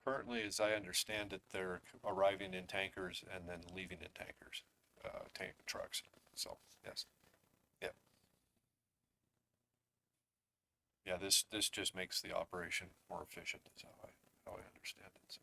Speaker 6: Currently, as I understand it, they're arriving in tankers and then leaving in tankers, tank trucks. So, yes. Yep. Yeah, this just makes the operation more efficient, is how I understand it. So.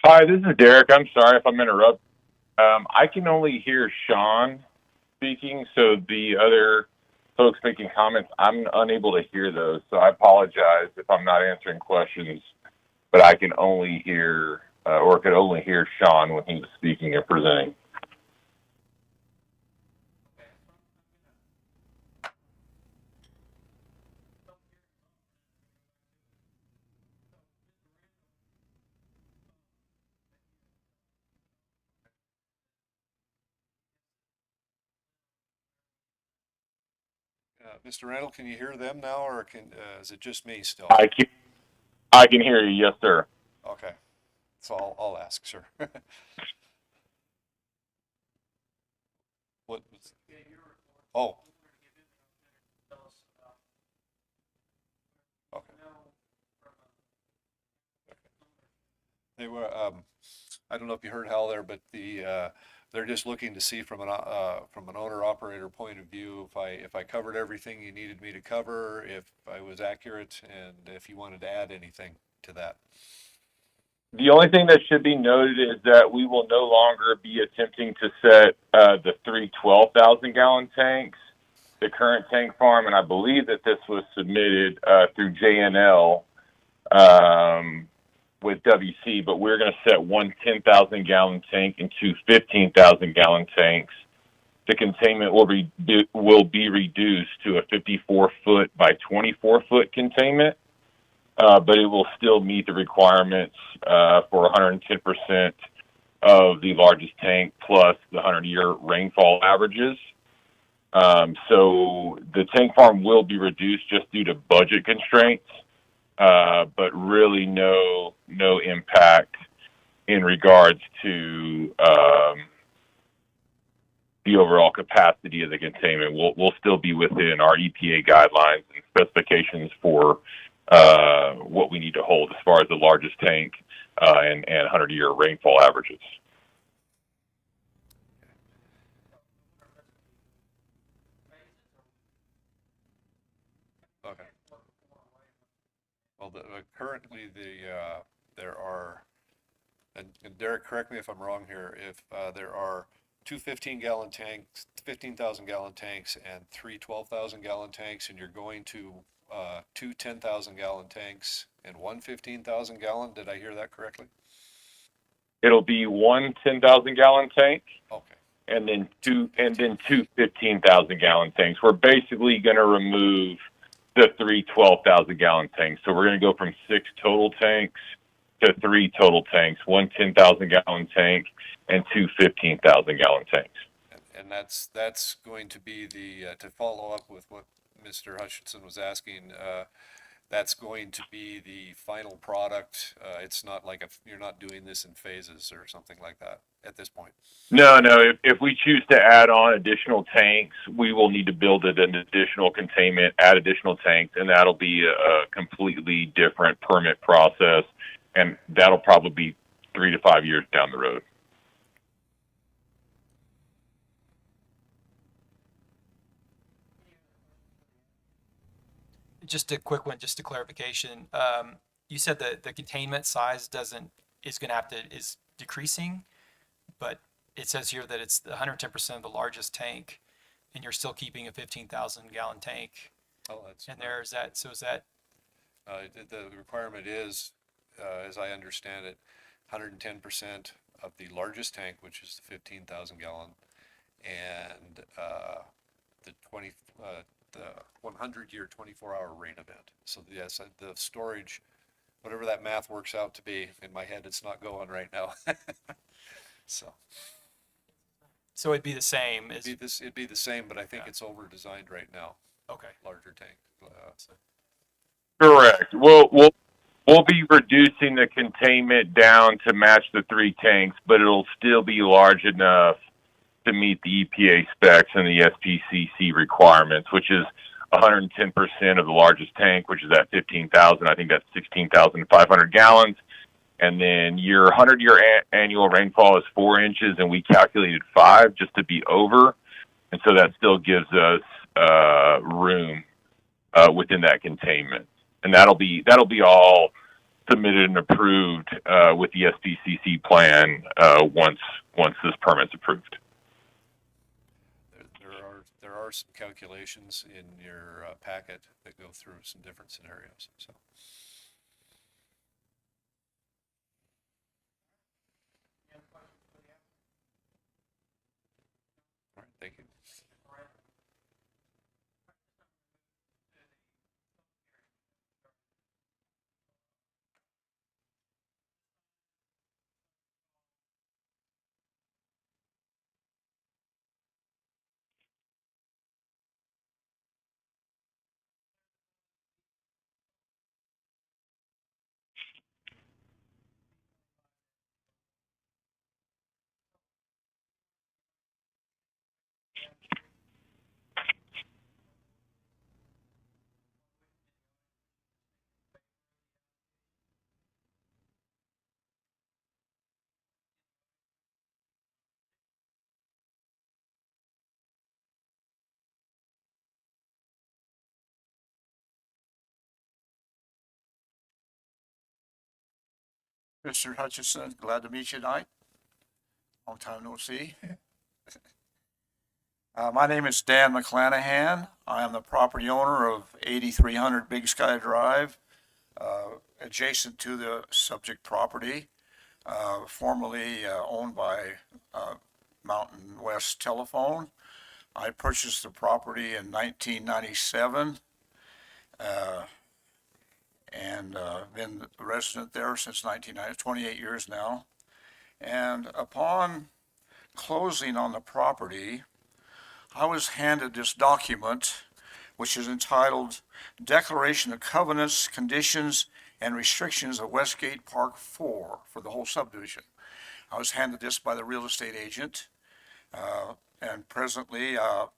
Speaker 18: Hi, this is Derek. I'm sorry if I'm interrupting. I can only hear Sean speaking, so the other folks making comments, I'm unable to hear those. So I apologize if I'm not answering questions, but I can only hear, or could only hear Sean when he was speaking and presenting.
Speaker 6: Mr. Randall, can you hear them now, or is it just me still?
Speaker 18: I can hear you, yes, sir.
Speaker 6: Okay, so I'll ask, sir. What? Oh. Okay. They were. I don't know if you heard Hal there, but they're just looking to see from an owner operator point of view if I covered everything you needed me to cover, if I was accurate, and if you wanted to add anything to that.
Speaker 18: The only thing that should be noted is that we will no longer be attempting to set the three 12,000 gallon tanks. The current tank farm, and I believe that this was submitted through JNL with WC, but we're going to set one 10,000 gallon tank and two 15,000 gallon tanks. The containment will be reduced to a 54 foot by 24 foot containment. But it will still meet the requirements for 110% of the largest tank plus the 100-year rainfall averages. So the tank farm will be reduced just due to budget constraints, but really no impact in regards to the overall capacity of the containment. We'll still be within our EPA guidelines and specifications for what we need to hold as far as the largest tank and 100-year rainfall averages.
Speaker 6: Okay. Well, currently there are, and Derek, correct me if I'm wrong here, if there are two 15-gallon tanks, 15,000 gallon tanks, and three 12,000 gallon tanks, and you're going to two 10,000 gallon tanks and one 15,000 gallon. Did I hear that correctly?
Speaker 18: It'll be one 10,000 gallon tank.
Speaker 6: Okay.
Speaker 18: And then two 15,000 gallon tanks. We're basically going to remove the three 12,000 gallon tanks. So we're going to go from 6 total tanks to 3 total tanks, one 10,000 gallon tank and two 15,000 gallon tanks.
Speaker 6: And that's going to be to follow up with what Mr. Hutchinson was asking, that's going to be the final product. It's not like you're not doing this in phases or something like that at this point.
Speaker 18: No. If we choose to add on additional tanks, we will need to build an additional containment, add additional tanks, and that'll be a completely different permit process, and that'll probably be 3 to 5 years down the road.
Speaker 9: Just a quick one, just a clarification. You said that the containment size is decreasing, but it says here that it's 110% of the largest tank, and you're still keeping a 15,000 gallon tank.
Speaker 6: Oh, that's.
Speaker 9: And there is that. So is that?
Speaker 6: The requirement is, as I understand it, 110% of the largest tank, which is the 15,000 gallon, and the 100-year 24-hour rain event. So yes, the storage, whatever that math works out to be, in my head, it's not going right now. So
Speaker 9: it'd be the same.
Speaker 6: It'd be the same, but I think it's over designed right now.
Speaker 9: Okay.
Speaker 6: Larger tank.
Speaker 18: Correct. We'll be reducing the containment down to match the 3 tanks, but it'll still be large enough to meet the EPA specs and the SPCC requirements, which is 110% of the largest tank, which is at 15,000. I think that's 16,500 gallons. And then your 100-year annual rainfall is 4 inches, and we calculated 5 just to be over. And so that still gives us wroom within that containment. And that'll be all submitted and approved with the SPCC plan once this permit's approved.
Speaker 6: There are some calculations in your packet that go through some different scenarios, so. All right, thank you.
Speaker 19: Mr. Hutchison, glad to meet you tonight. Long time no see. My name is Dan McClanahan. I am the property owner of 8300 Big Sky Drive, adjacent to the subject property, formerly owned by Mountain West Telephone. I purchased the property in 1997 and been a resident there since 1990, 28 years now. And upon closing on the property, I was handed this document, which is entitled Declaration of Covenants, Conditions, and Restrictions of Westgate Park 4 for the whole subdivision. I was handed this by the real estate agent, and presently I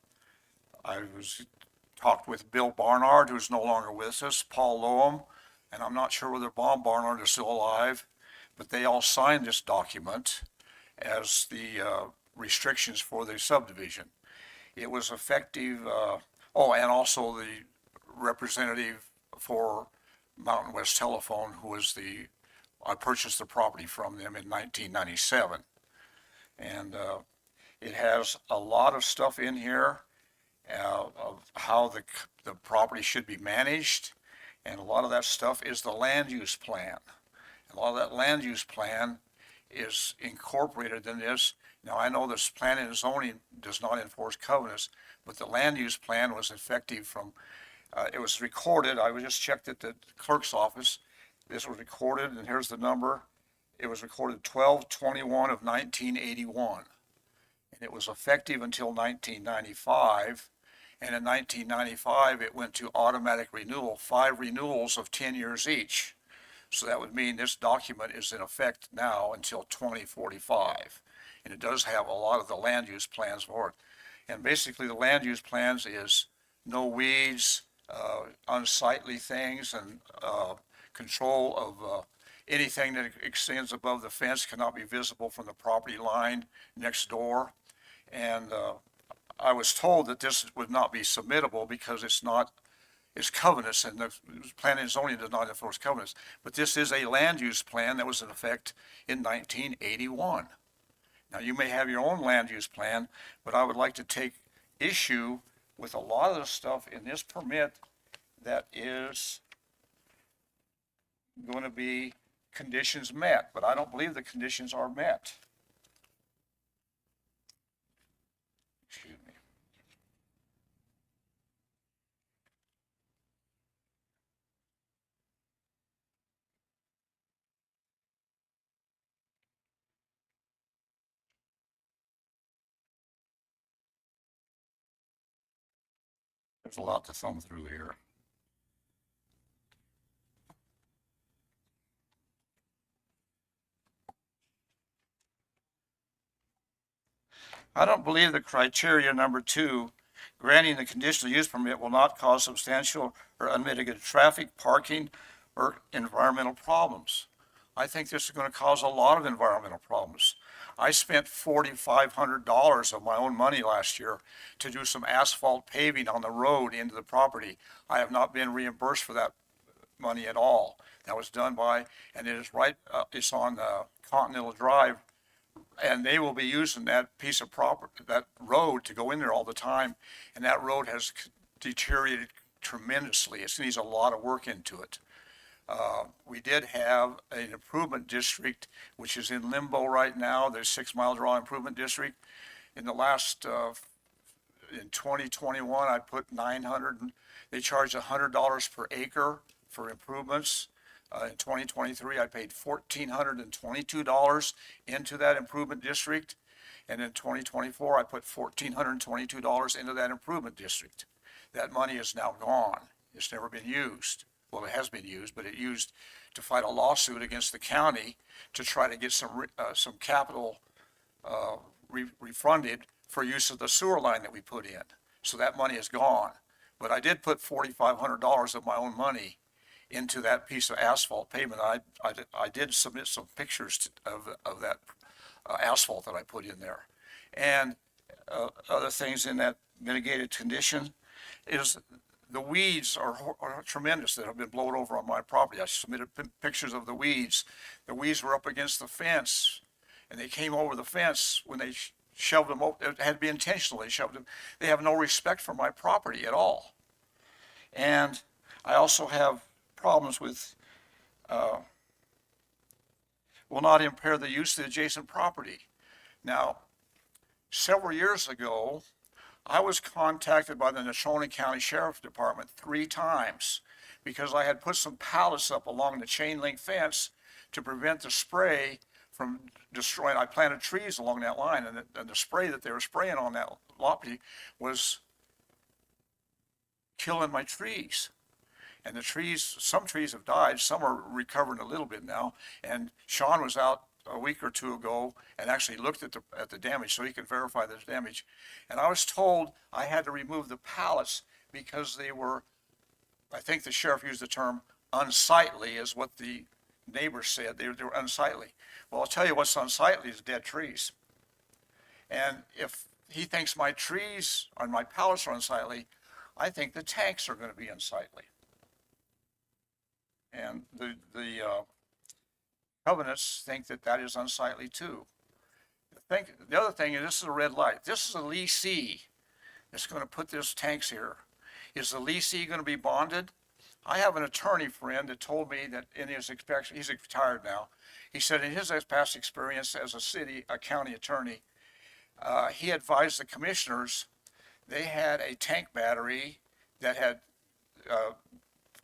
Speaker 19: was talked with Bill Barnard, who's no longer with us, Paul Loam, and I'm not sure whether Bob Barnard is still alive, but they all signed this document as the restrictions for the subdivision. It was effective, and also the representative for Mountain West Telephone, who was I purchased the property from them in 1997. And it has a lot of stuff in here of how the property should be managed. And a lot of that stuff is the land use plan. A lot of that land use plan is incorporated in this. Now, I know this planning and zoning does not enforce covenants, but the land use plan was effective from, it was recorded. I just checked at the clerk's office. This was recorded, and here's the number. It was recorded 12/21 of 1981. And it was effective until 1995. And in 1995, it went to automatic renewal, 5 renewals of 10 years each. So that would mean this document is in effect now until 2045. And it does have a lot of the land use plans for it. And basically the land use plans is no weeds, unsightly things, and control of anything that extends above the fence cannot be visible from the property line next door. And I was told that this would not be submittable because it's covenants, and the planning and zoning does not enforce covenants. But this is a land use plan that was in effect in 1981. Now, you may have your own land use plan, but I would like to take issue with a lot of the stuff in this permit that is going to be conditions met, but I don't believe the conditions are met. Excuse me. There's a lot to thumb through here. I don't believe the criteria number 2, granting the conditional use permit will not cause substantial or unmitigated traffic, parking, or environmental problems. I think this is going to cause a lot of environmental problems. I spent $4,500 of my own money last year to do some asphalt paving on the road into the property. I have not been reimbursed for that money at all. That was done by, and it is right, it's on Continental Drive, and they will be using that piece of property, that road to go in there all the time, and that road has deteriorated tremendously. It needs a lot of work into it. We did have an improvement district, which is in limbo right now, the 6 Mile Draw Improvement District. In the last, in 2021, I put 900, they charged $100 per acre for improvements. In 2023, I paid $1,422 into that improvement district. And in 2024, I put $1,422 into that improvement district. That money is now gone. It's never been used. Well, it has been used, but it used to fight a lawsuit against the county to try to get some capital refunded for use of the sewer line that we put in. So that money is gone. But I did put $4,500 of my own money into that piece of asphalt pavement. I did submit some pictures of that asphalt that I put in there. And other things in that mitigated condition is the weeds are tremendous that have been blown over on my property. I submitted pictures of the weeds. The weeds were up against the fence, and they came over the fence when they shoved them over. It had to be intentional. They shoved them. They have no respect for my property at all. And I also have problems with, will not impair the use of the adjacent property. Now, several years ago, I was contacted by the Natrona County Sheriff's Department 3 times because I had put some pallets up along the chain link fence to prevent the spray from destroying. I planted trees along that line, and the spray that they were spraying on that property was killing my trees. And the trees, some trees have died, some are recovering a little bit now. And Sean was out a week or two ago and actually looked at the damage so he could verify the damage. And I was told I had to remove the pallets because they were, I think the sheriff used the term unsightly, is what the neighbors said. They were unsightly. Well, I'll tell you what's unsightly is dead trees. And if he thinks my trees or my pallets are unsightly, I think the tanks are going to be unsightly. And the covenants think that that is unsightly too. The other thing is, this is a red light. This is a leasee that's going to put this tanks here. Is the leasee going to be bonded? I have an attorney friend that told me that in his experience, he's retired now. He said in his past experience as a county attorney, he advised the commissioners they had a tank battery that had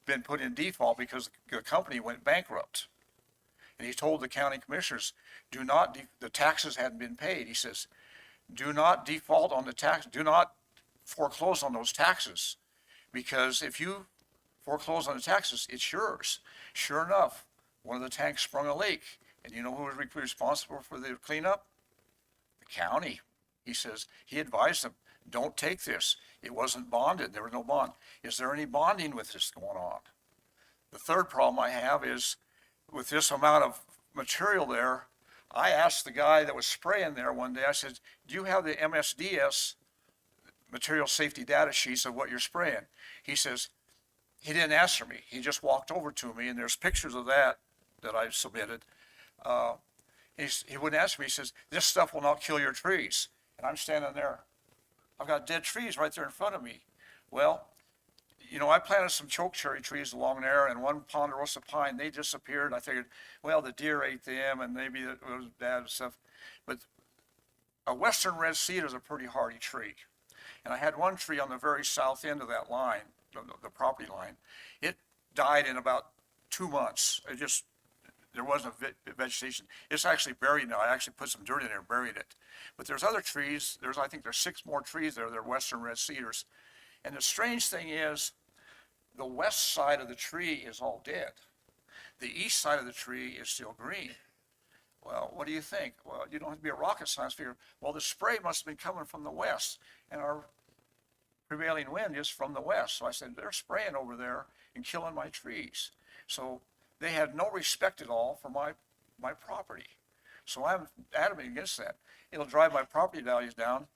Speaker 19: been put in default because the company went bankrupt. And he told the county commissioners, the taxes hadn't been paid. He says, do not default on the tax, do not foreclose on those taxes, because if you foreclose on the taxes, it's yours. Sure enough, one of the tanks sprung a leak, and you know who was responsible for the cleanup? The county. He says, he advised them, don't take this. It wasn't bonded. There was no bond. Is there any bonding with this going on? The third problem I have is with this amount of material there, I asked the guy that was spraying there one day, I said, do you have the MSDS material safety data sheets of what you're spraying? He says, he didn't answer me. He just walked over to me, and there's pictures of that I submitted. He wouldn't answer me. He says, this stuff will not kill your trees. And I'm standing there. I've got dead trees right there in front of me. Well, you know, I planted some choke cherry trees along there and one ponderosa pine. They disappeared. I figured, well, the deer ate them and maybe it was bad and stuff. But a western red cedar is a pretty hardy tree. And I had one tree on the very south end of that line, the property line. It died in about 2 months. There wasn't vegetation. It's actually buried now. I actually put some dirt in there and buried it. But there's other trees. I think there's 6 more trees there. They're western red cedars. And the strange thing is, the west side of the tree is all dead. The east side of the tree is still green. Well, what do you think? Well, you don't have to be a rocket science figure. Well, the spray must have been coming from the west, and our prevailing wind is from the west. So I said, they're spraying over there and killing my trees. So they had no respect at all for my property. So I'm adamant against that. It'll drive my property values down.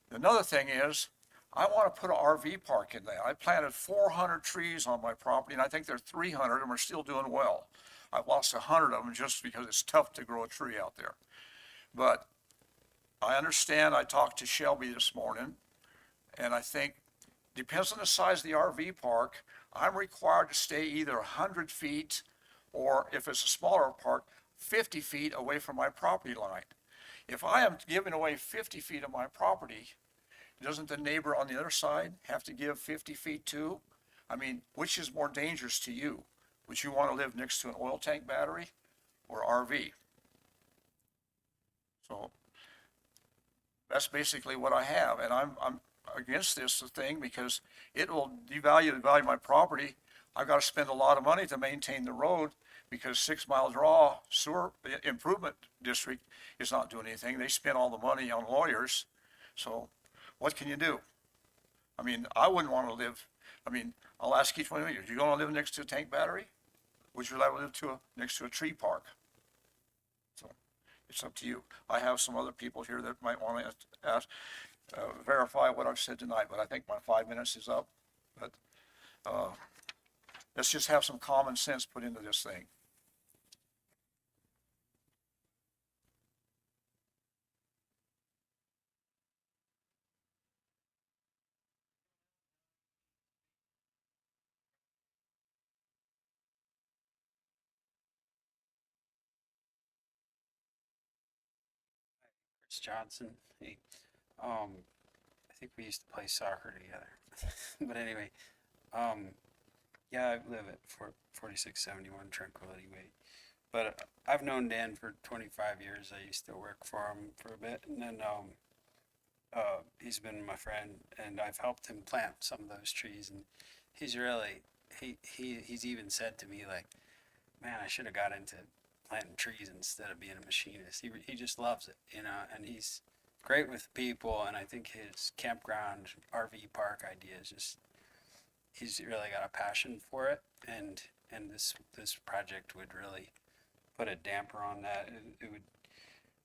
Speaker 19: Another thing is, I want to put an RV park in there. I planted 400 trees on my property, and I think there are 300 of them are still doing well. I've lost 100 of them just because it's tough to grow a tree out there. But I understand, I talked to Shelby this morning, and I think, depends on the size of the RV park, I'm required to stay either 100 feet, or if it's a smaller park, 50 feet away from my property line. If I am giving away 50 feet of my property, doesn't the neighbor on the other side have to give 50 feet too? I mean, which is more dangerous to you? Would you want to live next to an oil tank battery or RV? So that's basically what I have, and I'm against this thing because it will devalue the value of my property. I've got to spend a lot of money to maintain the road because 6 Mile Draw Sewer Improvement District is not doing anything. They spend all the money on lawyers. So what can you do? I mean, I wouldn't want to live, I mean, I'll ask each one of you, do you want to live next to a tank battery? Would you like to live next to a tree park? So it's up to you. I have some other people here that might want to ask, verify what I've said tonight, but I think my 5 minutes is up. But let's just have some common sense put into this thing.
Speaker 20: Chris Johnson. Hey, I think we used to play soccer together. But anyway, yeah, I live at 4671 Tranquility Way. But I've known Dan for 25 years. I used to work for him for a bit, and then he's been my friend, and I've helped him plant some of those trees. And he's really he's even said to me like, "Man, I should have got into planting trees instead of being a machinist." He just loves it, you know, and he's great with people. And I think his campground RV park idea is just he's really got a passion for it, and this project would really put a damper on that. It would,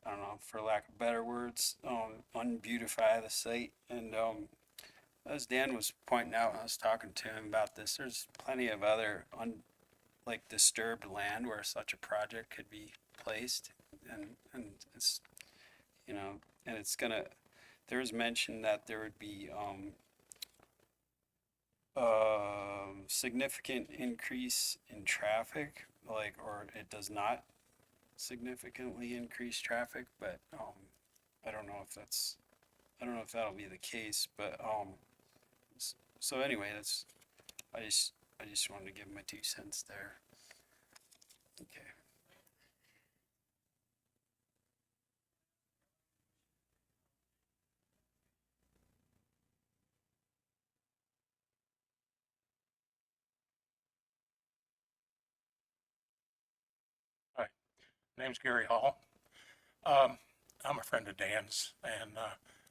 Speaker 20: I don't know, for lack of better words, unbeautify the site. And as Dan was pointing out when I was talking to him about this, there's plenty of other disturbed land where such a project could be placed, and it's, you know, and it's gonna. There was mention that there would be significant increase in traffic, or it does not significantly increase traffic, but I don't know if that'll be the case, but so anyway, I just wanted to give my 2 cents there. Okay.
Speaker 21: Hi, name's Gary Hall. I'm a friend of Dan's, and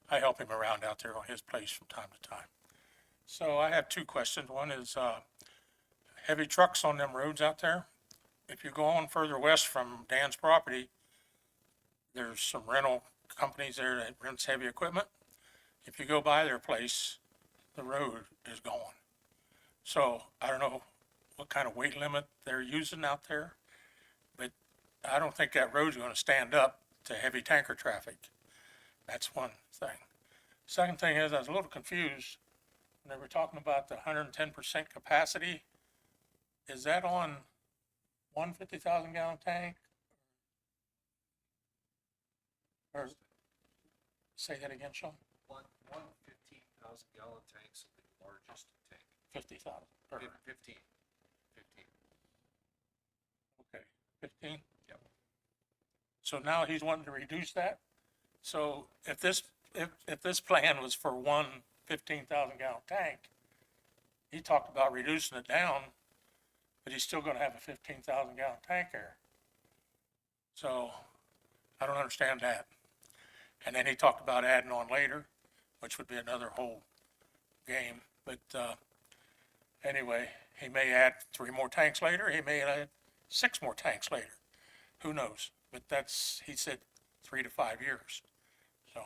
Speaker 21: I help him around out there on his place from time to time. So I have 2 questions. One is heavy trucks on them roads out there. If you go on further west from Dan's property, there's some rental companies there that rents heavy equipment. If you go by their place, the road is gone. So I don't know what kind of weight limit they're using out there, but I don't think that road's going to stand up to heavy tanker traffic. That's one thing. Second thing is, I was a little confused when they were talking about the 110% capacity. Is that on one 50,000 gallon tank? Or say that again, Sean?
Speaker 6: One 15,000 gallon tanks will be the largest tank.
Speaker 21: 50,000.
Speaker 6: 15.
Speaker 21: Okay, 15?
Speaker 6: Yep.
Speaker 21: So now he's wanting to reduce that? So if this plan was for one 15,000 gallon tank, he talked about reducing it down, but he's still gonna have a 15,000 gallon tank there. So I don't understand that. And then he talked about adding on later, which would be another whole game. But anyway, he may add 3 more tanks later. He may add 6 more tanks later. Who knows? But he said 3 to 5 years. So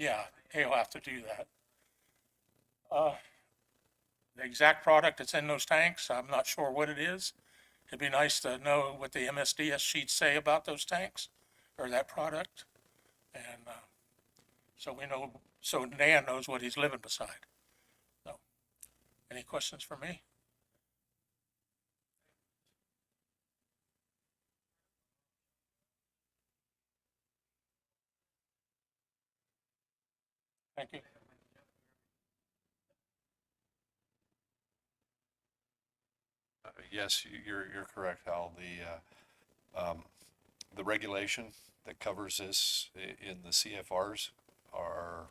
Speaker 21: Yeah, he'll have to do that. The exact product that's in those tanks, I'm not sure what it is. It'd be nice to know what the MSDS sheets say about those tanks or that product. And, so we know, so Dan knows what he's living beside. So, any questions for me? Thank you.
Speaker 6: Yes, you're correct, Hal. The regulation that covers this in the CFRs are,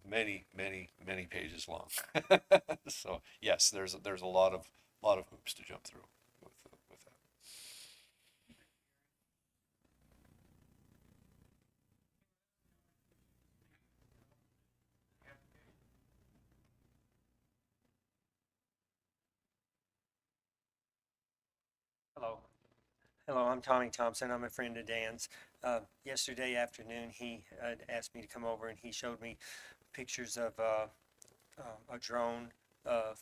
Speaker 6: many, many, many pages long. So yes, there's a lot of hoops to jump through with that.
Speaker 4: Hello. Hello, I'm Tommy Thompson. I'm a friend of Dan's. Yesterday afternoon, he asked me to come over and he showed me pictures of a drone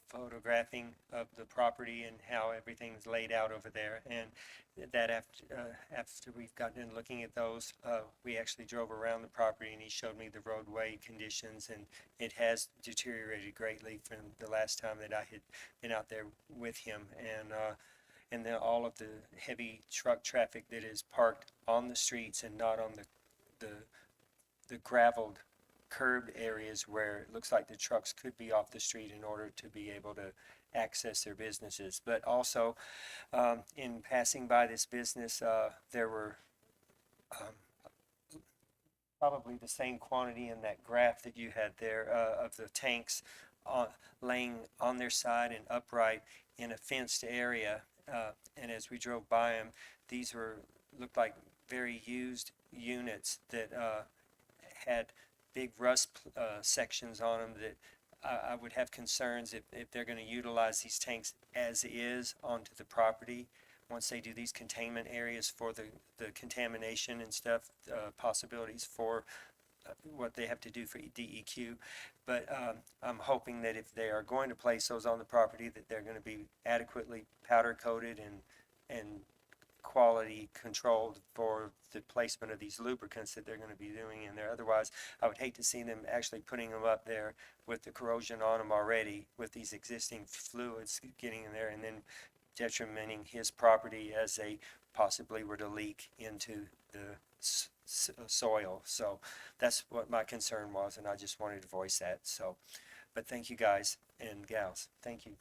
Speaker 4: photographing of the property and how everything's laid out over there. And that after we've gotten in looking at those, we actually drove around the property and he showed me the roadway conditions, and it has deteriorated greatly from the last time that I had been out there with him. And then all of the heavy truck traffic that is parked on the streets and not on the graveled curbed areas where it looks like the trucks could be off the street in order to be able to access their businesses. But also, in passing by this business, there were probably the same quantity in that graph that you had there of the tanks laying on their side and upright in a fenced area. And as we drove by them, these looked like very used units that had big rust sections on them that I would have concerns if they're going to utilize these tanks as is onto the property. Once they do these containment areas for the contamination and stuff, possibilities for what they have to do for DEQ. But I'm hoping that if they are going to place those on the property, that they're going to be adequately powder coated and quality controlled for the placement of these lubricants that they're going to be doing in there. Otherwise, I would hate to see them actually putting them up there with the corrosion on them already, with these existing fluids getting in there, and then detrimenting his property as they possibly were to leak into the soil. So that's what my concern was, and I just wanted to voice that. So, but thank you guys and gals. Thank you.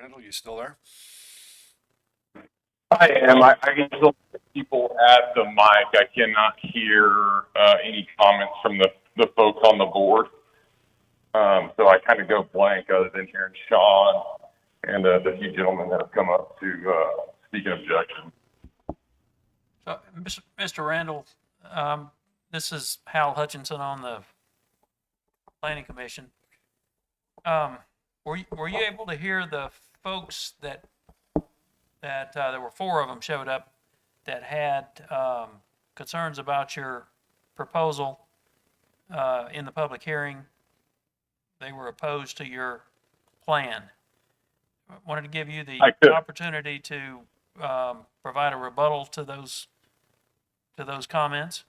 Speaker 6: Randall, you still there?
Speaker 18: I am. I can still hear people at the mic. I cannot hear any comments from the folks on the board. So I kind of go blank other than hearing Sean and the few gentlemen that have come up to speak in objection.
Speaker 1: So, Mr. Randall, this is Hal Hutchinson on the Planning Commission. Were you able to hear the folks that there were 4 of them showed up that had concerns about your proposal in the public hearing? They were opposed to your plan. I wanted to give you the opportunity to provide a rebuttal to those comments.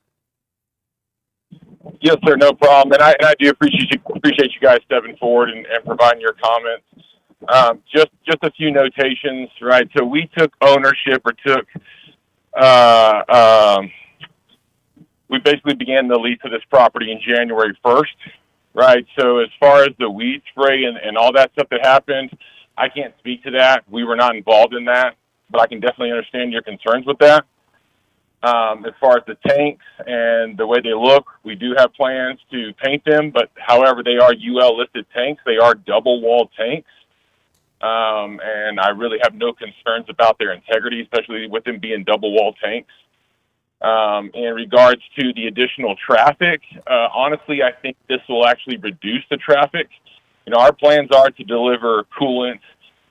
Speaker 18: Yes, sir, no problem. And I do appreciate you guys stepping forward and providing your comments. Just a few notations, right? So we took ownership or took we basically began the lease of this property in January 1st, right? So as far as the weed spray and all that stuff that happened, I can't speak to that. We were not involved in that, but I can definitely understand your concerns with that. As far as the tanks and the way they look, we do have plans to paint them, but however, they are UL listed tanks. They are double walled tanks. And I really have no concerns about their integrity, especially with them being double walled tanks. In regards to the additional traffic, honestly, I think this will actually reduce the traffic. You know, our plans are to deliver coolants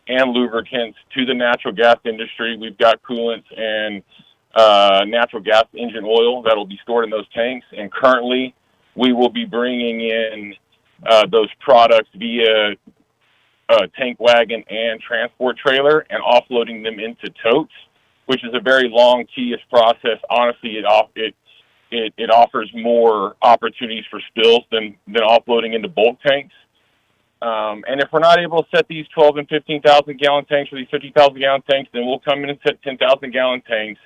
Speaker 18: and lubricants to the natural gas industry. We've got coolants and natural gas engine oil that'll be stored in those tanks. And currently, we will be bringing in those products via tank wagon and transport trailer and offloading them into totes, which is a very long, tedious process. Honestly, it offers more opportunities for spills than offloading into bulk tanks. And if we're not able to set these 12 and 15,000 gallon tanks or these 50,000 gallon tanks, then we'll come in and set 10,000 gallon tanks,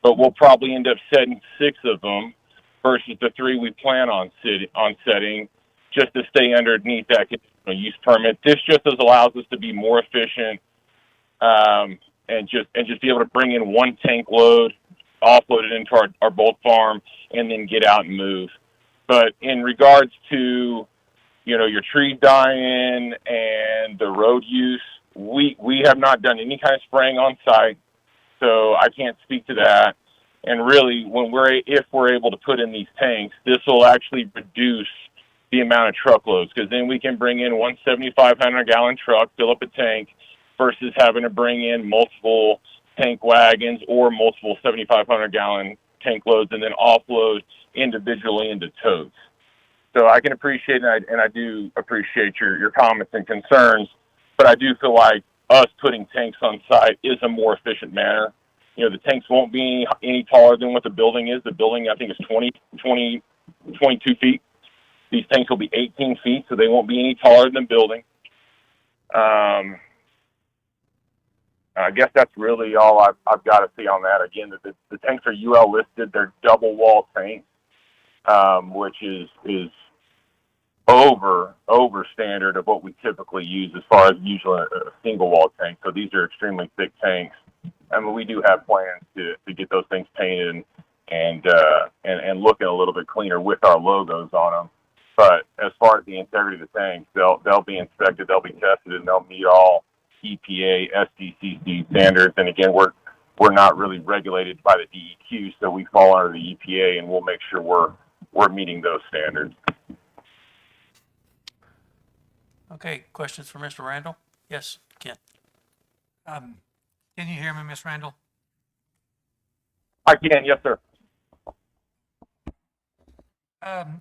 Speaker 18: but we'll probably end up setting 6 of them versus the 3 we plan on setting, just to stay underneath that conditional use permit. This just allows us to be more efficient, and just be able to bring in one tank load, offload it into our bulk farm, and then get out and move. But in regards to, you know, your trees dying and the road use, we have not done any kind of spraying on site, so I can't speak to that. And really, if we're able to put in these tanks, this will actually reduce the amount of truckloads, because then we can bring in one 7,500 gallon truck, fill up a tank, versus having to bring in multiple tank wagons or multiple 7,500 gallon tank loads and then offload individually into totes. So I can appreciate and I do appreciate your comments and concerns, but I do feel like us putting tanks on site is a more efficient manner. You know, the tanks won't be any taller than what the building is. The building, I think, is 22 feet. These tanks will be 18 feet, so they won't be any taller than the building. I guess that's really all I've got to see on that. Again, the tanks are UL listed. They're double wall tanks, which is over standard of what we typically use as far as usually a single wall tank. So these are extremely thick tanks. I mean, we do have plans to get those things painted and looking a little bit cleaner with our logos on them. But as far as the integrity of the tanks, they'll be inspected, they'll be tested, and they'll meet all EPA, SDCC standards. And again, we're not really regulated by the DEQ, so we fall under the EPA, and we'll make sure we're meeting those standards.
Speaker 1: Okay, questions for Mr. Randall? Yes, Ken.
Speaker 2: Can you hear me, Miss Randall?
Speaker 18: I can, yes, sir.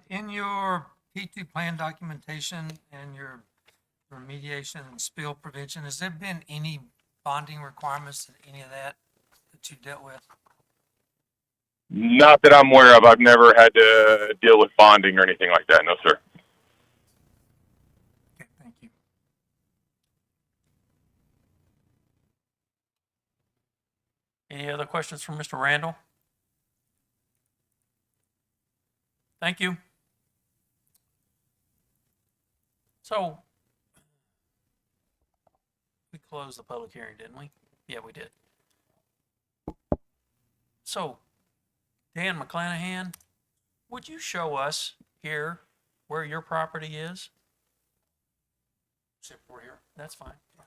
Speaker 2: In your P2 plan documentation and your remediation and spill prevention, has there been any bonding requirements in any of that you dealt with?
Speaker 18: Not that I'm aware of. I've never had to deal with bonding or anything like that. No, sir.
Speaker 2: Okay, thank you.
Speaker 1: Any other questions from Mr. Randall? Thank you. So, we closed the public hearing, didn't we? Yeah, we did. So, Dan McClanahan, would you show us here where your property is?
Speaker 2: Except we're here.
Speaker 1: That's fine.
Speaker 12: My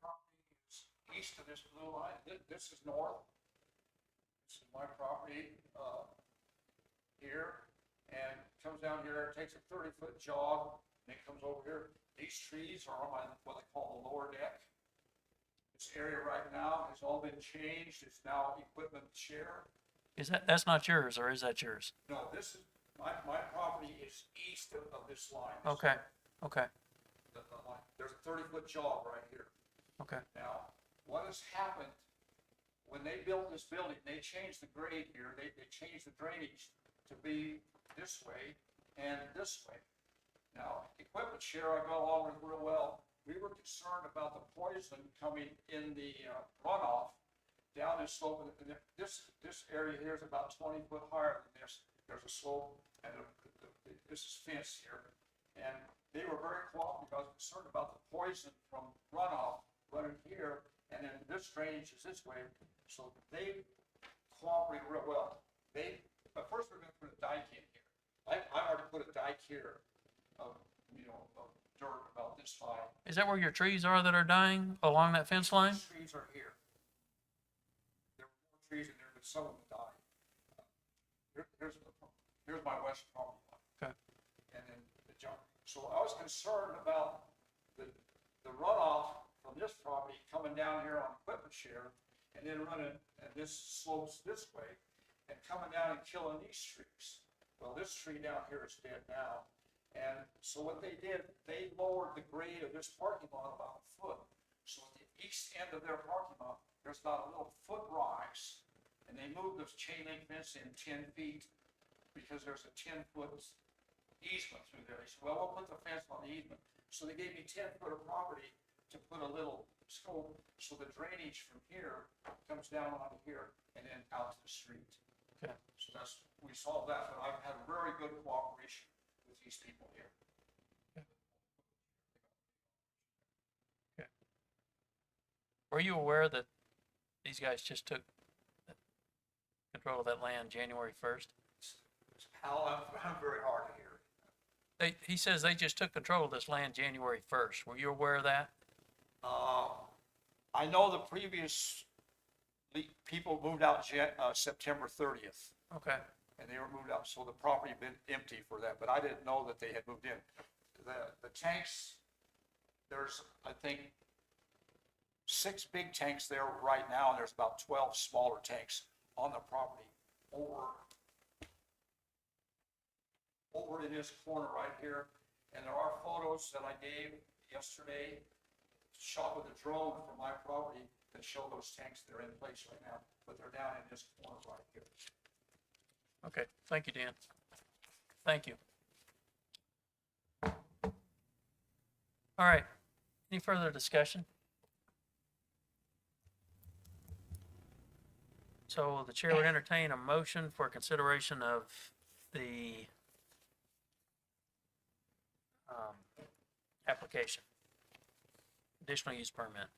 Speaker 12: property is east of this blue line. This is north. This is my property here, and comes down here. It takes a 30-foot jog, and it comes over here. These trees are on what they call the lower deck. This area right now has all been changed. It's now equipment share.
Speaker 1: That's not yours, or is that yours?
Speaker 12: No, this is my property is east of this line.
Speaker 1: Okay. Okay.
Speaker 12: The line. There's a 30-foot jog right here.
Speaker 1: Okay.
Speaker 12: Now, what has happened when they built this building? They changed the grade here. They changed the drainage to be this way and this way. Now, equipment share I got along with real well. We were concerned about the poison coming in the runoff,
Speaker 19: down this slope, and this area here is about 20 foot higher than this. There's a slope, and this is fenced here. And they were very cooperative. I was concerned about the poison from runoff running here, and then this drainage is this way. So they cooperate real well. But first we're gonna put a dike in here. I already put a dike here of dirt about this high.
Speaker 1: Is that where your trees are that are dying along that fence line?
Speaker 19: These trees are here. There were more trees in there, but some of them died. Here's my west property line.
Speaker 1: Okay.
Speaker 19: And then the junk. So I was concerned about the runoff from this property coming down here on equipment share and then running, and this slopes this way and coming down and killing these trees. Well, this tree down here is dead now. And so what they did, they lowered the grade of this parking lot about a foot. So at the east end of their parking lot, there's about a little foot rise. And they moved this chain link fence in 10 feet because there's a 10-foot easement through there. They said, well, we'll put the fence on the easement. So they gave me 10 foot of property to put a little scope, so the drainage from here comes down onto here and then out to the street.
Speaker 1: Okay.
Speaker 19: So we solved that, but I've had very good cooperation with these people here.
Speaker 1: Were you aware that these guys just took control of that land January 1st?
Speaker 19: Hal, I'm very hard to hear.
Speaker 1: He says they just took control of this land January 1st. Were you aware of that?
Speaker 19: I know the previous people moved out September 30th.
Speaker 1: Okay.
Speaker 19: And they were moved out, so the property had been empty for that, but I didn't know that they had moved in. The tanks, there's, I think, 6 big tanks there right now, and there's about 12 smaller tanks on the property over in this corner right here. And there are photos that I gave yesterday, shot with a drone from my property, that show those tanks that are in place right now, but they're down in this corner right here.
Speaker 1: Okay, thank you, Dan. Thank you. All right, any further discussion? So the chair would entertain a motion for consideration of the application, additional use permit.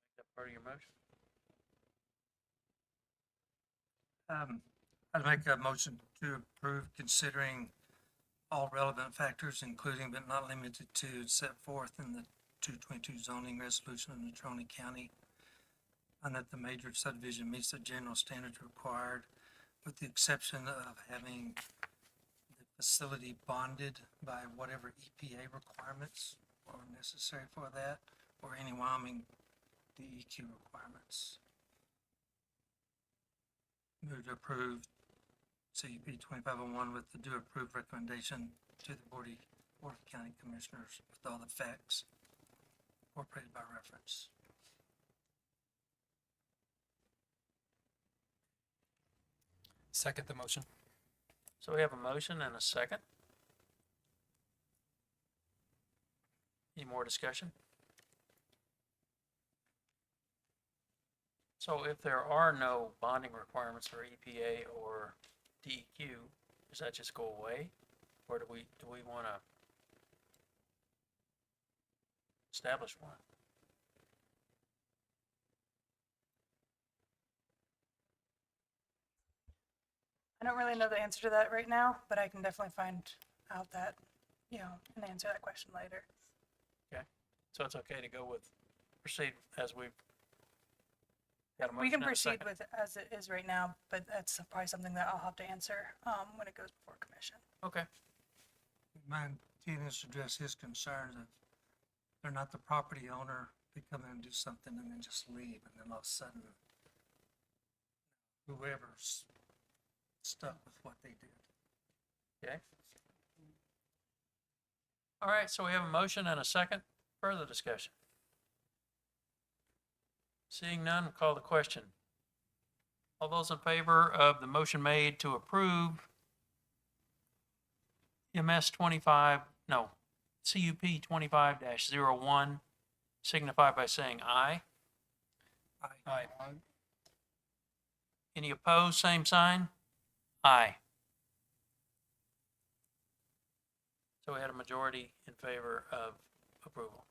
Speaker 1: Is that part of your motion?
Speaker 2: I'd make a motion to approve considering all relevant factors, including but not limited to, set forth in the 222 zoning resolution of Natrona County, and that the major subdivision meets the general standards required, with the exception of having the facility bonded by whatever EPA requirements are necessary for that, or any Wyoming DEQ requirements. Move to approve CUP 2501 with the due approved recommendation to the Board of County Commissioners with all the facts incorporated by reference.
Speaker 9: Second the motion.
Speaker 1: So we have a motion and a second. Any more discussion? So if there are no bonding requirements for EPA or DEQ, does that just go away? Or do we want to establish one?
Speaker 11: I don't really know the answer to that right now, but I can definitely find out that, and answer that question later.
Speaker 1: Okay, so it's okay to go with, proceed as we've got a
Speaker 11: We
Speaker 1: motion
Speaker 11: can
Speaker 1: and a
Speaker 11: proceed
Speaker 1: second.
Speaker 11: with it as it is right now, but that's probably something that I'll have to answer, when it goes before commission.
Speaker 1: Okay,
Speaker 2: Mind Dennis address his concerns of they're not the property owner, they come in and do something and then just leave, and then all of a sudden whoever's stuck with what they did.
Speaker 1: okay. All right, so we have a motion and a second. Further discussion? Seeing none, call the question. All those in favor of the motion made to approve MS 25, no, CUP 25-01, signify by saying aye.
Speaker 2: Aye.
Speaker 1: Any opposed, same sign? Aye. So we had a majority in favor of approval.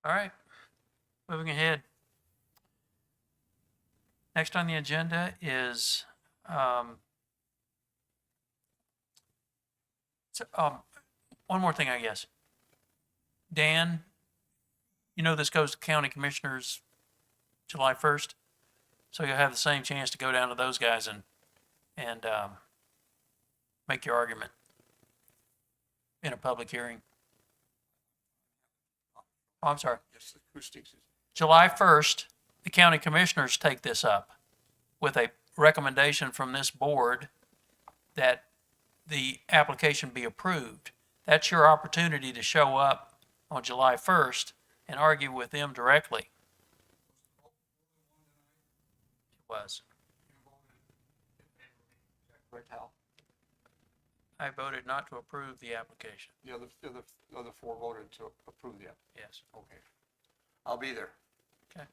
Speaker 1: All right, moving ahead. Next on the agenda is, one more thing, I guess. Dan, you know this goes to county commissioners July 1st, so you'll have the same chance to go down to those guys and make your argument in a public hearing. Oh, I'm sorry. July 1st, the county commissioners take this up with a recommendation from this board that the application be approved. That's your opportunity to show up on July 1st and argue with them directly. It was. I voted not to approve the application.
Speaker 6: The other four voted to approve the app.
Speaker 1: Yes.
Speaker 6: Okay. I'll be there.
Speaker 1: Okay.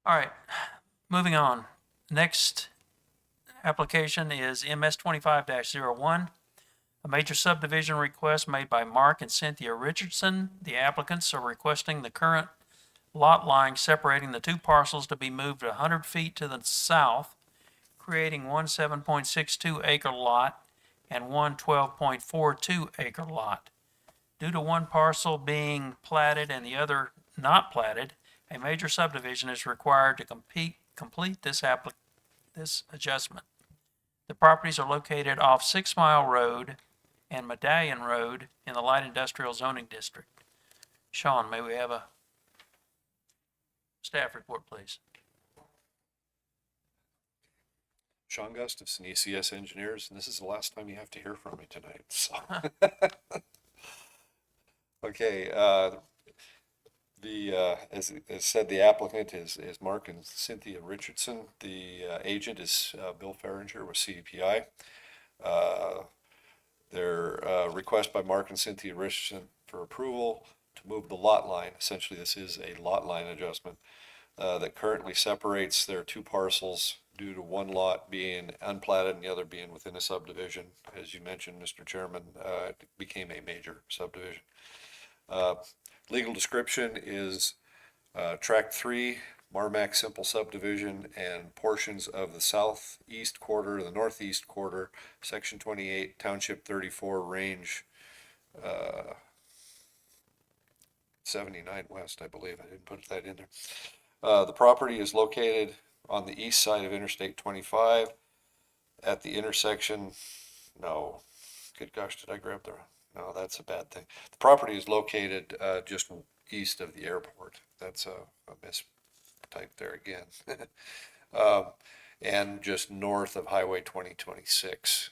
Speaker 1: All right, moving on. Next application is MS 25-01, a major subdivision request made by Mark and Cynthia Richardson. The applicants are requesting the current lot line separating the two parcels to be moved 100 feet to the south, creating one 7.62 acre lot and one 12.42 acre lot. Due to one parcel being platted and the other not platted, a major subdivision is required to complete this adjustment. The properties are located off 6 Mile Road and Medallion Road in the light industrial zoning district. Sean, may we have a staff report, please?
Speaker 6: Sean Gustafson, ECS Engineers, and this is the last time you have to hear from me tonight, so. Okay, as said, the applicant is Mark and Cynthia Richardson. The agent is Bill Farringer with CDPI. Their request by Mark and Cynthia Richardson for approval to move the lot line. Essentially, this is a lot line adjustment that currently separates their two parcels due to one lot being unplatted and the other being within a subdivision. As you mentioned, Mr. Chairman, it became a major subdivision. Legal description is Tract 3, Marmac Simple Subdivision, and portions of the southeast quarter, the northeast quarter, Section 28, Township 34, Range 79 West, I believe. I didn't put that in there. The property is located on the east side of Interstate 25 at the intersection. No, good gosh, did I grab the... No, that's a bad thing. The property is located just east of the airport. That's a mistype there again. And just north of Highway 2026.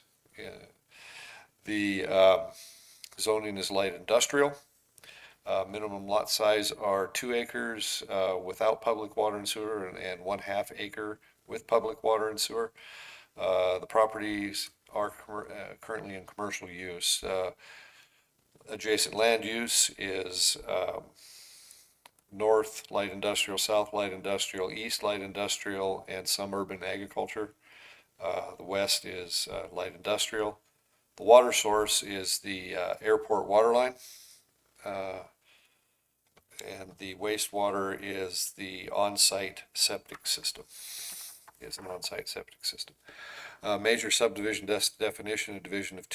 Speaker 6: The zoning is light industrial. Minimum lot size are 2 acres without public water and sewer and 1/2 acre with public water and sewer. The properties are currently in commercial use. Adjacent land use is north light industrial, south light industrial, east light industrial, and some urban agriculture. The west is light industrial. The water source is the airport water line. And the wastewater is the on-site septic system. It's an on-site septic system. Major subdivision definition, a division of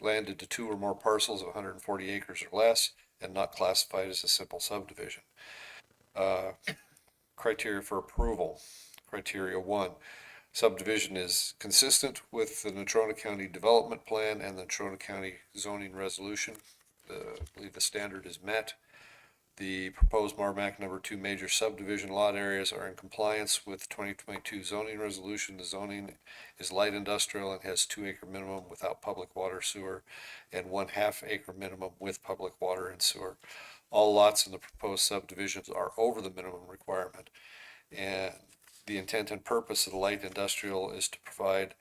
Speaker 6: land into 2 or more parcels of 140 acres or less and not classified as a simple subdivision. Criteria for approval. Criteria 1, subdivision is consistent with the Natrona County Development Plan and the Natrona County Zoning Resolution. I believe the standard is met. The proposed Marmac number 2 major subdivision lot areas are in compliance with 2022 zoning resolution. The zoning is light industrial and has 2-acre minimum without public water sewer and 1/2 acre minimum with public water and sewer. All lots in the proposed subdivisions are over the minimum requirement. And the intent and purpose of the light industrial is to provide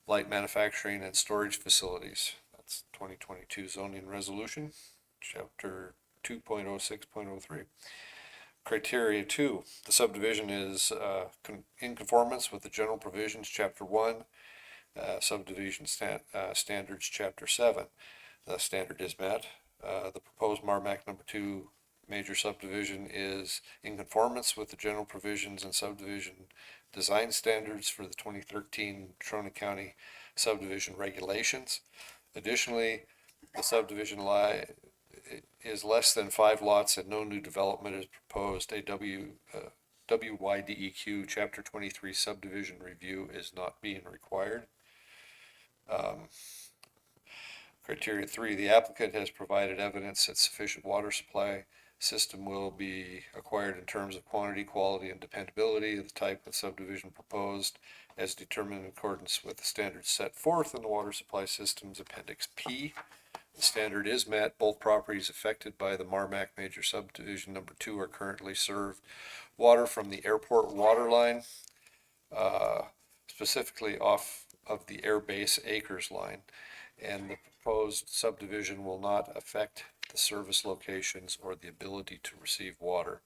Speaker 6: light manufacturing and storage facilities. That's 2022 zoning resolution, chapter 2.06.03. Criteria 2, the subdivision is in conformance with the general provisions, chapter 1, subdivision standards, chapter 7. The standard is met. The proposed Marmac number 2 major subdivision is in conformance with the general provisions and subdivision design standards for the 2013 Natrona County subdivision regulations. Additionally, the subdivision is less than 5 lots and no new development is proposed. A WYDEQ Chapter 23 subdivision review is not being required. Criteria 3, the applicant has provided evidence that sufficient water supply system will be acquired in terms of quantity, quality, and dependability of the type of subdivision proposed as determined in accordance with the standards set forth in the Water Supply Systems Appendix P. The standard is met. Both properties affected by the Marmac Major Subdivision number 2 are currently served water from the airport water line, specifically off of the Airbase Acres line, and the proposed subdivision will not affect the service locations or the ability to receive water.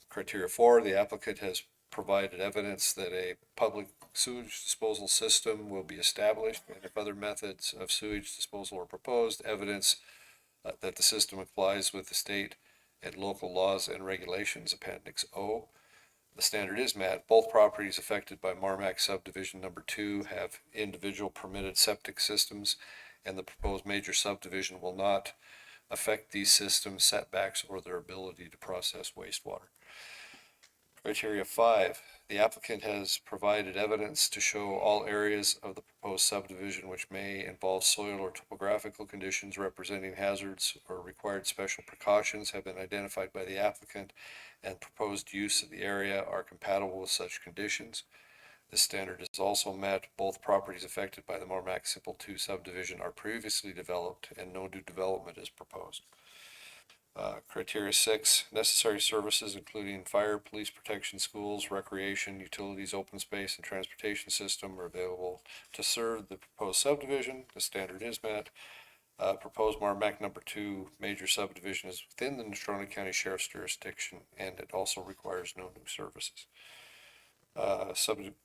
Speaker 6: Criteria 4, the applicant has provided evidence that a public sewage disposal system will be established, and if other methods of sewage disposal are proposed, evidence that the system complies with the state and local laws and regulations, Appendix O. The standard is met. Both properties affected by Marmac subdivision number 2 have individual permitted septic systems, and the proposed major subdivision will not affect these systems, setbacks, or their ability to process wastewater. Criteria 5, the applicant has provided evidence to show all areas of the proposed subdivision which may involve soil or topographical conditions representing hazards or required special precautions have been identified by the applicant, and proposed use of the area are compatible with such conditions. This standard is also met. Both properties affected by the Marmac Simple 2 subdivision are previously developed and no new development is proposed. Criteria 6, necessary services including fire, police protection, schools, recreation, utilities, open space, and transportation system are available to serve the proposed subdivision. The standard is met. Proposed Marmac number 2 major subdivision is within the Natrona County Sheriff's jurisdiction, and it also requires no new services.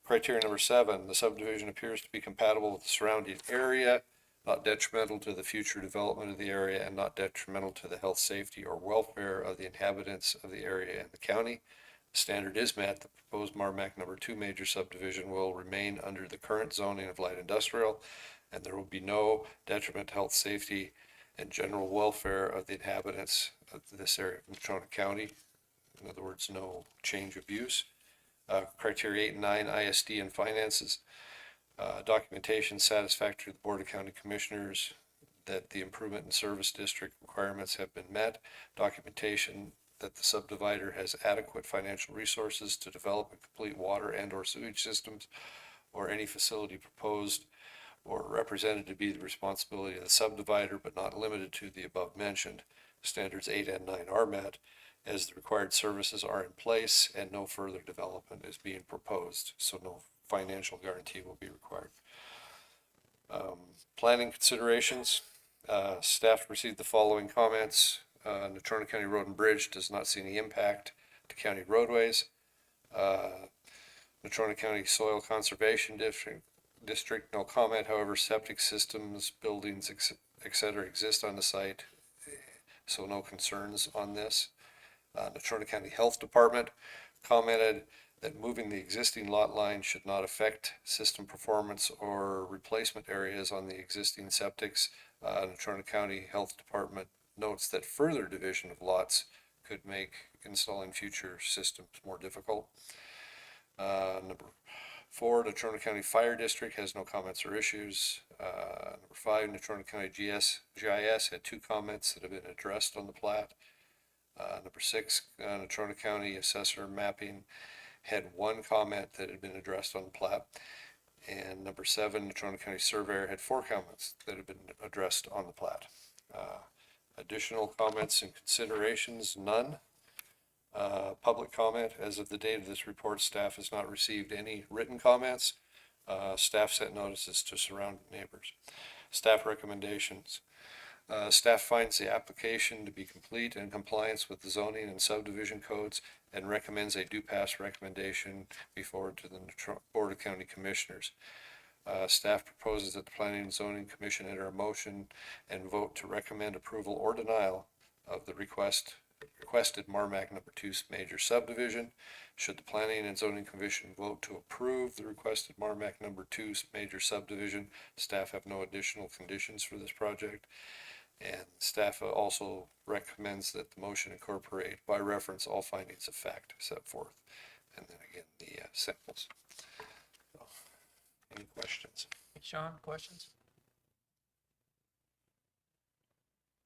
Speaker 6: Criteria number 7, the subdivision appears to be compatible with the surrounding area, not detrimental to the future development of the area, and not detrimental to the health, safety, or welfare of the inhabitants of the area and the county. The standard is met. The proposed Marmac number 2 major subdivision will remain under the current zoning of light industrial, and there will be no detriment to health, safety, and general welfare of the inhabitants of this area of Natrona County. In other words, no change of use. Criteria 8 and 9, ISD and finances. Documentation satisfactory to the Board of County Commissioners that the improvement and service district requirements have been met. Documentation that the subdivider has adequate financial resources to develop and complete water and or sewage systems or any facility proposed or represented to be the responsibility of the subdivider, but not limited to the above mentioned. Standards 8 and 9 are met, as the required services are in place and no further development is being proposed, so no financial guarantee will be required. Planning considerations. Staff received the following comments. Natrona County Road and Bridge does not see any impact to county roadways. Natrona County Soil Conservation District, no comment. However, septic systems, buildings, etc. exist on the site, so no concerns on this. Natrona County Health Department commented that moving the existing lot line should not affect system performance or replacement areas on the existing septics. Natrona County Health Department notes that further division of lots could make installing future systems more difficult. Number 4, Natrona County Fire District has no comments or issues. Number 5, Natrona County GIS had 2 comments that have been addressed on the plat. Number 6, Natrona County Assessor Mapping had one comment that had been addressed on the plat. And number 7, Natrona County Surveyor had 4 comments that had been addressed on the plat. Additional comments and considerations, none. Public comment, as of the date of this report, staff has not received any written comments. Staff sent notices to surrounding neighbors. Staff recommendations. Staff finds the application to be complete in compliance with the zoning and subdivision codes and recommends a do pass recommendation be forwarded to the Board of County Commissioners. Staff proposes that the Planning and Zoning Commission enter a motion and vote to recommend approval or denial of the requested Marmac number 2 major subdivision. Should the Planning and Zoning Commission vote to approve the requested Marmac number 2 major subdivision, staff have no additional conditions for this project. And staff also recommends that the motion incorporate by reference all findings of fact set forth. And then again, the samples. So, any questions?
Speaker 1: Sean, questions?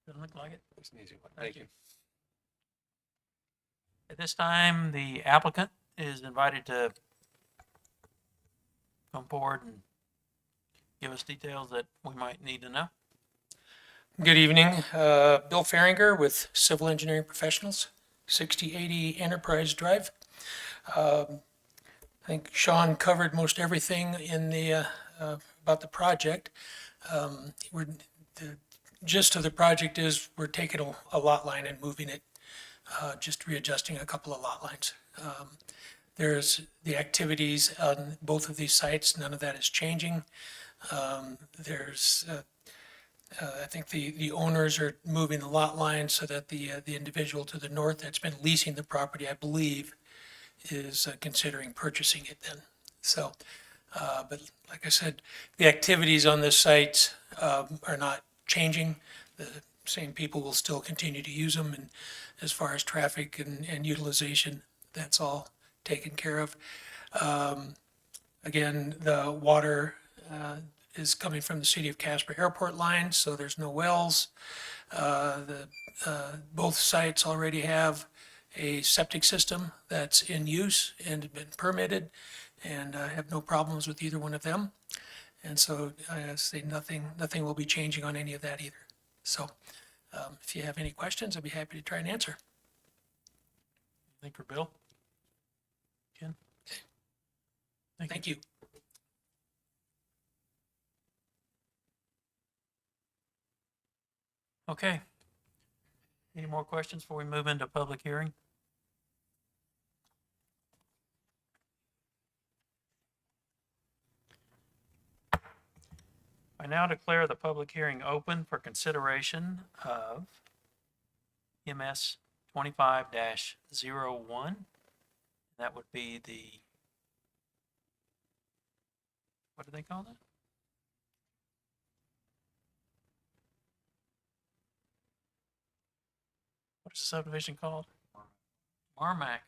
Speaker 1: Doesn't look like it.
Speaker 6: It's an easy one.
Speaker 1: Thank you. At this time, the applicant is invited to come forward and give us details that we might need to know.
Speaker 10: Good evening, Bill Farringer with Civil Engineering Professionals, 6080 Enterprise Drive. I think Sean covered most everything in the about the project. The gist of the project is we're taking a lot line and moving it, just readjusting a couple of lot lines. There's the activities on both of these sites, none of that is changing. I think the owners are moving the lot lines so that the individual to the north that's been leasing the property, I believe, is considering purchasing it then. So, but like I said, the activities on this site are not changing. The same people will still continue to use them, and as far as traffic and utilization, that's all taken care of. Again, the water is coming from the City of Casper Airport line, so there's no wells. Both sites already have a septic system that's in use and been permitted, and I have no problems with either one of them. And so I say nothing will be changing on any of that either. So if you have any questions, I'd be happy to try and answer.
Speaker 1: Anything for Bill? Ken?
Speaker 10: Thank you.
Speaker 1: Okay. Any more questions before we move into public hearing? I now declare the public hearing open for consideration of MS 25-01. That would be the, what do they call that? What is the subdivision called? Marmac.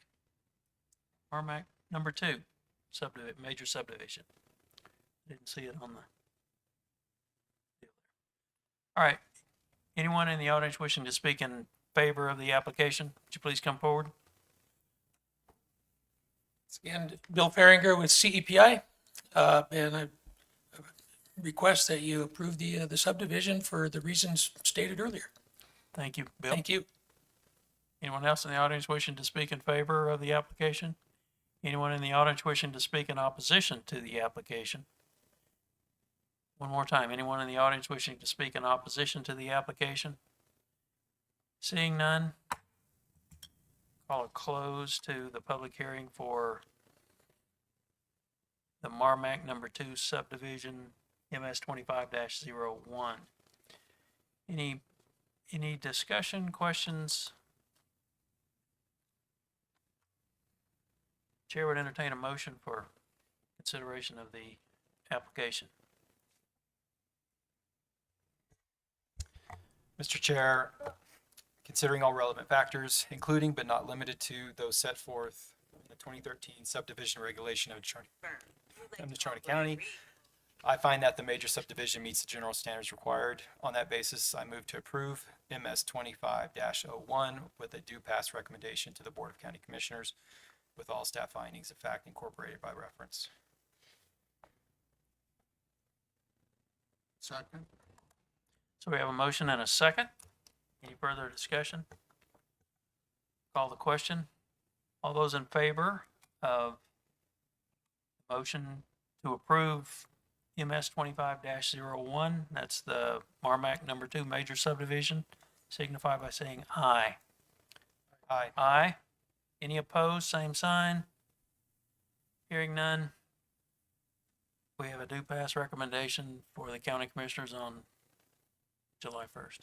Speaker 1: Marmac number 2 subdivision, major subdivision. Didn't see it on the. All right. Anyone in the audience wishing to speak in favor of the application, would you please come forward?
Speaker 10: Again, Bill Farringer with CEPI, and I request that you approve the subdivision for the reasons stated earlier.
Speaker 1: Thank you, Bill.
Speaker 10: Thank you.
Speaker 1: Anyone else in the audience wishing to speak in favor of the application? Anyone in the audience wishing to speak in opposition to the application? One more time, anyone in the audience wishing to speak in opposition to the application? Seeing none, call a close to the public hearing for the Marmac number 2 subdivision, MS 25-01. Any discussion, questions? Chair would entertain a motion for consideration of the application.
Speaker 9: Mr. Chair, considering all relevant factors, including but not limited to those set forth in the 2013 subdivision regulation of Natrona County, I find that the major subdivision meets the general standards required. On that basis, I move to approve MS 25-01 with a due pass recommendation to the Board of County Commissioners with all staff findings of fact incorporated by reference.
Speaker 5: Second.
Speaker 1: So we have a motion and a second. Any further discussion? Call the question. All those in favor of motion to approve MS 25-01, that's the Marmac number 2 major subdivision, signify by saying aye.
Speaker 9: Aye.
Speaker 1: Aye. Any opposed, same sign. Hearing none. We have a due pass recommendation for the county commissioners on July 1st.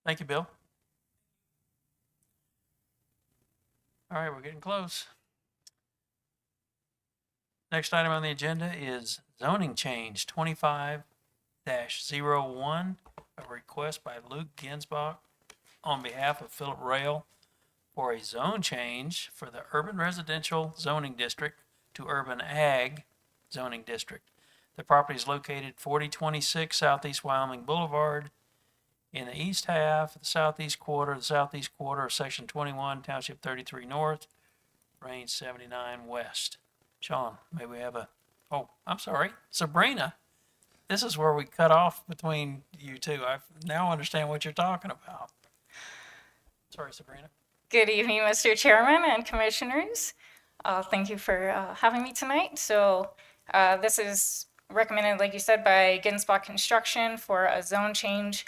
Speaker 1: Thank you, Bill. All right, we're getting close. Next item on the agenda is zoning change 25-01, a request by Luke Ginsbach on behalf of Philip Rail for a zone change for the urban residential zoning district to urban ag zoning district. The property is located 4026 Southeast Wyoming Boulevard in the east half, the southeast quarter of Section 21, Township 33 North, Range 79 West. Sean, may we have I'm sorry, Sabrina. This is where we cut off between you two. I now understand what you're talking about. Sorry, Sabrina.
Speaker 8: Good evening, Mr. Chairman and Commissioners. Thank you for having me tonight. So this is recommended, like you said, by Ginsbach Construction for a zone change.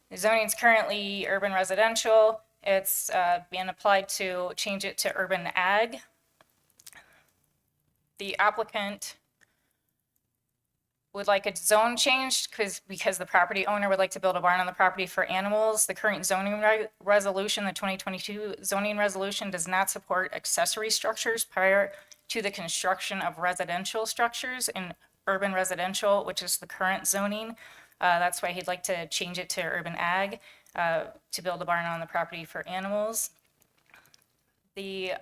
Speaker 8: The zoning is currently urban residential. It's being applied to change it to urban ag. The applicant would like a zone changed because the property owner would like to build a barn on the property for animals. The current zoning resolution, the 2022 zoning resolution, does not support accessory structures prior to the construction of residential structures in urban residential, which is the current zoning. That's why he'd like to change it to urban ag to build a barn on the property for animals. The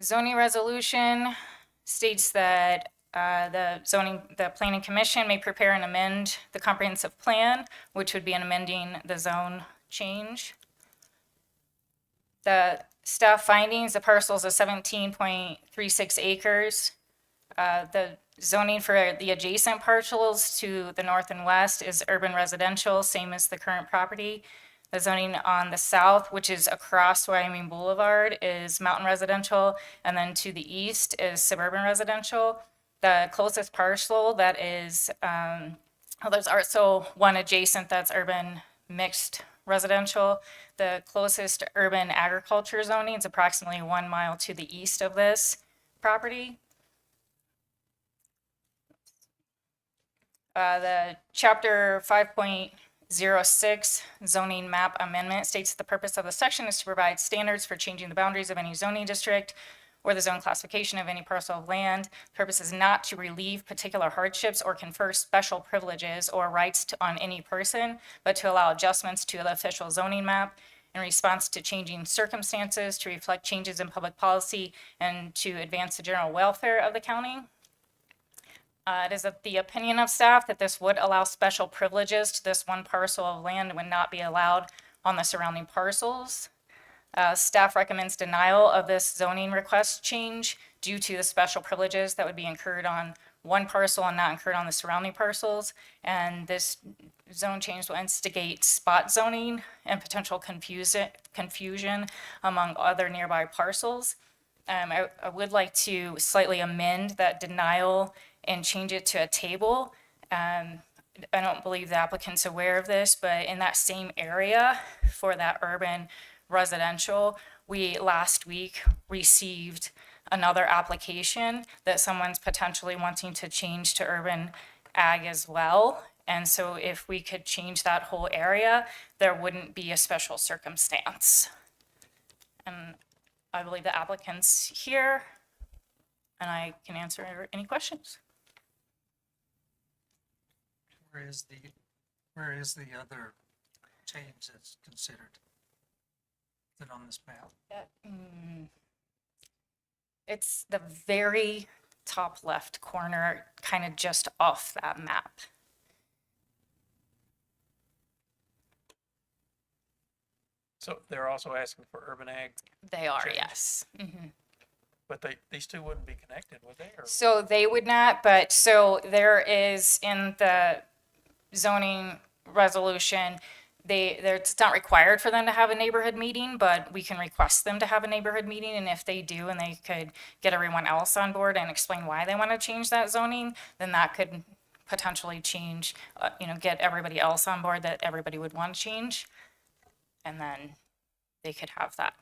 Speaker 8: zoning resolution states that the planning commission may prepare and amend the comprehensive plan, which would be an amending the zone change. The staff findings, the parcels of 17.36 acres. The zoning for the adjacent parcels to the north and west is urban residential, same as the current property. The zoning on the south, which is across Wyoming Boulevard, is mountain residential, and then to the east is suburban residential. The closest parcel that is, there's also one adjacent that's urban mixed residential. The closest urban agriculture zoning is approximately 1 mile to the east of this property. The chapter 5.06 zoning map amendment states that the purpose of the section is to provide standards for changing the boundaries of any zoning district or the zone classification of any parcel of land. The purpose is not to relieve particular hardships or confer special privileges or rights on any person, but to allow adjustments to the official zoning map in response to changing circumstances, to reflect changes in public policy, and to advance the general welfare of the county. It is the opinion of staff that this would allow special privileges to this one parcel of land and would not be allowed on the surrounding parcels. Staff recommends denial of this zoning request change due to the special privileges that would be incurred on one parcel and not incurred on the surrounding parcels. And this zone change will instigate spot zoning and potential confusion among other nearby parcels. I would like to slightly amend that denial and change it to a table. I don't believe the applicant's aware of this, but in that same area for that urban residential, we last week received another application that someone's potentially wanting to change to urban ag as well. And so if we could change that whole area, there wouldn't be a special circumstance. And I believe the applicant's here, and I can answer any questions.
Speaker 2: Where is the other change that's considered? Is it on this map?
Speaker 8: It's the very top left corner, kind of just off that map.
Speaker 1: So they're also asking for urban ag,
Speaker 8: They are,
Speaker 1: Change.
Speaker 8: yes.
Speaker 1: but these two wouldn't be connected, would they? Or?
Speaker 8: So they would not, but so there is in the zoning resolution, it's not required for them to have a neighborhood meeting, but we can request them to have a neighborhood meeting, and if they do, and they could get everyone else on board and explain why they want to change that zoning, then that could potentially change, get everybody else on board that everybody would want to change, and then they could have that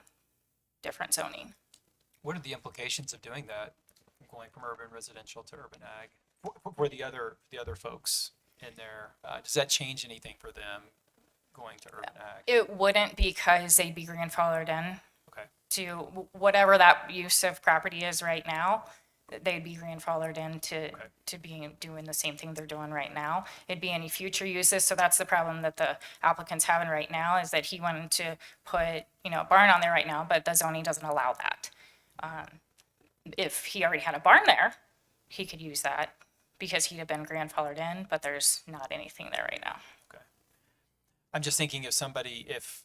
Speaker 8: different zoning.
Speaker 9: What are the implications of doing that, going from urban residential to urban ag, for the other folks in there? Does that change anything for them going to urban ag?
Speaker 8: It wouldn't, because they'd be grandfathered in
Speaker 9: Okay.
Speaker 8: to whatever that use of property is right now. They'd be grandfathered in to being, doing the same thing they're doing right now. It'd be any future uses, so that's the problem that the applicant's having right now, is that he wanted to put, a barn on there right now, but the zoning doesn't allow that. If he already had a barn there, he could use that because he'd have been grandfathered in, but there's not anything there right now.
Speaker 9: I'm just thinking if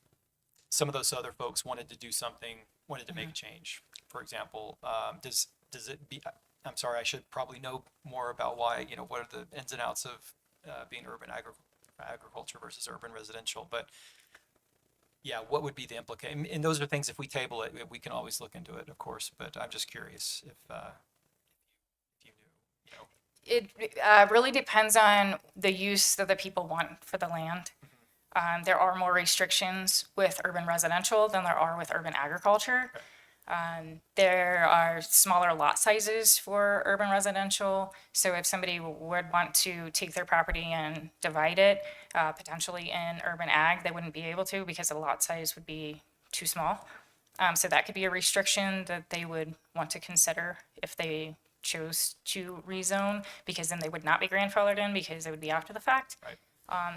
Speaker 9: some of those other folks wanted to do something, wanted to make a change, for example, does it be, I'm sorry, I should probably know more about why, what are the ins and outs of being urban agriculture versus urban residential, but yeah, what would be the implication? And those are things, if we table it, we can always look into it, of course, but I'm just curious if you knew,
Speaker 8: It really depends on the use that the people want for the land. There are more restrictions with urban residential than there are with urban agriculture. There are smaller lot sizes for urban residential. So if somebody would want to take their property and divide it, potentially in urban ag, they wouldn't be able to because the lot size would be too small. So that could be a restriction that they would want to consider if they chose to rezone, because then they would not be grandfathered in because it would be after the fact.
Speaker 9: Right.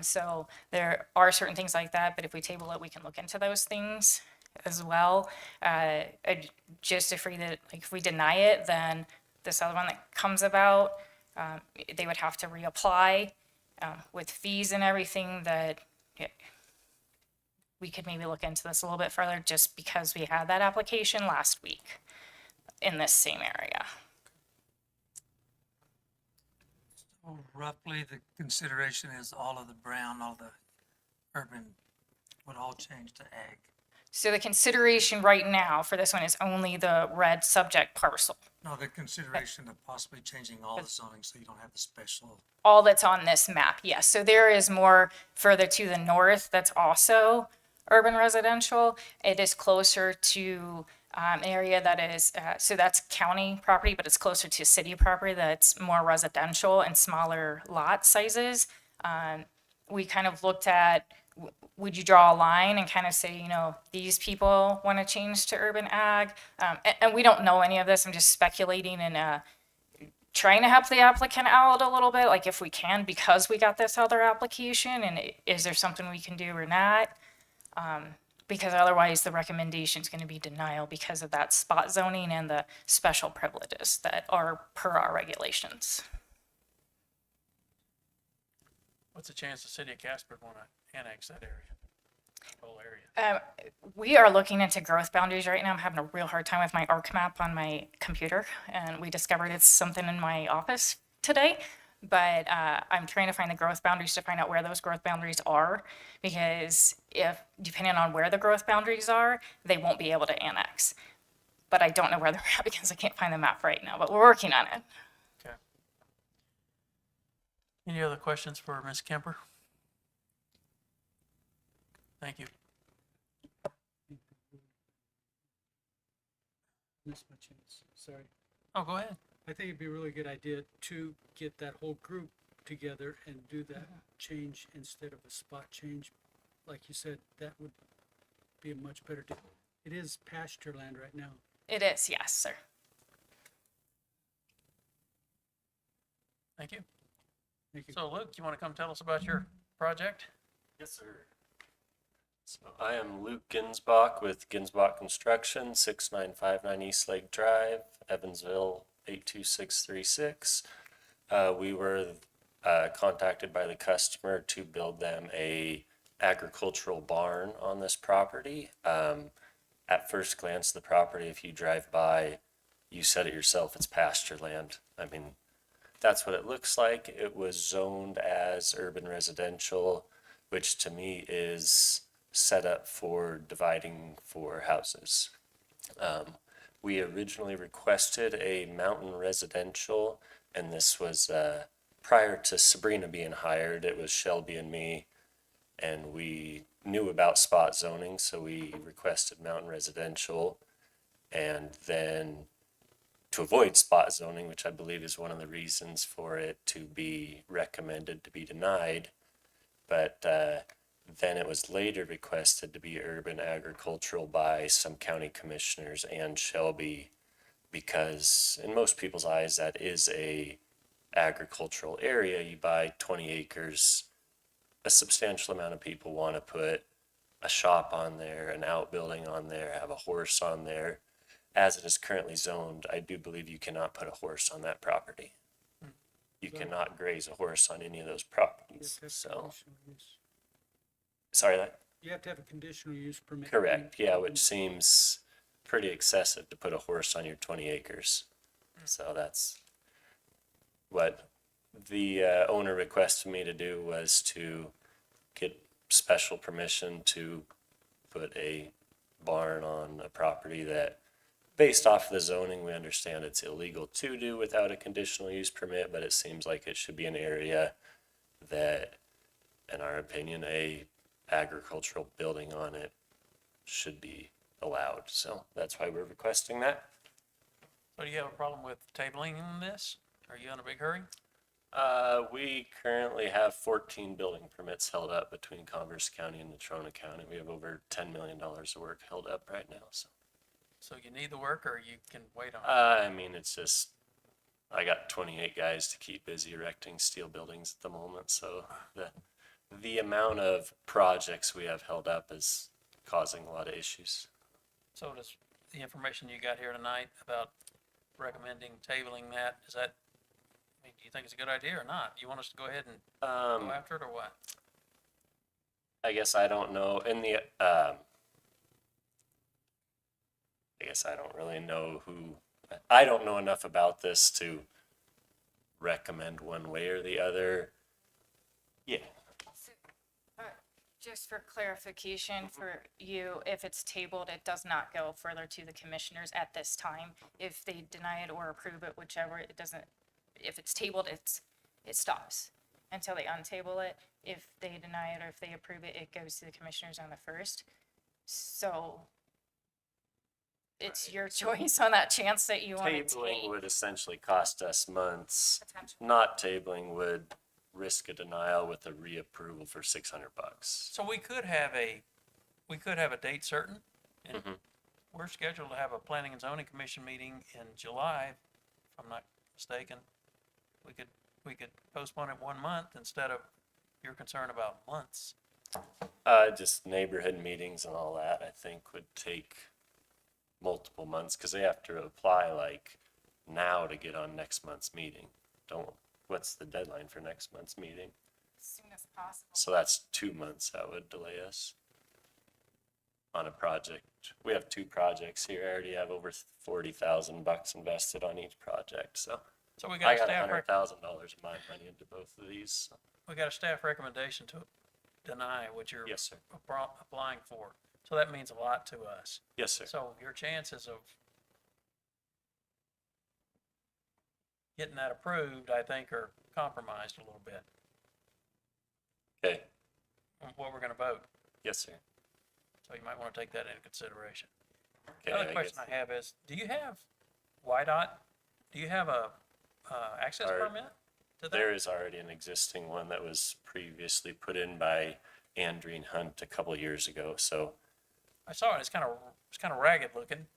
Speaker 8: So there are certain things like that, but if we table it, we can look into those things as well. Just if we deny it, then this other one that comes about, they would have to reapply with fees and everything. That we could maybe look into this a little bit further, just because we had that application last week in this same area.
Speaker 2: Roughly, the consideration is all of the brown, all the urban would all change to ag.
Speaker 8: So the consideration right now for this one is only the red subject parcel.
Speaker 2: No, the consideration of possibly changing all the zoning so you don't have the special.
Speaker 8: All that's on this map, yes. So there is more further to the north that's also urban residential. It is closer to an area that is, so that's county property, but it's closer to city property that's more residential and smaller lot sizes. We kind of looked at, would you draw a line and kind of say, these people want to change to urban ag? And we don't know any of this. I'm just speculating and trying to help the applicant out a little bit, like if we can, because we got this other application, and is there something we can do or not? Because otherwise the recommendation is going to be denial because of that spot zoning and the special privileges that are per our regulations.
Speaker 1: What's the chance the city of Casper want to annex that area, whole area?
Speaker 8: We are looking into growth boundaries right now. I'm having a real hard time with my ARC map on my computer, and we discovered it's something in my office today. But I'm trying to find the growth boundaries to find out where those growth boundaries are, because depending on where the growth boundaries are, they won't be able to annex. But I don't know where they're at because I can't find the map right now, but we're working on it.
Speaker 1: Okay. Any other questions for Ms. Kemper? Thank you.
Speaker 13: Missed my chance, sorry.
Speaker 1: Oh, go ahead.
Speaker 13: I think it'd be a really good idea to get that whole group together and do that change instead of a spot change. Like you said, that would be a much better deal. It is pasture land right now.
Speaker 8: It is, yes, sir.
Speaker 1: Thank you.
Speaker 13: Thank you.
Speaker 1: So Luke, you want to come tell us about your project?
Speaker 7: Yes, sir. So I am Luke Ginsbach with Ginsbach Construction, 6959 East Lake Drive, Evansville, 82636. We were contacted by the customer to build them a agricultural barn on this property. At first glance, the property, if you drive by, you said it yourself, it's pasture land. I mean, that's what it looks like. It was zoned as urban residential, which to me is set up for dividing for houses. We originally requested a mountain residential, and this was prior to Sabrina being hired. It was Shelby and me, and we knew about spot zoning, so we requested mountain residential. And then to avoid spot zoning, which I believe is one of the reasons for it to be recommended to be denied, but then it was later requested to be urban agricultural by some county commissioners and Shelby, because in most people's eyes that is a agricultural area. You buy 20 acres, a substantial amount of people want to put a shop on there, an outbuilding on there, have a horse on there. As it is currently zoned, I do believe you cannot put a horse on that property. You cannot graze a horse on any of those properties, so. Sorry, that?
Speaker 13: You have to have a conditional use permit.
Speaker 7: Correct, yeah, which seems pretty excessive to put a horse on your 20 acres. So that's what the owner requested me to do, was to get special permission to put a barn on a property that, based off of the zoning, we understand it's illegal to do without a conditional use permit, but it seems like it should be an area that, in our opinion, a agricultural building on it should be allowed. So that's why we're requesting that.
Speaker 1: So do you have a problem with tabling this? Are you in a big hurry?
Speaker 7: We currently have 14 building permits held up between Converse County and Natrona County. We have over $10 million of work held up right now, so.
Speaker 1: So you need the work, or you can wait on it?
Speaker 7: I mean, it's just, I got 28 guys to keep busy erecting steel buildings at the moment, so the amount of projects we have held up is causing a lot of issues.
Speaker 1: So does the information you got here tonight about recommending tabling that, is that, I mean, do you think it's a good idea or not? You want us to go ahead and go after it, or what?
Speaker 7: I guess I don't know. I guess I don't really know I don't know enough about this to recommend one way or the other. Yeah.
Speaker 8: Just for clarification for you, if it's tabled, it does not go further to the commissioners at this time. If they deny it or approve it, whichever, it doesn't, if it's tabled, it stops until they untable it. If they deny it or if they approve it, it goes to the commissioners on the first. So it's your choice on that chance that you want to
Speaker 7: Tabling
Speaker 8: take.
Speaker 7: would essentially cost us months.
Speaker 8: Potentially.
Speaker 7: Not tabling would risk a denial with a reapproval for $600.
Speaker 1: So we could have a date certain, and we're scheduled to have a planning and zoning commission meeting in July, if I'm not mistaken. We could postpone it 1 month instead of your concern about months.
Speaker 7: Just neighborhood meetings and all that, I think, would take multiple months, because they have to apply like now to get on next month's meeting. What's the deadline for next month's meeting?
Speaker 8: As soon as possible.
Speaker 7: So that's 2 months that would delay us on a project. We have 2 projects here. I already have over $40,000 invested on each project, so.
Speaker 1: So we
Speaker 7: I
Speaker 1: got a
Speaker 7: got
Speaker 1: staff,
Speaker 7: $100,000 of my money into both of these. So.
Speaker 1: we got a staff recommendation to deny what you're
Speaker 7: Yes, sir.
Speaker 1: applying for. So that means a lot to us.
Speaker 7: Yes, sir.
Speaker 1: So your chances of getting that approved, I think, are compromised a little bit
Speaker 7: Okay.
Speaker 1: on what we're gonna vote.
Speaker 7: Yes, sir.
Speaker 1: So you might wanna take that into consideration.
Speaker 7: Okay,
Speaker 1: The other question I have is, do you have YDOT, do you have a, access
Speaker 7: Our-
Speaker 1: permit to that?
Speaker 7: There is already an existing one that was previously put in by Andreen Hunt a couple of years ago, so.
Speaker 1: I saw it, it's kind of ragged looking,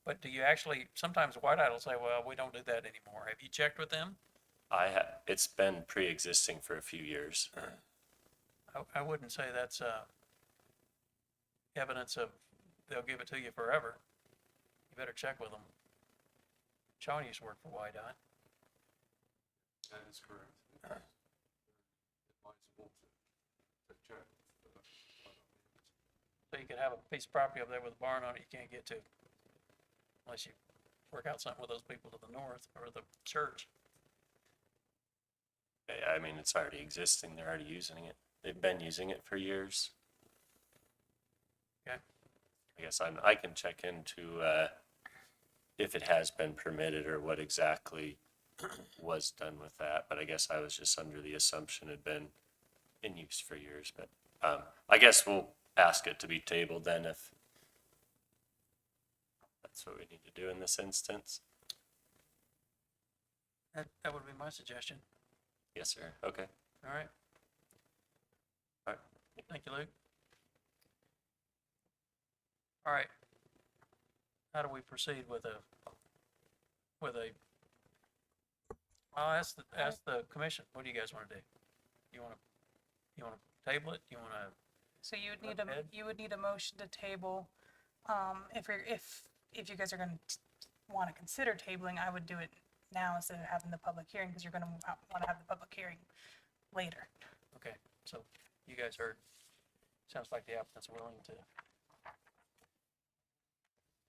Speaker 1: but do you actually, sometimes YDOT will say, well, we don't do that anymore. Have you checked with them?
Speaker 7: It's been pre-existing for a few years.
Speaker 1: I wouldn't say that's, evidence of they'll give it to you forever. You better check with them. Sean used to work for YDOT.
Speaker 15: That is correct. Advisable to check.
Speaker 1: So you could have a piece of property up there with a barn on it you can't get to. Unless you work out something with those people to the north or the church.
Speaker 7: I mean, it's already existing. They're already using it. They've been using it for years.
Speaker 1: Okay.
Speaker 7: I guess I can check into if it has been permitted or what exactly was done with that. But I guess I was just under the assumption it had been in use for years. But I guess we'll ask it to be tabled then if that's what we need to do in this instance.
Speaker 1: That would be my suggestion.
Speaker 7: Yes, sir. Okay.
Speaker 1: All right.
Speaker 7: All right.
Speaker 1: Thank you, Luke. All right. How do we proceed with a, well, ask the commission. What do you guys want to do? You want to table it? You want to?
Speaker 11: So you would
Speaker 1: Go
Speaker 11: need
Speaker 1: ahead.
Speaker 11: you would need a motion to table. If you guys are going to want to consider tabling, I would do it now instead of having the public hearing, because you're going to want to have the public hearing later.
Speaker 1: Okay, so you guys heard, sounds like the applicant's willing to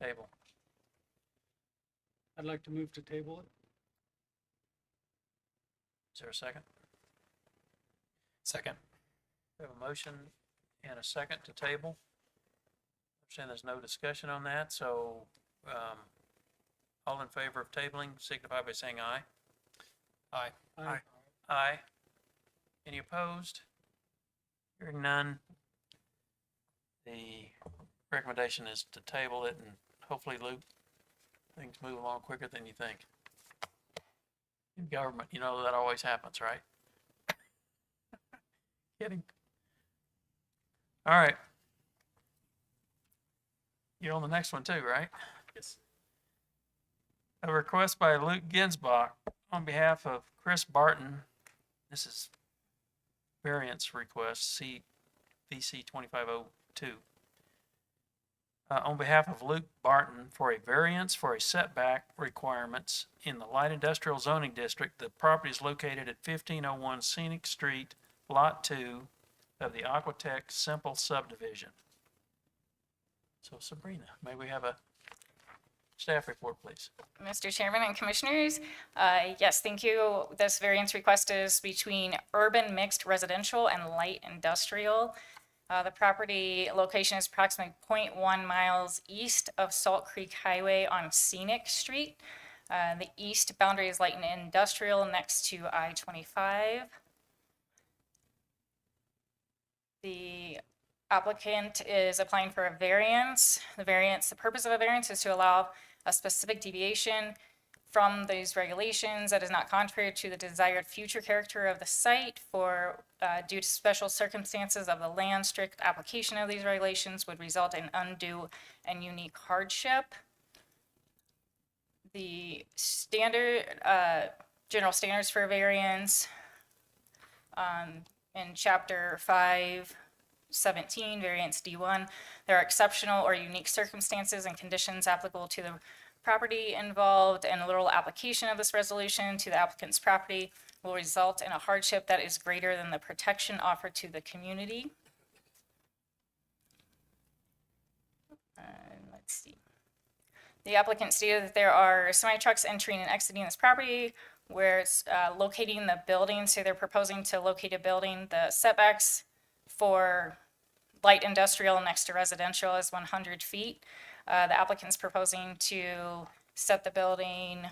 Speaker 1: table.
Speaker 13: I'd like to move to table it.
Speaker 1: Is there a second?
Speaker 9: Second.
Speaker 1: We have a motion and a second to table. Understand there's no discussion on that, so, all in favor of tabling signify by saying aye.
Speaker 9: Aye.
Speaker 13: Aye.
Speaker 1: Aye. Any opposed? Hearing none. The recommendation is to table it, and hopefully, Luke, things move along quicker than you think. In government, you know that always happens, right? Kidding. All right. You're on the next one too, right?
Speaker 9: Yes.
Speaker 1: A request by Luke Ginsbach on behalf of Chris Barton. This is variance request, VC 2502. On behalf of Luke Barton for a variance for a setback requirements in the light industrial zoning district. The property is located at 1501 Scenic Street, Lot 2 of the Aquatech Simple subdivision. So Sabrina, may we have a staff report, please?
Speaker 8: Mr. Chairman and Commissioners, yes, thank you. This variance request is between urban mixed residential and light industrial. The property location is approximately 0.1 miles east of Salt Creek Highway on Scenic Street. The east boundary is light and industrial next to I-25. The applicant is applying for a variance. The purpose of a variance is to allow a specific deviation from these regulations that is not contrary to the desired future character of the site due to special circumstances of the land. Strict application of these regulations would result in undue and unique hardship. The general standards for variance in Chapter 517, Variance D1, there are exceptional or unique circumstances and conditions applicable to the property involved, and a literal application of this resolution to the applicant's property will result in a hardship that is greater than the protection offered to the community. Let's see. The applicant stated that there are semi-trucks entering and exiting this property where it's locating the building. So they're proposing to locate a building. The setbacks for light industrial next to residential is 100 feet. The applicant's proposing to set the building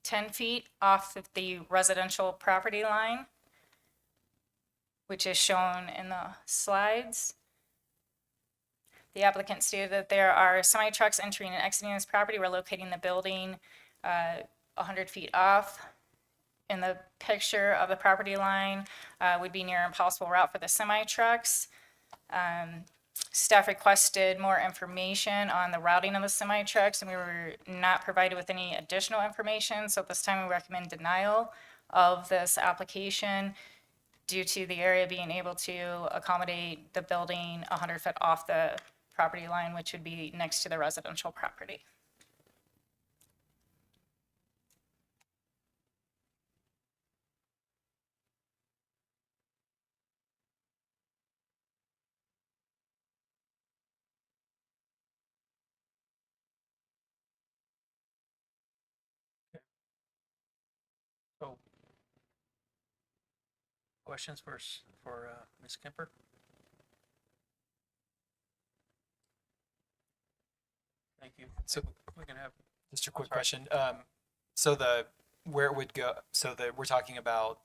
Speaker 8: 10 feet off of the residential property line, which is shown in the slides. The applicant stated that there are semi-trucks entering and exiting this property. We're locating the building 100 feet off. In the picture of the property line would be near an impossible route for the semi-trucks. Staff requested more information on the routing of the semi-trucks, and we were not provided with any additional information. So at this time, we recommend denial of this application due to the area being able to accommodate the building 100 foot off the property line, which would be next to the residential property.
Speaker 1: questions for, Ms. Kemper? Thank you.
Speaker 9: So-
Speaker 1: We can have,
Speaker 9: Just a quick
Speaker 1: sorry.
Speaker 9: question. So where it would go, so we're talking about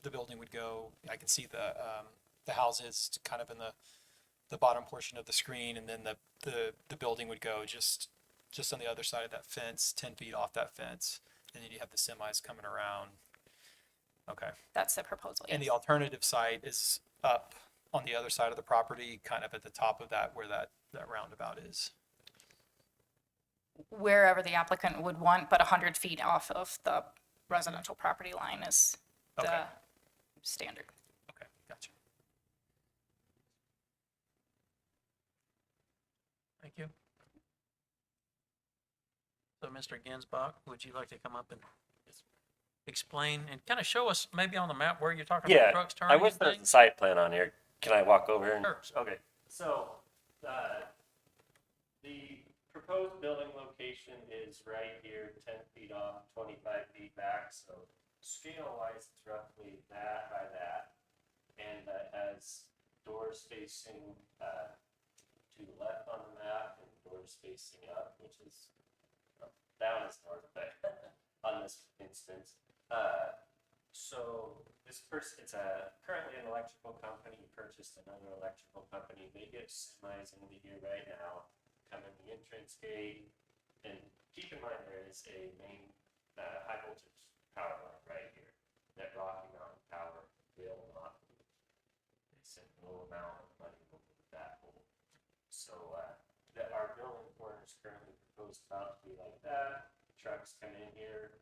Speaker 9: the building would go, I can see the houses kind of in the bottom portion of the screen, and then the building would go just on the other side of that fence, 10 feet off that fence. And then you have the semis coming around. Okay.
Speaker 8: That's the proposal,
Speaker 9: And the
Speaker 8: yes.
Speaker 9: alternative site is up on the other side of the property, kind of at the top of that, where that roundabout is.
Speaker 8: Wherever the applicant would want, but 100 feet off of the residential property line is the
Speaker 9: Okay.
Speaker 8: standard.
Speaker 9: Okay, gotcha.
Speaker 1: thank you. So, Mr. Ginsbach, would you like to come up and just explain and kind of show us maybe on the map where you're talking about
Speaker 7: Yeah,
Speaker 1: trucks
Speaker 7: I
Speaker 1: turning
Speaker 7: wish
Speaker 1: and
Speaker 7: there's a
Speaker 1: things?
Speaker 7: site plan on here. Can I walk over and?
Speaker 1: Sure.
Speaker 7: Okay, so, the proposed building location is right here, 10 feet off, 25 feet back, so scale wise, it's roughly that by that. And that has doors facing, to the left on the map and doors facing up, which is, down is north, but on this instance. So this person, it's currently an electrical company, purchased another electrical company. They get semis into here right now, come in the entrance gate, and keep in mind there is a main high voltage power line right here that Rocky Mountain Power will not move. They said no amount of money will move that hole. So that our building corner is currently proposed about to be like that. Trucks come in here,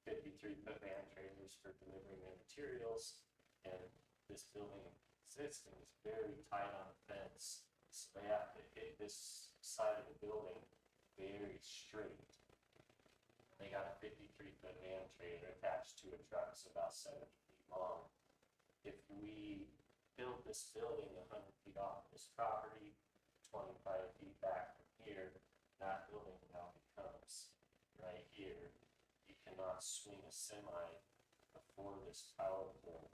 Speaker 7: 53-foot van trailers for delivering their materials, and this building existing is very tight on the fence, so they have to hit this side of the building very straight. They got a 53-foot van trailer attached to a truck, so about 70 feet long. If we build this building 100 feet off of this property, 25 feet back from here, that building now becomes right here. You cannot swing a semi before this tower pole.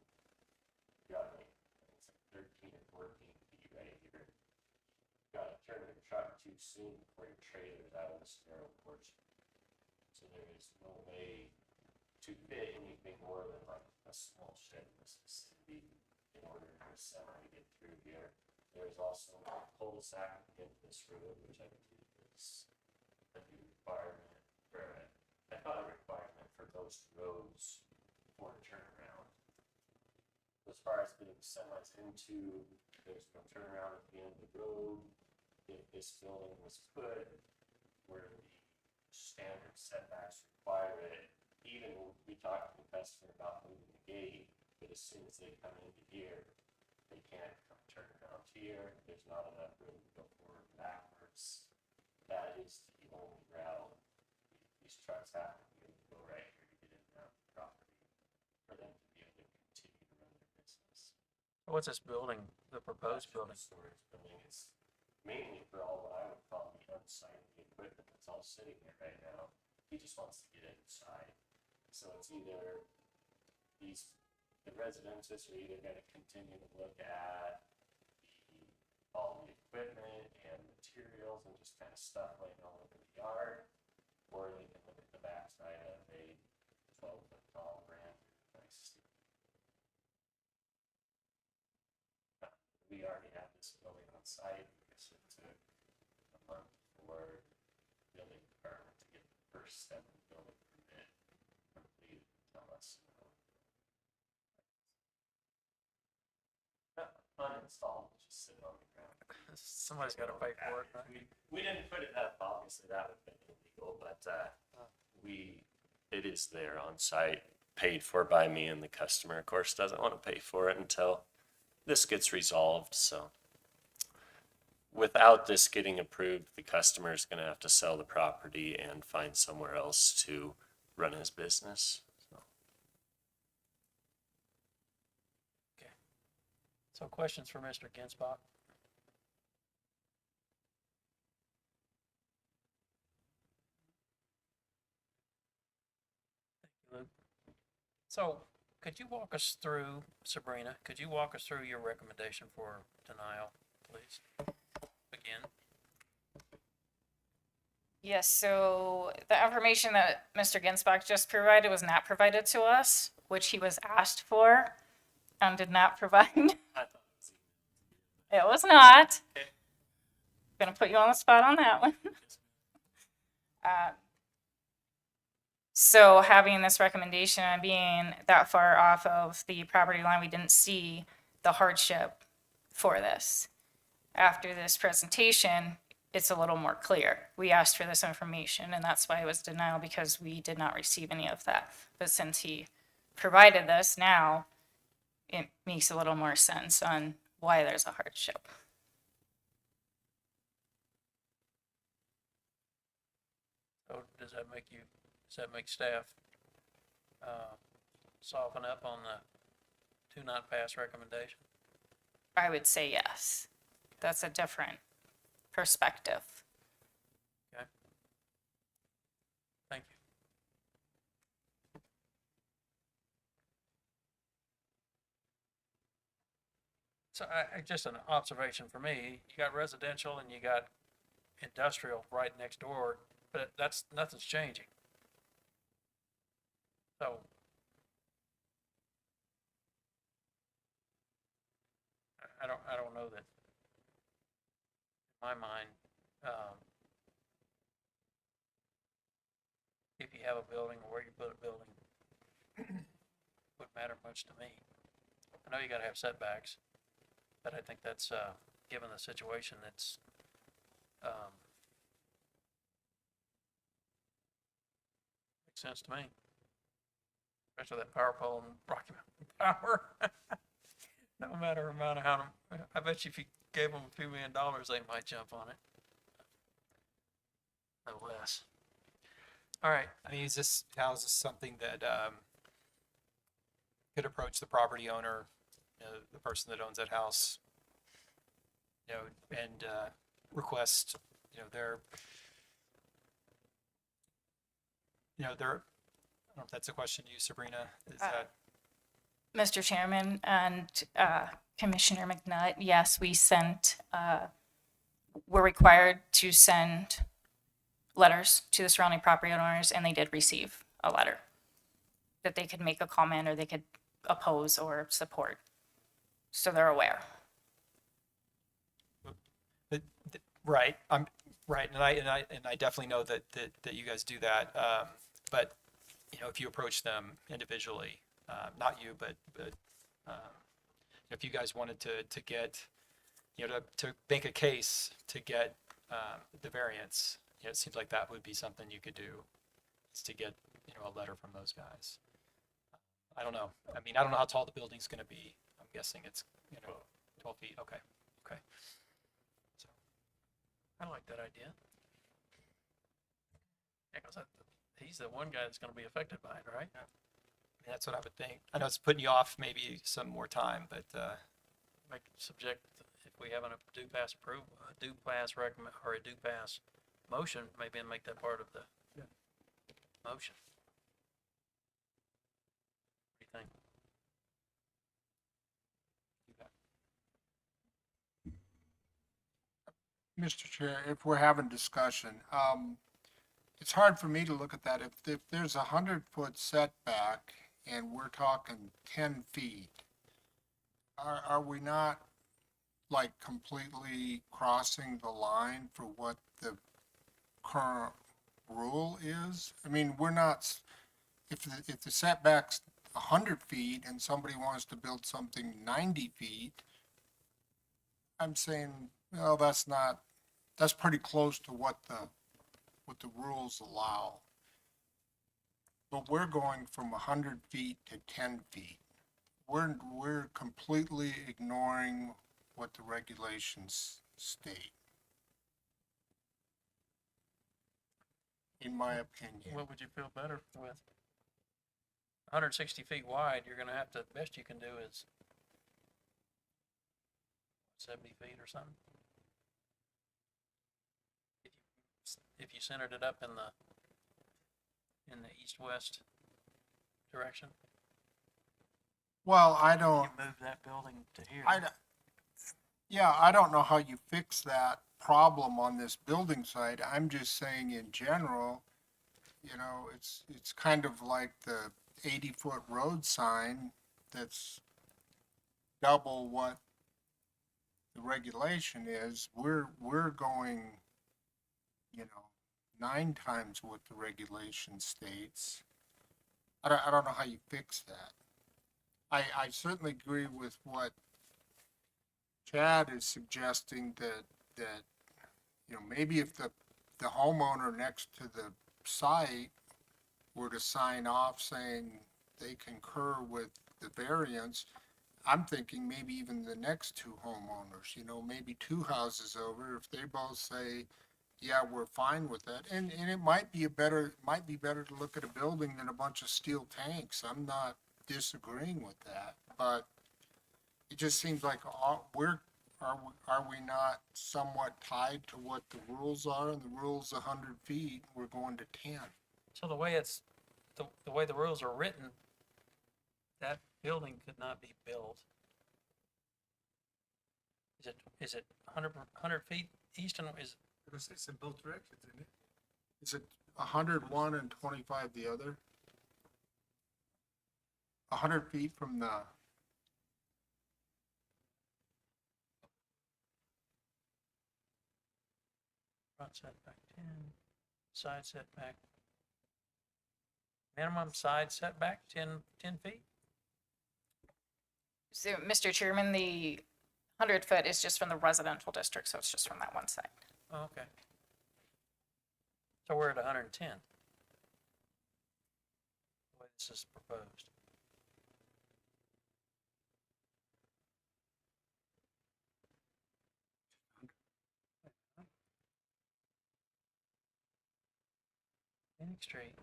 Speaker 7: You gotta make, it's like 13 or 14 feet right here. You gotta turn your truck too soon before your trailer's out of this narrow portion. So there is no way to fit anything more than like a small shed in this vicinity in order for a semi to get through here. There's also a cul-de-sac at the end of this road, which I believe is a new requirement, or I thought a requirement for most roads for a turnaround. As far as getting semis into, there's no turnaround at the end of the road. If this building was put where the standard setbacks require it, even we talked to the customer about moving the gate, but as soon as they come into here, they can't come turn around here. There's not enough room to go forward and backwards. That is the only route. These trucks have to be able to go right here to get in and out of the property for them to be able to continue to run their business.
Speaker 1: What's this building, the proposed
Speaker 7: That's
Speaker 1: building?
Speaker 7: just a storage building. It's mainly for all what I would call the unsighted equipment that's all sitting there right now. He just wants to get inside. So it's either the residences are either gonna continue to look at all the equipment and materials and just kind of stuff laying all over the yard, or they can look at the backside of a 12-foot tall brand nice. We already have this building on site, because it took a month for building department to get the first step of the building permit completed, tell us. Uninstalled, just sitting on the ground.
Speaker 1: Somebody's got to pay for it, right?
Speaker 7: We didn't put it up, obviously that would have been illegal, but it is there on site, paid for by me, and the customer, of course, doesn't want to pay for it until this gets resolved, so. Without this getting approved, the customer is gonna have to sell the property and find somewhere else to run his business.
Speaker 1: So questions for Mr. Ginsbach? Thank you, Luke. So could you walk us through, Sabrina, could you walk us through your recommendation for denial, please? Again?
Speaker 8: Yes, so the information that Mr. Ginsbach just provided was not provided to us, which he was asked for and did not provide. It was not. Gonna put you on the spot on that one. So having this recommendation and being that far off of the property line, we didn't see the hardship for this. After this presentation, it's a little more clear. We asked for this information, and that's why it was denial, because we did not receive any of that. But since he provided this now, it makes a little more sense on why there's a hardship.
Speaker 1: So does that make staff, soften up on the do not pass recommendation?
Speaker 8: I would say yes. That's a different perspective.
Speaker 1: Okay. Thank you. So just an observation for me, you got residential and you got industrial right next door, but nothing's changing. So I don't know that, in my mind, if you have a building or where you put a building wouldn't matter much to me. I know you gotta have setbacks, but I think that's, given the situation, that's, makes sense to me. Especially that power pole and Rocky Mountain Power. No matter amount of how, I bet you if you gave them $2 million, they might jump on it. No less. All right.
Speaker 9: I mean, how is this something that could approach the property owner, the person that owns that house, and request, their, I don't know if that's a question to you, Sabrina. Is that
Speaker 8: Mr. Chairman and Commissioner McNutt, yes, we're required to send letters to the surrounding property owners, and they did receive a letter that they could make a comment or they could oppose or support. So they're aware.
Speaker 9: right? I'm right, and I definitely know that you guys do that. But if you approach them individually, not you, but if you guys wanted to get, to make a case to get the variance, it seems like that would be something you could do, is to get a letter from those guys. I don't know. I mean, I don't know how tall the building's going to be. I'm guessing it's 12 feet. Okay. So
Speaker 1: I like that idea. Yeah, because he's the one guy that's going to be affected by it, right?
Speaker 9: that's what I would think. I know it's putting you off maybe some more time, but
Speaker 1: Make subject, if we have a do pass approval, a do pass recommend, or a do pass motion, maybe make that part of the motion. What do you think?
Speaker 5: Mr. Chair, if we're having discussion, it's hard for me to look at that. If there's 100-foot setback and we're talking 10 feet, are we not like completely crossing the line for what the current rule is? I mean, we're not, if the setback's 100 feet and somebody wants to build something 90 feet, I'm saying, well, that's pretty close to what the rules allow. But we're going from 100 feet to 10 feet. We're completely ignoring what the regulations state, in my opinion.
Speaker 1: What would you feel better with? 160 feet wide, you're gonna have to, best you can do is 70 feet or something. If you centered it up in the east-west direction.
Speaker 5: Well, I
Speaker 1: You
Speaker 5: don't,
Speaker 1: move that building to here.
Speaker 5: yeah, I don't know how you fix that problem on this building site. I'm just saying in general, you know, it's kind of like the 80-foot road sign that's double what the regulation is. We're going, you know, 9 times what the regulation states. I don't know how you fix that. I certainly agree with what Chad is suggesting that, you know, maybe if the homeowner next to the site were to sign off saying they concur with the variance, I'm thinking maybe even the next two homeowners, you know, maybe two houses over, if they both say, yeah, we're fine with that. And it might be better to look at a building than a bunch of steel tanks. I'm not disagreeing with that, but it just seems like are we not somewhat tied to what the rules are? And the rule's 100 feet, we're going to 10.
Speaker 1: So the way the way the rules are written, that building could not be built. Is it 100 feet east and is,
Speaker 2: It's in both directions, isn't it?
Speaker 5: Is it 101 and 25 the other? 100 feet from the,
Speaker 1: front setback 10, side setback? Minimum side setback, 10 feet?
Speaker 8: So, Mr. Chairman, the 100-foot is just from the residential district, so it's just from that one side.
Speaker 1: Oh, okay. So we're at 110. The way this is proposed. Phoenix Street.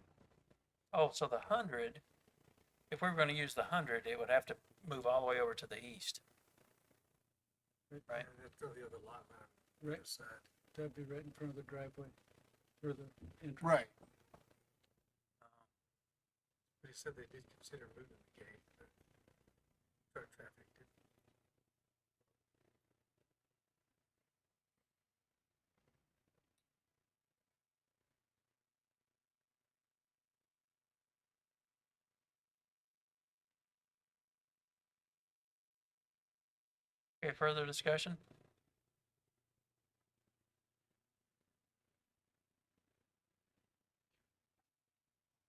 Speaker 1: Oh, so the 100, if we were going to use the 100, it would have to move all the way over to the east. Right.
Speaker 2: They'd throw the other lot line on the other side. That'd be right in front of the driveway, or the entrance.
Speaker 5: right.
Speaker 2: They said they did consider moving the gate, but truck traffic did.
Speaker 1: Okay, further discussion?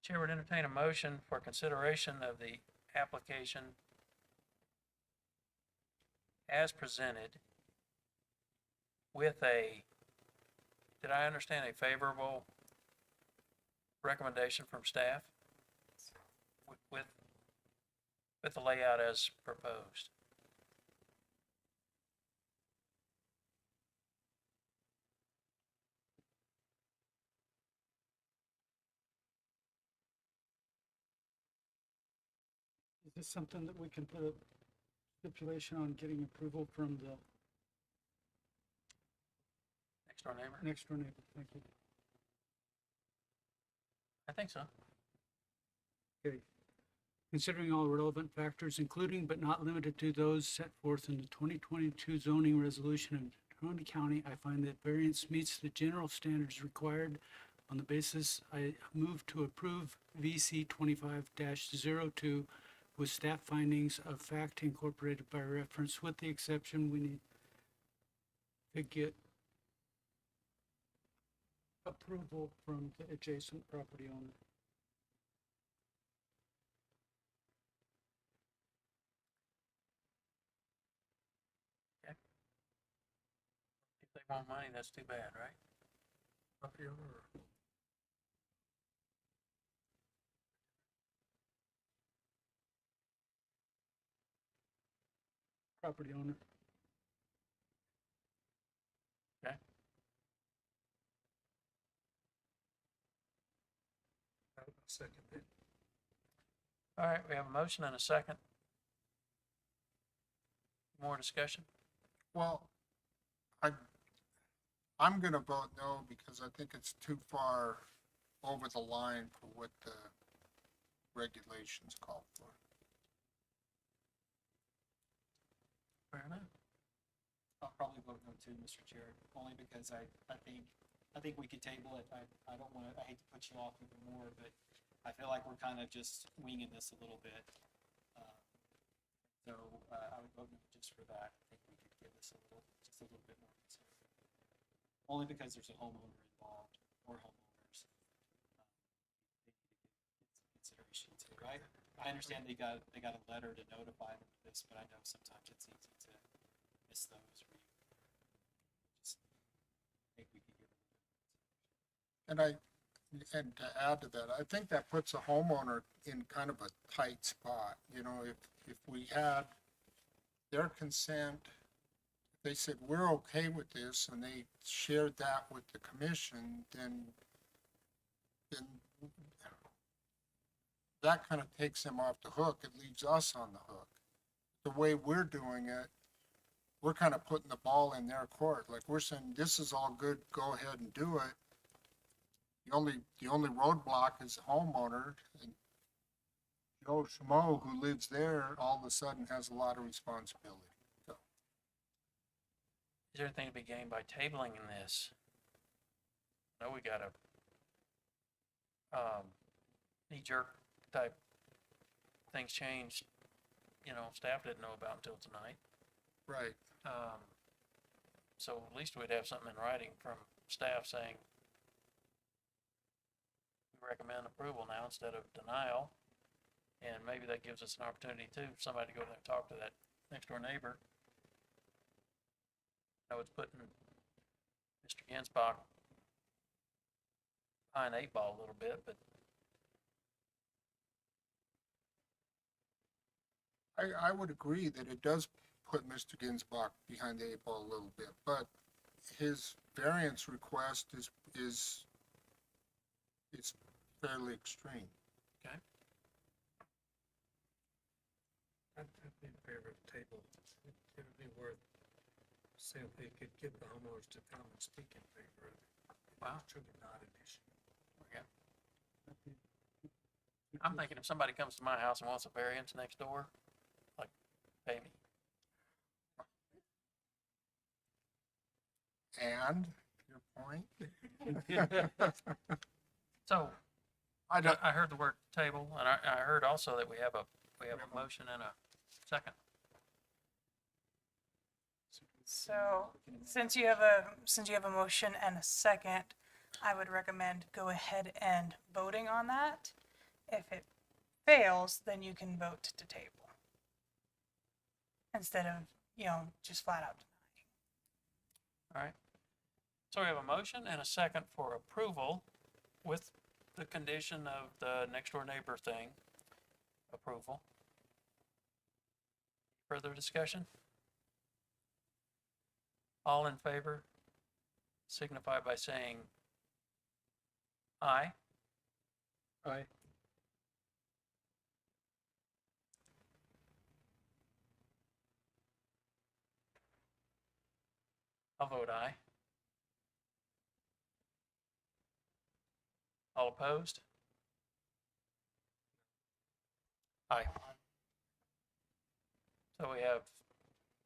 Speaker 1: Chair would entertain a motion for consideration of the application as presented with did I understand a favorable recommendation from staff? With the layout as proposed.
Speaker 13: Is this something that we can put a stipulation on getting approval from the
Speaker 1: Next door neighbor?
Speaker 13: next door neighbor? Thank you.
Speaker 1: I think so.
Speaker 13: Okay. Considering all relevant factors, including but not limited to those set forth in the 2022 zoning resolution of Natrona County, I find that variance meets the general standards required. On the basis, I move to approve VC 25-02 with staff findings of fact incorporated by reference, with the exception we need to get approval from the adjacent property owner.
Speaker 1: If they want money, that's too bad, right?
Speaker 2: Property owner or
Speaker 13: Property owner.
Speaker 1: Okay.
Speaker 2: I'll second it.
Speaker 1: All right, we have a motion and a second. More discussion?
Speaker 5: Well, I'm gonna vote no because I think it's too far over the line for what the regulations call for.
Speaker 9: probably vote no too, Mr. Chair, only because I think we could table it. I don't want to, I hate to put you off even more, but I feel like we're kind of just winging this a little bit. So I would vote no just for that. I think we could give this just a little bit more consideration. Only because there's a homeowner involved or homeowners. They need to get some consideration too, right? I understand they got a letter to notify them of this, but I know sometimes it's easy to miss those. Or you just think we could give them.
Speaker 5: And to add to that, I think that puts a homeowner in kind of a tight spot. You know, if we had their consent, if they said, we're okay with this, and they shared that with the commission, then that kind of takes them off the hook. It leaves us on the hook. The way we're doing it, we're kind of putting the ball in their court. Like, we're saying, this is all good, go ahead and do it. The only roadblock is the homeowner, and Joe Schmo, who lives there, all of a sudden has a lot of responsibility. So,
Speaker 1: Is there anything to be gained by tabling in this? I know we got a knee-jerk type things changed, staff didn't know about until tonight.
Speaker 5: right.
Speaker 1: So at least we'd have something in writing from staff saying, we recommend approval now instead of denial. And maybe that gives us an opportunity too, for somebody to go there and talk to that next door neighbor. I know it's putting Mr. Ginsbach behind the 8 ball a little bit, but
Speaker 5: I would agree that it does put Mr. Ginsbach behind the 8 ball a little bit, but his variance request is fairly extreme.
Speaker 1: okay.
Speaker 2: I'd be in favor of the table. It would be worth seeing if they could get the homeowners to come and speak in favor of it.
Speaker 1: Wow.
Speaker 2: It's really not an issue.
Speaker 1: Okay. I'm thinking if somebody comes to my house and wants a variance next door, like, pay me.
Speaker 5: And your point?
Speaker 1: So, I heard the word table, and I heard also that we have a motion and a second.
Speaker 11: So since you have a motion and a second, I would recommend go ahead and voting on that. If it fails, then you can vote to table. Instead of, just flat out denying.
Speaker 1: All right. So we have a motion and a second for approval with the condition of the next door neighbor thing approval. Further discussion? All in favor signify by saying aye.
Speaker 2: Aye.
Speaker 1: I'll vote aye. All opposed? Aye. So we have,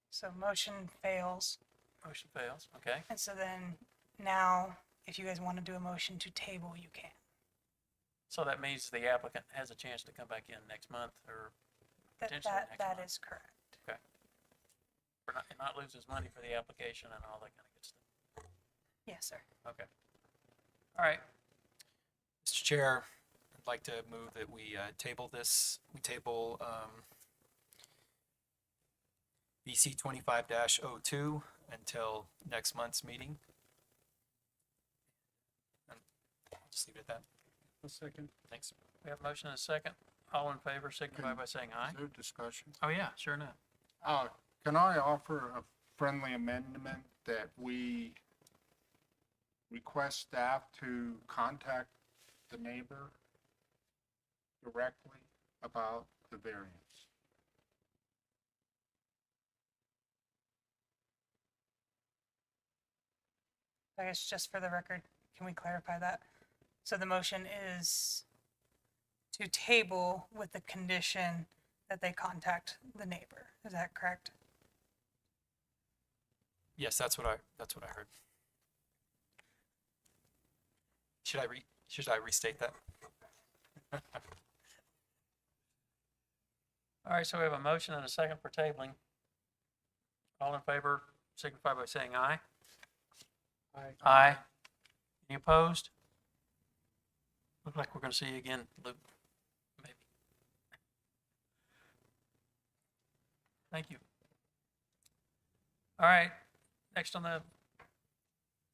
Speaker 11: So motion fails.
Speaker 1: motion fails, okay?
Speaker 11: And so then now, if you guys want to do a motion to table, you can.
Speaker 1: So that means the applicant has a chance to come back in next month or potentially next month.
Speaker 11: That is correct.
Speaker 1: Okay. For not lose his money for the application and all that kind of good stuff.
Speaker 11: Yes, sir.
Speaker 1: Okay. All right.
Speaker 9: Mr. Chair, I'd like to move that we table BC 25-02 until next month's meeting. And I'll just leave it at that.
Speaker 13: A second.
Speaker 9: Thanks.
Speaker 1: We have a motion and a second. All in favor signify by saying aye.
Speaker 5: Is there discussion?
Speaker 1: Oh, yeah, sure enough.
Speaker 5: Can I offer a friendly amendment that we request staff to contact the neighbor directly about the variance?
Speaker 11: I guess just for the record, can we clarify that? So the motion is to table with the condition that they contact the neighbor. Is that correct?
Speaker 9: Yes, that's what I heard. Should I restate that?
Speaker 1: All right, so we have a motion and a second for tabling. All in favor, signify by saying aye.
Speaker 13: Aye.
Speaker 1: Aye. Any opposed? Look like we're gonna see you again, Luke. Maybe. Thank you. All right, next on the,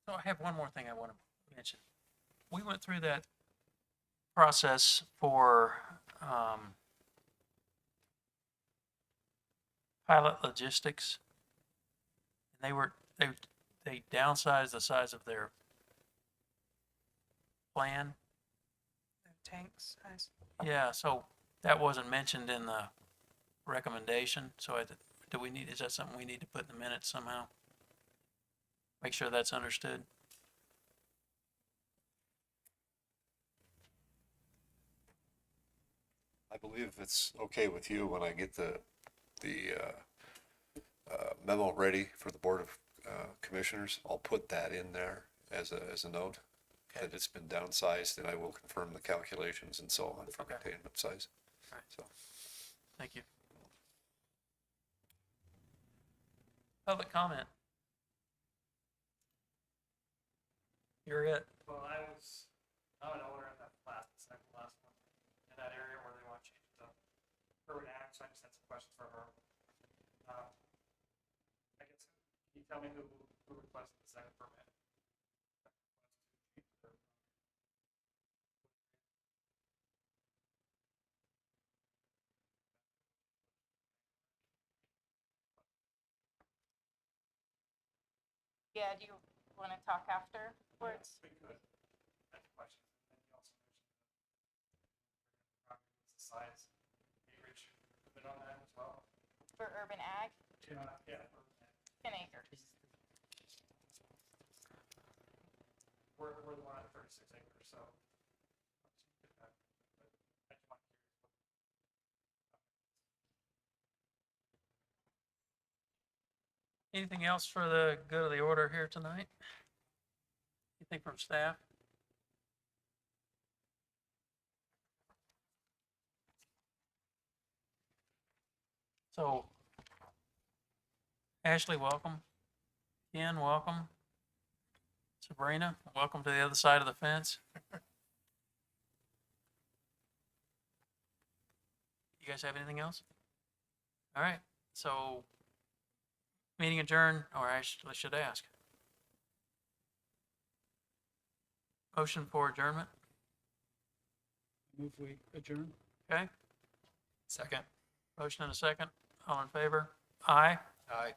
Speaker 1: so I have one more thing I want to mention. We went through that process for, Pilot Logistics. And they downsized the size of their plan.
Speaker 11: Tanks, size.
Speaker 1: Yeah, so that wasn't mentioned in the recommendation, so is that something we need to put in the minutes somehow? Make sure that's understood.
Speaker 6: I believe it's okay with you when I get the memo ready for the Board of Commissioners. I'll put that in there as a note, that it's been downsized, and I will confirm the calculations and so on for
Speaker 1: Okay.
Speaker 6: containment size.
Speaker 1: All right.
Speaker 6: So,
Speaker 1: Thank you. Public comment. You're it.
Speaker 3: Well, I'm an owner of that last one, in that area where they want to change it to urban ag, so I just had some questions for her. I guess, can you tell me who requested the second permit?
Speaker 8: Yeah, do you want to talk afterwards?
Speaker 3: We could. That's a question. And then you also mentioned the size, acreage, put on that as well.
Speaker 8: For urban ag,
Speaker 3: Yeah.
Speaker 8: 10 acres.
Speaker 3: We're the one at 36 acres, so.
Speaker 1: Anything else for the good of the order here tonight? Anything from staff? So, Ashley, welcome. Ken, welcome. Sabrina, welcome to the other side of the fence. You guys have anything else? All right, so meeting adjourned, or I should ask. Motion for adjournment,
Speaker 13: Move we adjourn.
Speaker 1: okay?
Speaker 9: Second.
Speaker 1: Motion and a second. All in favor? Aye.
Speaker 9: Aye.